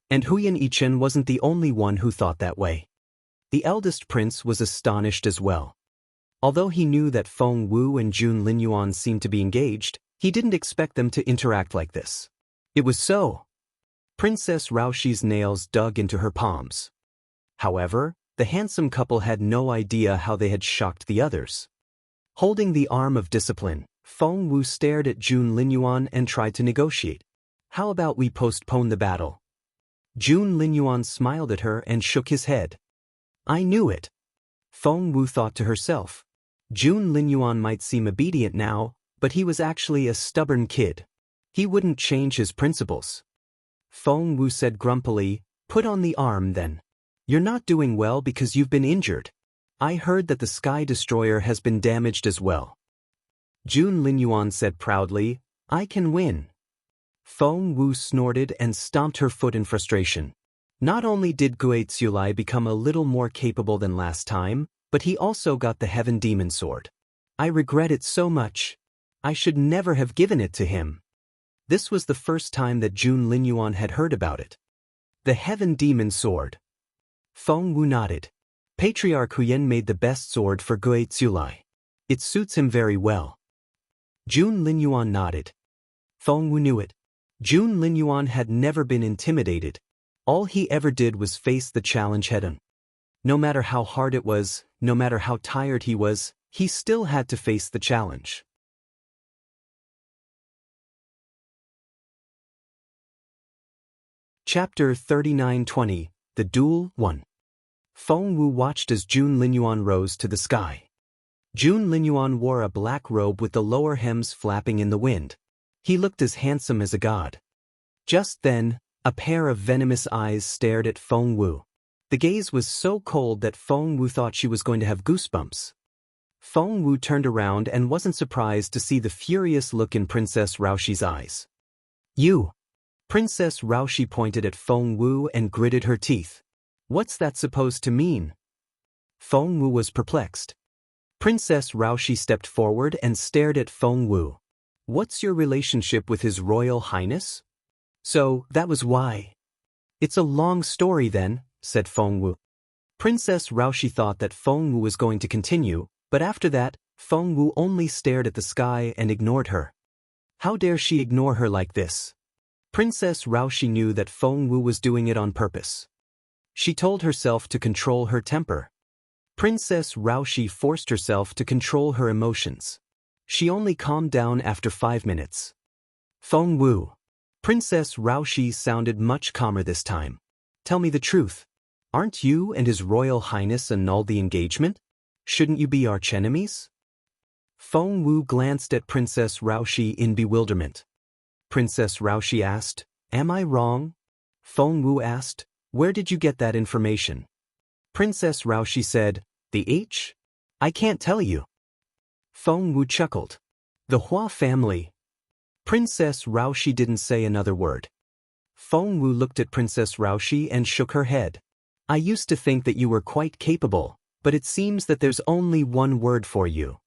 And Huyan Yichen wasn't the only one who thought that way. The eldest prince was astonished as well. Although he knew that Feng Wu and Jun Linyuan seemed to be engaged, he didn't expect them to interact like this. It was so. Princess Raoshi's nails dug into her palms. However, the handsome couple had no idea how they had shocked the others. Holding the arm of discipline, Feng Wu stared at Jun Linyuan and tried to negotiate. How about we postpone the battle? Jun Linyuan smiled at her and shook his head. I knew it. Feng Wu thought to herself. Jun Linyuan might seem obedient now, but he was actually a stubborn kid. He wouldn't change his principles. Feng Wu said grumpily, put on the arm then. You're not doing well because you've been injured. I heard that the Sky Destroyer has been damaged as well. Jun Linyuan said proudly, I can win. Feng Wu snorted and stomped her foot in frustration. Not only did Gui Tsulai become a little more capable than last time, but he also got the Heaven Demon Sword. I regret it so much. I should never have given it to him. This was the first time that Jun Linyuan had heard about it. The Heaven Demon Sword. Feng Wu nodded. Patriarch Huyan made the best sword for Gui Tsulai. It suits him very well. Jun Linyuan nodded. Feng Wu knew it. Jun Linyuan had never been intimidated. All he ever did was face the challenge head-on. No matter how hard it was, no matter how tired he was, he still had to face the challenge. Chapter 39-20, The Duel 1. Feng Wu watched as Jun Linyuan rose to the sky. Jun Linyuan wore a black robe with the lower hems flapping in the wind. He looked as handsome as a god. Just then, a pair of venomous eyes stared at Feng Wu. The gaze was so cold that Feng Wu thought she was going to have goosebumps. Feng Wu turned around and wasn't surprised to see the furious look in Princess Raoshi's eyes. You! Princess Raoshi pointed at Feng Wu and gritted her teeth. What's that supposed to mean? Feng Wu was perplexed. Princess Raoshi stepped forward and stared at Feng Wu. What's your relationship with His Royal Highness? So, that was why. It's a long story then, said Feng Wu. Princess Raoshi thought that Feng Wu was going to continue, but after that, Feng Wu only stared at the sky and ignored her. How dare she ignore her like this? Princess Raoshi knew that Feng Wu was doing it on purpose. She told herself to control her temper. Princess Raoshi forced herself to control her emotions. She only calmed down after 5 minutes. Feng Wu. Princess Raoshi sounded much calmer this time. Tell me the truth. Aren't you and His Royal Highness annulled the engagement? Shouldn't you be archenemies? Feng Wu glanced at Princess Raoshi in bewilderment. Princess Raoshi asked, Am I wrong? Feng Wu asked, Where did you get that information? Princess Raoshi said, The H? I can't tell you. Feng Wu chuckled. The Hua family. Princess Raoshi didn't say another word. Feng Wu looked at Princess Raoshi and shook her head. I used to think that you were quite capable, but it seems that there's only one word for you.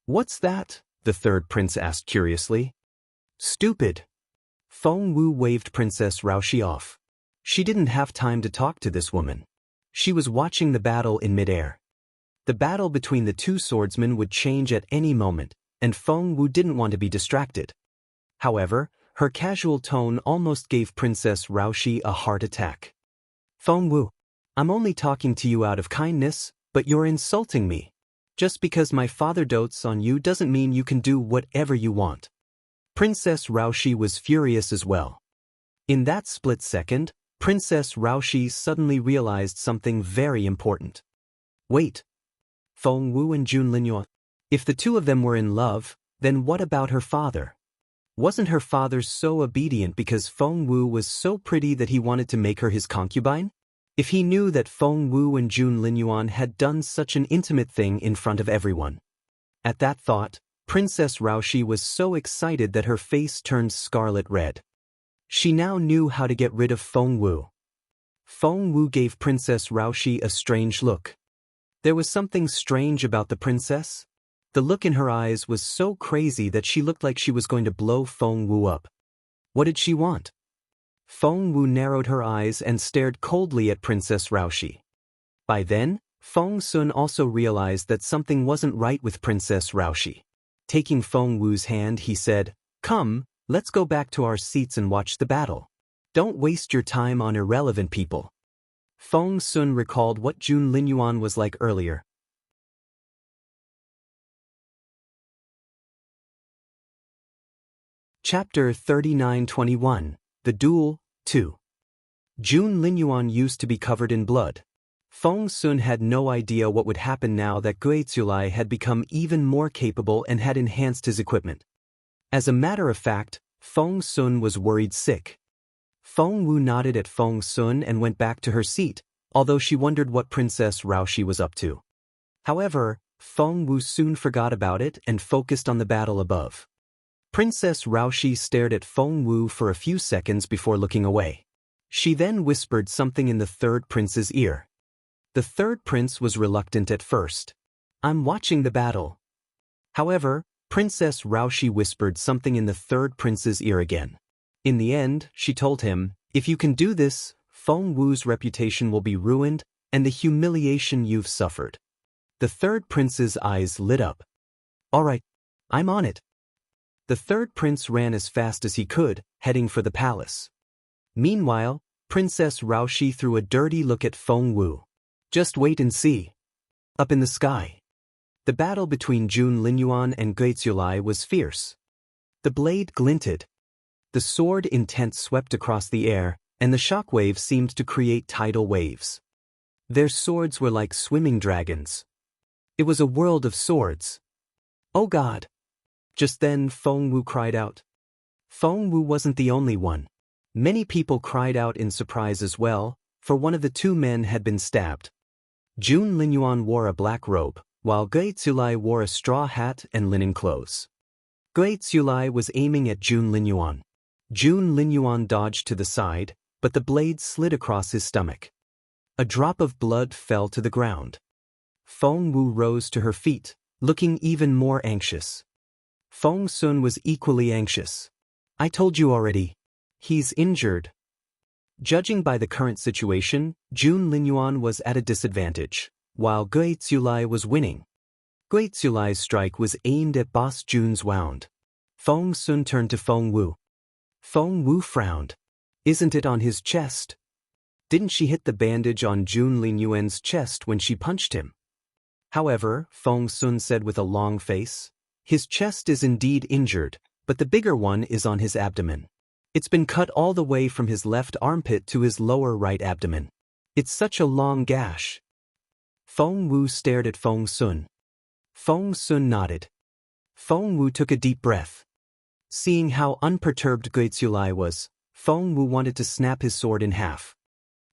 What's that? The third prince asked curiously. Stupid. Feng Wu waved Princess Raoshi off. She didn't have time to talk to this woman. She was watching the battle in midair. The battle between the two swordsmen would change at any moment, and Feng Wu didn't want to be distracted. However, her casual tone almost gave Princess Raoshi a heart attack. Feng Wu, I'm only talking to you out of kindness, but you're insulting me. Just because my father dotes on you doesn't mean you can do whatever you want. Princess Raoshi was furious as well. In that split second, Princess Raoshi suddenly realized something very important. Wait. Feng Wu and Jun Linyuan. If the two of them were in love, then what about her father? Wasn't her father so obedient because Feng Wu was so pretty that he wanted to make her his concubine? If he knew that Feng Wu and Jun Linyuan had done such an intimate thing in front of everyone. At that thought, Princess Raoshi was so excited that her face turned scarlet red. She now knew how to get rid of Feng Wu. Feng Wu gave Princess Raoshi a strange look. There was something strange about the princess. The look in her eyes was so crazy that she looked like she was going to blow Feng Wu up. What did she want? Feng Wu narrowed her eyes and stared coldly at Princess Raoshi. By then, Feng Sun also realized that something wasn't right with Princess Raoshi. Taking Feng Wu's hand, he said, "Come, let's go back to our seats and watch the battle. Don't waste your time on irrelevant people." Feng Sun recalled what Jun Linyuan was like earlier. Chapter 39-21, The Duel, 2. Jun Linyuan used to be covered in blood. Feng Sun had no idea what would happen now that Guizulai had become even more capable and had enhanced his equipment. As a matter of fact, Feng Sun was worried sick. Feng Wu nodded at Feng Sun and went back to her seat, although she wondered what Princess Raoshi was up to. However, Feng Wu soon forgot about it and focused on the battle above. Princess Raoshi stared at Feng Wu for a few seconds before looking away. She then whispered something in the third prince's ear. The third prince was reluctant at first. "I'm watching the battle." However, Princess Raoshi whispered something in the third prince's ear again. In the end, she told him, "If you can do this, Feng Wu's reputation will be ruined and the humiliation you've suffered." The third prince's eyes lit up. "All right, I'm on it." The third prince ran as fast as he could, heading for the palace. Meanwhile, Princess Raoshi threw a dirty look at Feng Wu. "Just wait and see." Up in the sky, the battle between Jun Linyuan and Guizulai was fierce. The blade glinted. The sword intent swept across the air, and the shockwave seemed to create tidal waves. Their swords were like swimming dragons. It was a world of swords. "Oh God!" Just then Feng Wu cried out. Feng Wu wasn't the only one. Many people cried out in surprise as well, for one of the two men had been stabbed. Jun Linyuan wore a black robe, while Guizulai wore a straw hat and linen clothes. Guizulai was aiming at Jun Linyuan. Jun Linyuan dodged to the side, but the blade slid across his stomach. A drop of blood fell to the ground. Feng Wu rose to her feet, looking even more anxious. Feng Sun was equally anxious. "I told you already. He's injured." Judging by the current situation, Jun Linyuan was at a disadvantage, while Guizulai was winning. Guizulai's strike was aimed at Boss Jun's wound. Feng Sun turned to Feng Wu. Feng Wu frowned. "Isn't it on his chest?" Didn't she hit the bandage on Jun Linyuan's chest when she punched him? However, Feng Sun said with a long face, "His chest is indeed injured, but the bigger one is on his abdomen. It's been cut all the way from his left armpit to his lower right abdomen. It's such a long gash." Feng Wu stared at Feng Sun. Feng Sun nodded. Feng Wu took a deep breath. Seeing how unperturbed Guizulai was, Feng Wu wanted to snap his sword in half.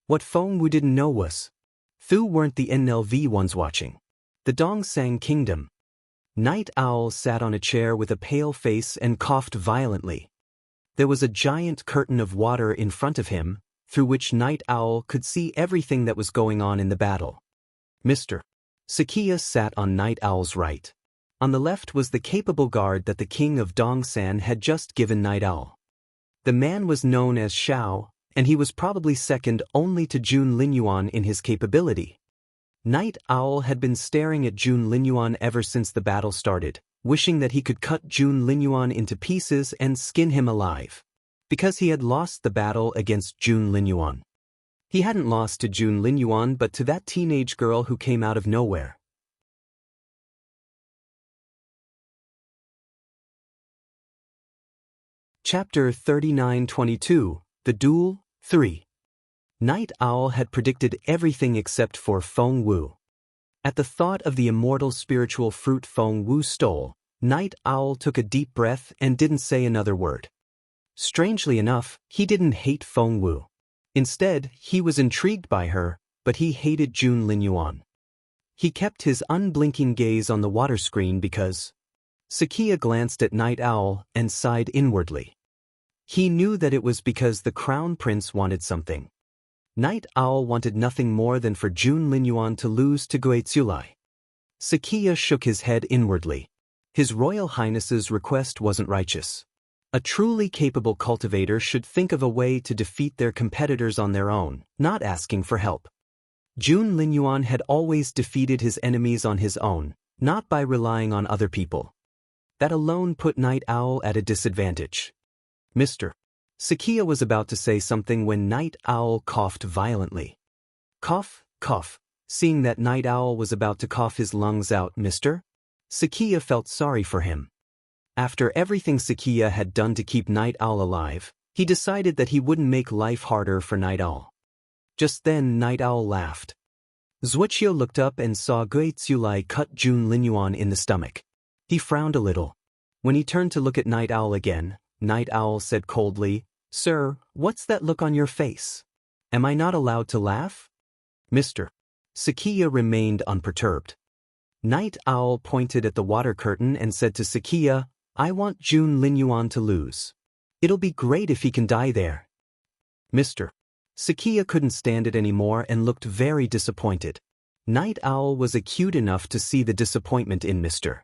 What Feng Wu didn't know was, Thu weren't the NLV ones watching. The Dongsang Kingdom. Night Owl sat on a chair with a pale face and coughed violently. There was a giant curtain of water in front of him, through which Night Owl could see everything that was going on in the battle. Mr. Sakia sat on Night Owl's right. On the left was the capable guard that the king of Dongsan had just given Night Owl. The man was known as Shao, and he was probably second only to Jun Linyuan in his capability. Night Owl had been staring at Jun Linyuan ever since the battle started, wishing that he could cut Jun Linyuan into pieces and skin him alive. Because he had lost the battle against Jun Linyuan. He hadn't lost to Jun Linyuan but to that teenage girl who came out of nowhere. Chapter 39-22, The Duel 3. Night Owl had predicted everything except for Feng Wu. At the thought of the immortal spiritual fruit Feng Wu stole, Night Owl took a deep breath and didn't say another word. Strangely enough, he didn't hate Feng Wu. Instead, he was intrigued by her, but he hated Jun Linyuan. He kept his unblinking gaze on the water screen because Sakia glanced at Night Owl and sighed inwardly. He knew that it was because the Crown Prince wanted something. Night Owl wanted nothing more than for Jun Linyuan to lose to Guizulai. Sakia shook his head inwardly. His Royal Highness's request wasn't righteous. A truly capable cultivator should think of a way to defeat their competitors on their own, not asking for help. Jun Linyuan had always defeated his enemies on his own, not by relying on other people. That alone put Night Owl at a disadvantage. Mr. Sakia was about to say something when Night Owl coughed violently. Cough, cough. Seeing that Night Owl was about to cough his lungs out, Mr. Sakia felt sorry for him. After everything Sakia had done to keep Night Owl alive, he decided that he wouldn't make life harder for Night Owl. Just then Night Owl laughed. Zhuoqiu looked up and saw Guizulai cut Jun Linyuan in the stomach. He frowned a little. When he turned to look at Night Owl again, Night Owl said coldly, "Sir, what's that look on your face? Am I not allowed to laugh?" Mr. Sakia remained unperturbed. Night Owl pointed at the water curtain and said to Sakia, "I want Jun Linyuan to lose. It'll be great if he can die there." Mr. Sakia couldn't stand it anymore and looked very disappointed. Night Owl was acute enough to see the disappointment in Mr.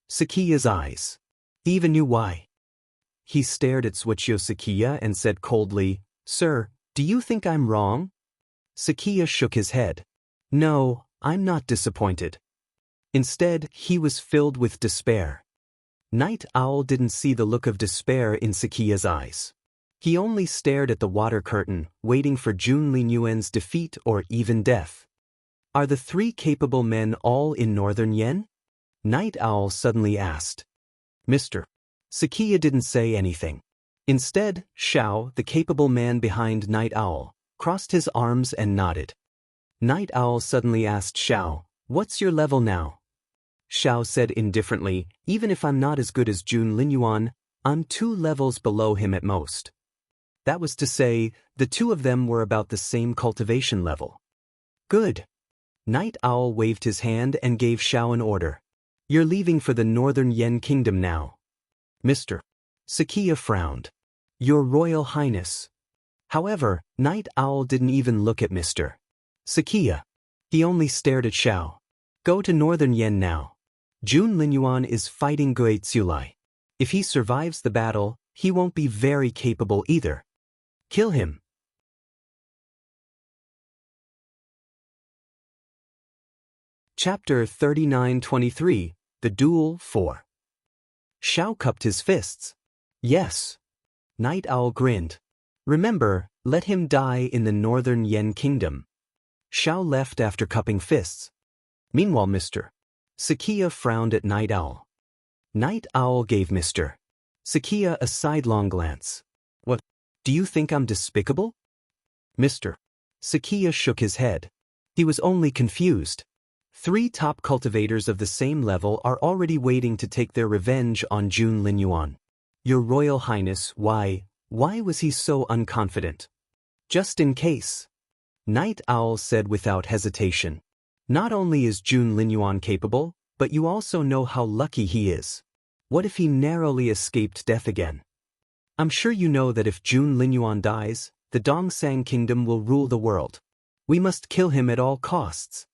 Sakia's eyes. He even knew why. He stared at Zhuoqiu Sakia and said coldly, "Sir, do you think I'm wrong?" Sakia shook his head. "No, I'm not disappointed." Instead, he was filled with despair. Night Owl didn't see the look of despair in Sakia's eyes. He only stared at the water curtain, waiting for Jun Linyuan's defeat or even death. "Are the three capable men all in Northern Yen?" Night Owl suddenly asked. Mr. Sakia didn't say anything. Instead, Xiao, the capable man behind Night Owl, crossed his arms and nodded. Night Owl suddenly asked Xiao, "What's your level now?" Xiao said indifferently, "Even if I'm not as good as Jun Linyuan, I'm 2 levels below him at most." That was to say, the two of them were about the same cultivation level. "Good." Night Owl waved his hand and gave Xiao an order. "You're leaving for the Northern Yen Kingdom now." Mr. Sakia frowned. "Your Royal Highness." However, Night Owl didn't even look at Mr. Sakia. He only stared at Xiao. "Go to Northern Yen now. Jun Linyuan is fighting Guizulai. If he survives the battle, he won't be very capable either. Kill him." Chapter 39-23, The Duel 4. Xiao cupped his fists. "Yes." Night Owl grinned. "Remember, let him die in the Northern Yen Kingdom." Xiao left after cupping fists. Meanwhile, Mr. Sakia frowned at Night Owl. Night Owl gave Mr. Sakia a sidelong glance. "What, do you think I'm despicable?" Mr. Sakia shook his head. He was only confused. 3 top cultivators of the same level are already waiting to take their revenge on Jun Linyuan. "Your Royal Highness, why was he so unconfident?" "Just in case." Night Owl said without hesitation. "Not only is Jun Linyuan capable, but you also know how lucky he is. What if he narrowly escaped death again? I'm sure you know that if Jun Linyuan dies, the Dongsang Kingdom will rule the world. We must kill him at all costs."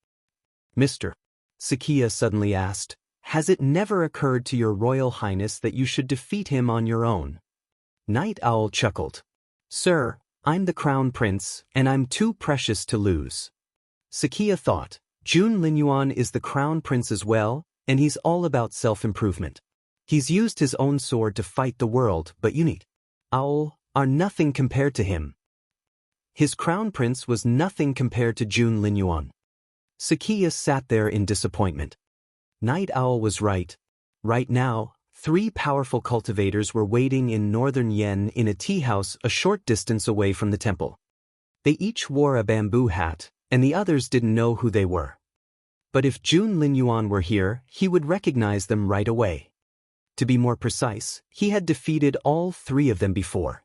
Mr. Sakia suddenly asked, "Has it never occurred to your Royal Highness that you should defeat him on your own?" Night Owl chuckled. "Sir, I'm the Crown Prince, and I'm too precious to lose." Sakia thought, Jun Linyuan is the Crown Prince as well, and he's all about self-improvement. He's used his own sword to fight the world, but you, Night Owl, are nothing compared to him. His Crown Prince was nothing compared to Jun Linyuan. Sakia sat there in disappointment. Night Owl was right. Right now, 3 powerful cultivators were waiting in northern Yen in a tea house a short distance away from the temple. They each wore a bamboo hat, and the others didn't know who they were. But if Jun Linyuan were here, he would recognize them right away. To be more precise, he had defeated all 3 of them before.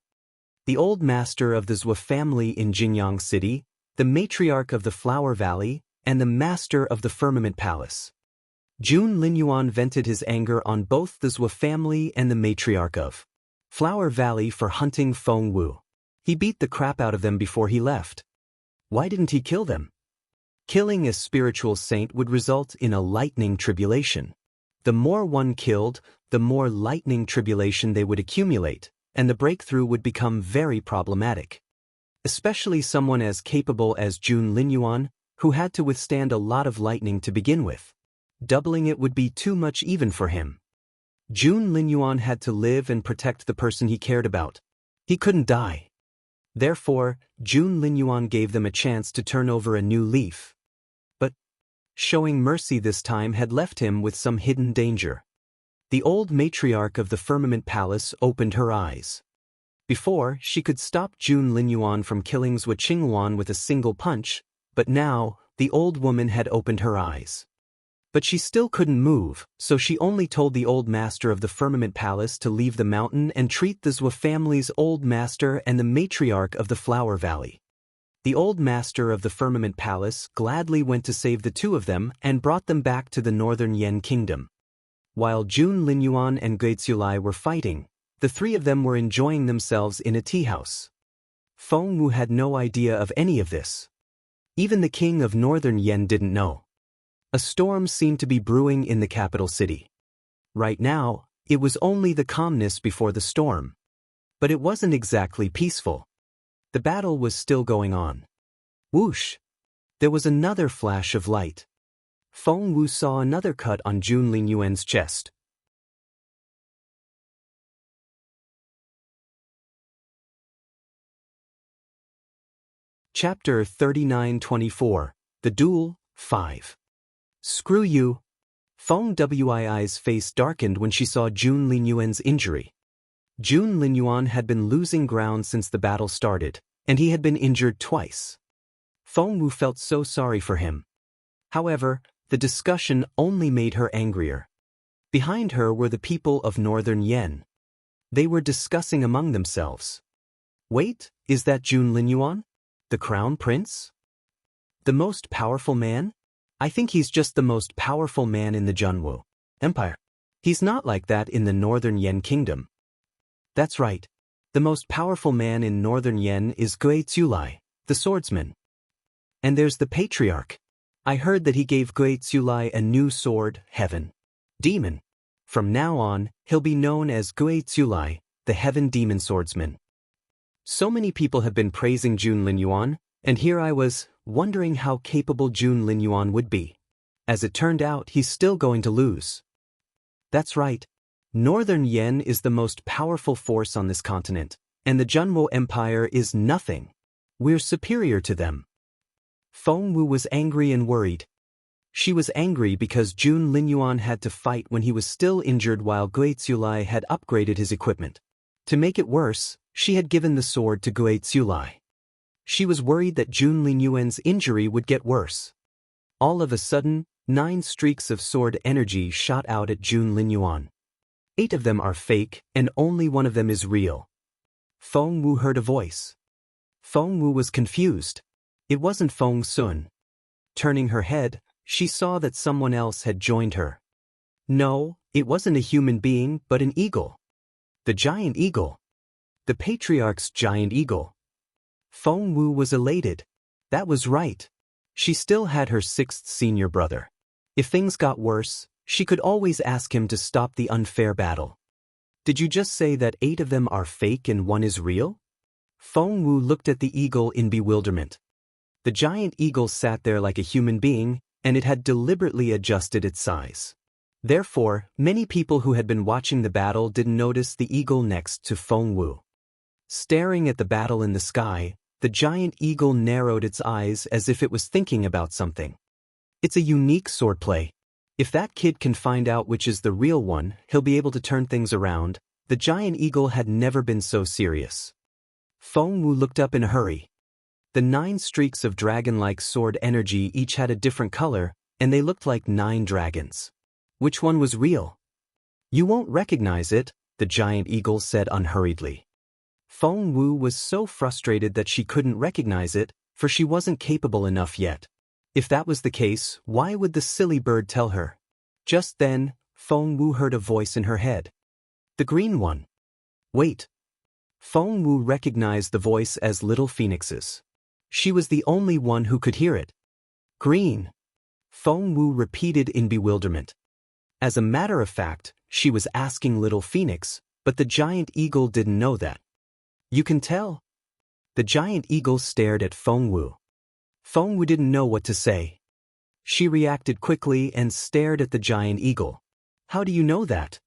The old master of the Zhou family in Jinyang City, the matriarch of the Flower Valley, and the master of the Firmament Palace. Jun Linyuan vented his anger on both the Zhou family and the matriarch of Flower Valley for hunting Feng Wu. He beat the crap out of them before he left. Why didn't he kill them? Killing a spiritual saint would result in a lightning tribulation. The more one killed, the more lightning tribulation they would accumulate, and the breakthrough would become very problematic. Especially someone as capable as Jun Linyuan, who had to withstand a lot of lightning to begin with. Doubling it would be too much even for him. Jun Linyuan had to live and protect the person he cared about. He couldn't die. Therefore, Jun Linyuan gave them a chance to turn over a new leaf. But showing mercy this time had left him with some hidden danger. The old matriarch of the Firmament Palace opened her eyes. Before, she could stop Jun Linyuan from killing Zhou Qinghuan with a single punch, but now, the old woman had opened her eyes. But she still couldn't move, so she only told the old master of the Firmament Palace to leave the mountain and treat the Zhou family's old master and the matriarch of the Flower Valley. The old master of the Firmament Palace gladly went to save the 2 of them and brought them back to the northern Yen kingdom. While Jun Linyuan and Guizulai were fighting, the 3 of them were enjoying themselves in a tea house. Feng Wu had no idea of any of this. Even the king of northern Yen didn't know. A storm seemed to be brewing in the capital city. Right now, it was only the calmness before the storm. But it wasn't exactly peaceful. The battle was still going on. Whoosh! There was another flash of light. Feng Wu saw another cut on Jun Linyuan's chest. Chapter 39-24, The Duel, 5. Screw you. Feng Wui's face darkened when she saw Jun Linyuan's injury. Jun Linyuan had been losing ground since the battle started, and he had been injured twice. Feng Wu felt so sorry for him. However, the discussion only made her angrier. Behind her were the people of northern Yen. They were discussing among themselves. Wait, is that Jun Linyuan? The crown prince? The most powerful man? I think he's just the most powerful man in the Junwu Empire. He's not like that in the northern Yen kingdom. That's right. The most powerful man in northern Yen is Guizulai, the swordsman. And there's the patriarch. I heard that he gave Guizulai a new sword, Heaven Demon. From now on, he'll be known as Guizulai, the Heaven Demon swordsman. So many people have been praising Jun Linyuan, and here I was, wondering how capable Jun Linyuan would be. As it turned out, he's still going to lose. That's right. Northern Yen is the most powerful force on this continent, and the Junwu Empire is nothing. We're superior to them. Feng Wu was angry and worried. She was angry because Jun Linyuan had to fight when he was still injured while Guizulai had upgraded his equipment. To make it worse, she had given the sword to Guizulai. She was worried that Jun Linyuan's injury would get worse. All of a sudden, 9 streaks of sword energy shot out at Jun Linyuan. 8 of them are fake, and only 1 of them is real. Feng Wu heard a voice. Feng Wu was confused. It wasn't Feng Sun. Turning her head, she saw that someone else had joined her. No, it wasn't a human being, but an eagle. The giant eagle. The patriarch's giant eagle. Feng Wu was elated. That was right. She still had her 6th senior brother. If things got worse, she could always ask him to stop the unfair battle. Did you just say that 8 of them are fake and 1 is real? Feng Wu looked at the eagle in bewilderment. The giant eagle sat there like a human being, and it had deliberately adjusted its size. Therefore, many people who had been watching the battle didn't notice the eagle next to Feng Wu. Staring at the battle in the sky, the giant eagle narrowed its eyes as if it was thinking about something. It's a unique swordplay. If that kid can find out which is the real one, he'll be able to turn things around. The giant eagle had never been so serious. Feng Wu looked up in a hurry. The 9 streaks of dragon-like sword energy each had a different color, and they looked like 9 dragons. Which one was real? You won't recognize it, the giant eagle said unhurriedly. Feng Wu was so frustrated that she couldn't recognize it, for she wasn't capable enough yet. If that was the case, why would the silly bird tell her? Just then, Feng Wu heard a voice in her head. The green one. Wait. Feng Wu recognized the voice as Little Phoenix's. She was the only one who could hear it. Green. Feng Wu repeated in bewilderment. As a matter of fact, she was asking Little Phoenix, but the giant eagle didn't know that. You can tell? The giant eagle stared at Feng Wu. Feng Wu didn't know what to say. She reacted quickly and stared at the giant eagle. How do you know that?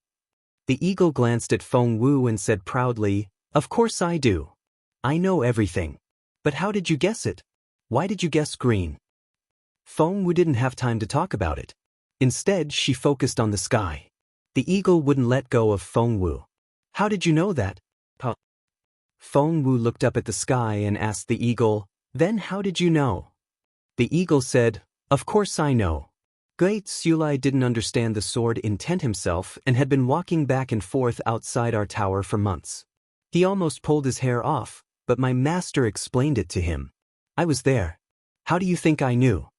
The eagle glanced at Feng Wu and said proudly, Of course I do. I know everything. But how did you guess it? Why did you guess green? Feng Wu didn't have time to talk about it. Instead, she focused on the sky. The eagle wouldn't let go of Feng Wu. How did you know that? Feng Wu looked up at the sky and asked the eagle, Then how did you know? The eagle said, Of course I know. Great Sulai didn't understand the sword intent himself and had been walking back and forth outside our tower for months. He almost pulled his hair off, but my master explained it to him. I was there. How do you think I knew?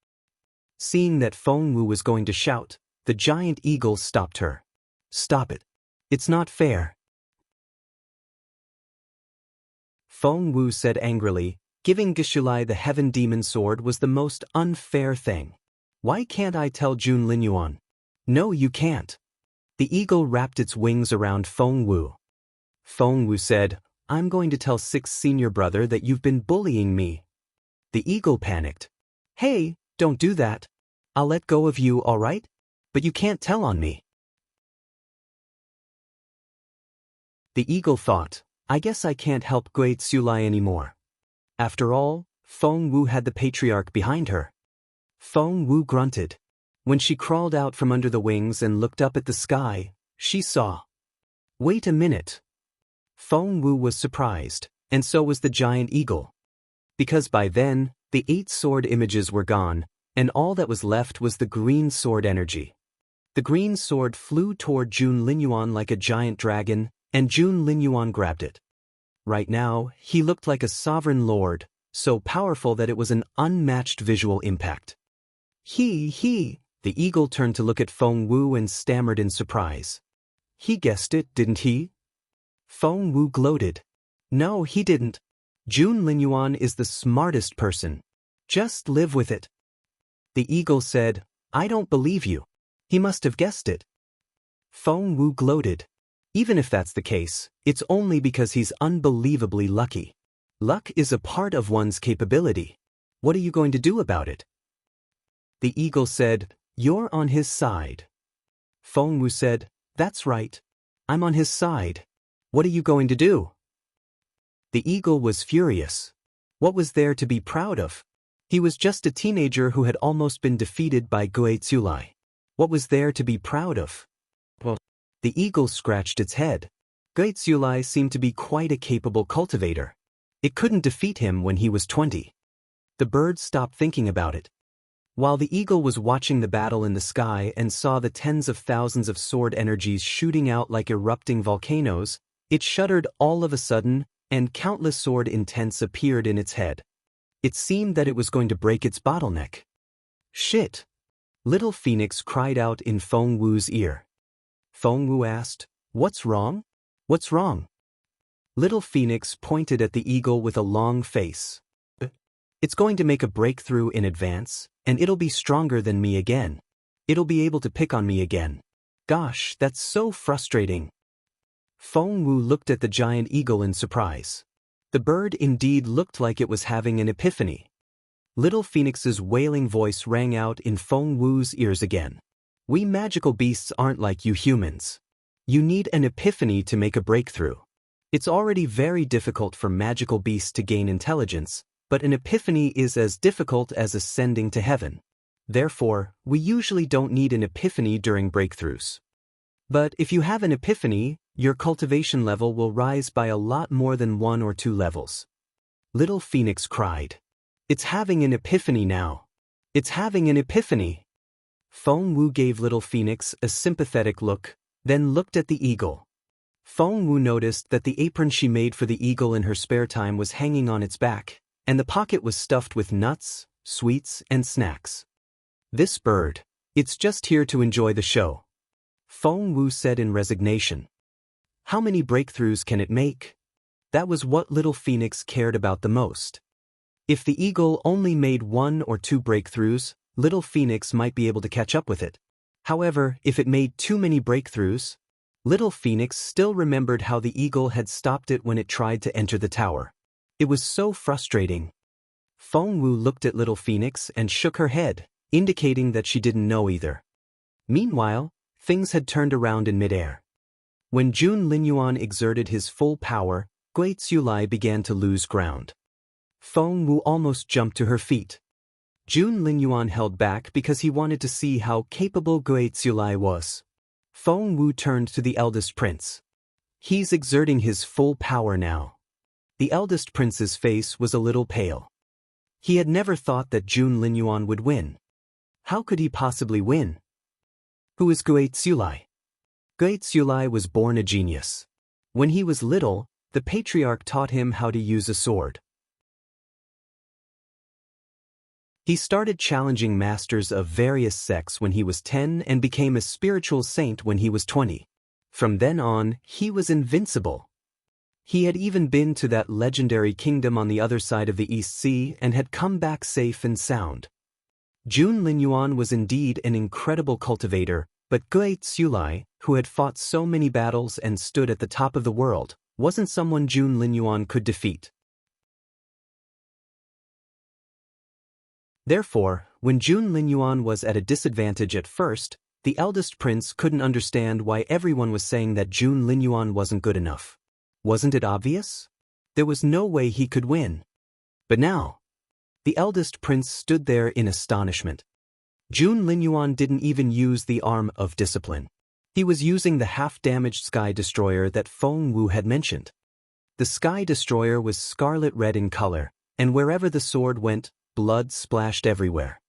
Seeing that Feng Wu was going to shout, the giant eagle stopped her. Stop it. It's not fair. Feng Wu said angrily, Giving Gishulai the Heaven Demon Sword was the most unfair thing. Why can't I tell Jun Linyuan? No, you can't. The eagle wrapped its wings around Feng Wu. Feng Wu said, I'm going to tell Six's senior brother that you've been bullying me. The eagle panicked. Hey, don't do that. I'll let go of you, all right? But you can't tell on me. The eagle thought, I guess I can't help Great Sulai anymore. After all, Feng Wu had the patriarch behind her. Feng Wu grunted. When she crawled out from under the wings and looked up at the sky, she saw. Wait a minute. Feng Wu was surprised, and so was the giant eagle. Because by then, the 8 sword images were gone, and all that was left was the green sword energy. The green sword flew toward Jun Linyuan like a giant dragon, and Jun Linyuan grabbed it. Right now, he looked like a sovereign lord, so powerful that it was an unmatched visual impact. The eagle turned to look at Feng Wu and stammered in surprise. He guessed it, didn't he? Feng Wu gloated. No, he didn't. Jun Linyuan is the smartest person. Just live with it. The eagle said, I don't believe you. He must have guessed it. Feng Wu gloated. Even if that's the case, it's only because he's unbelievably lucky. Luck is a part of one's capability. What are you going to do about it? The eagle said, You're on his side. Feng Wu said, That's right. I'm on his side. What are you going to do? The eagle was furious. What was there to be proud of? He was just a teenager who had almost been defeated by Gui Tsulai. What was there to be proud of? The eagle scratched its head. Gui Tsulai seemed to be quite a capable cultivator. It couldn't defeat him when he was 20. The bird stopped thinking about it. While the eagle was watching the battle in the sky and saw the tens of thousands of sword energies shooting out like erupting volcanoes, it shuddered all of a sudden, and countless sword intents appeared in its head. It seemed that it was going to break its bottleneck. Shit! Little Phoenix cried out in Feng Wu's ear. Feng Wu asked, What's wrong? What's wrong? Little Phoenix pointed at the eagle with a long face. It's going to make a breakthrough in advance, and it'll be stronger than me again. It'll be able to pick on me again. Gosh, that's so frustrating. Feng Wu looked at the giant eagle in surprise. The bird indeed looked like it was having an epiphany. Little Phoenix's wailing voice rang out in Feng Wu's ears again. We magical beasts aren't like you humans. You need an epiphany to make a breakthrough. It's already very difficult for magical beasts to gain intelligence, but an epiphany is as difficult as ascending to heaven. Therefore, we usually don't need an epiphany during breakthroughs. But if you have an epiphany, your cultivation level will rise by a lot more than 1 or 2 levels. Little Phoenix cried. It's having an epiphany now. It's having an epiphany. Feng Wu gave Little Phoenix a sympathetic look, then looked at the eagle. Feng Wu noticed that the apron she made for the eagle in her spare time was hanging on its back, and the pocket was stuffed with nuts, sweets, and snacks. This bird, it's just here to enjoy the show, Feng Wu said in resignation. How many breakthroughs can it make? That was what Little Phoenix cared about the most. If the eagle only made 1 or 2 breakthroughs, Little Phoenix might be able to catch up with it. However, if it made too many breakthroughs, Little Phoenix still remembered how the eagle had stopped it when it tried to enter the tower. It was so frustrating. Feng Wu looked at Little Phoenix and shook her head, indicating that she didn't know either. Meanwhile, things had turned around in midair. When Jun Linyuan exerted his full power, Gui Tsulai began to lose ground. Feng Wu almost jumped to her feet. Jun Linyuan held back because he wanted to see how capable Gui Tsulai was. Feng Wu turned to the eldest prince. He's exerting his full power now. The eldest prince's face was a little pale. He had never thought that Jun Linyuan would win. How could he possibly win? Who is Gui Tsulai? Gui Tsulai was born a genius. When he was little, the patriarch taught him how to use a sword. He started challenging masters of various sects when he was 10 and became a spiritual saint when he was 20. From then on, he was invincible. He had even been to that legendary kingdom on the other side of the East Sea and had come back safe and sound. Jun Linyuan was indeed an incredible cultivator, but Gui Tsulai, who had fought so many battles and stood at the top of the world, wasn't someone Jun Linyuan could defeat. Therefore, when Jun Linyuan was at a disadvantage at first, the eldest prince couldn't understand why everyone was saying that Jun Linyuan wasn't good enough. Wasn't it obvious? There was no way he could win. But now, the eldest prince stood there in astonishment. Jun Linyuan didn't even use the arm of discipline. He was using the half-damaged Sky Destroyer that Feng Wu had mentioned. The Sky Destroyer was scarlet red in color, and wherever the sword went, blood splashed everywhere.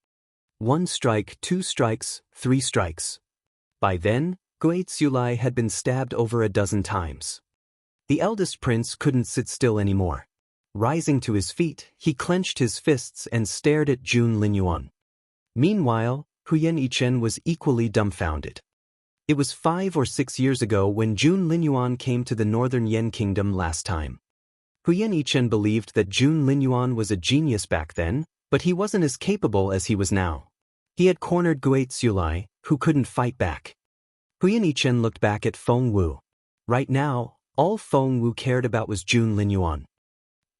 1 strike, 2 strikes, 3 strikes. By then, Gui Tsulai had been stabbed over a dozen times. The eldest prince couldn't sit still anymore. Rising to his feet, he clenched his fists and stared at Jun Linyuan. Meanwhile, Huyen Yichen was equally dumbfounded. It was 5 or 6 years ago when Jun Linyuan came to the northern Yen kingdom last time. Huyen Yichen believed that Jun Linyuan was a genius back then, but he wasn't as capable as he was now. He had cornered Gui Tsulai, who couldn't fight back. Huyen Yichen looked back at Feng Wu. Right now, all Feng Wu cared about was Jun Linyuan.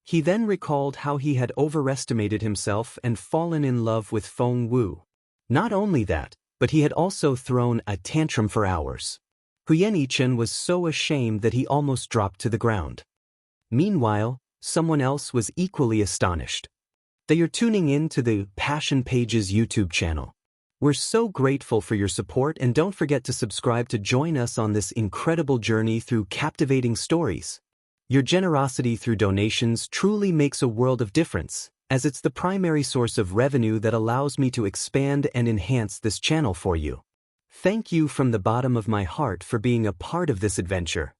He then recalled how he had overestimated himself and fallen in love with Feng Wu. Not only that, but he had also thrown a tantrum for hours. Huyen Yichen was so ashamed that he almost dropped to the ground. Meanwhile, someone else was equally astonished. They are tuning in to the Passion Pages YouTube channel. We're so grateful for your support, and don't forget to subscribe to join us on this incredible journey through captivating stories. Your generosity through donations truly makes a world of difference, as it's the primary source of revenue that allows me to expand and enhance this channel for you. Thank you from the bottom of my heart for being a part of this adventure.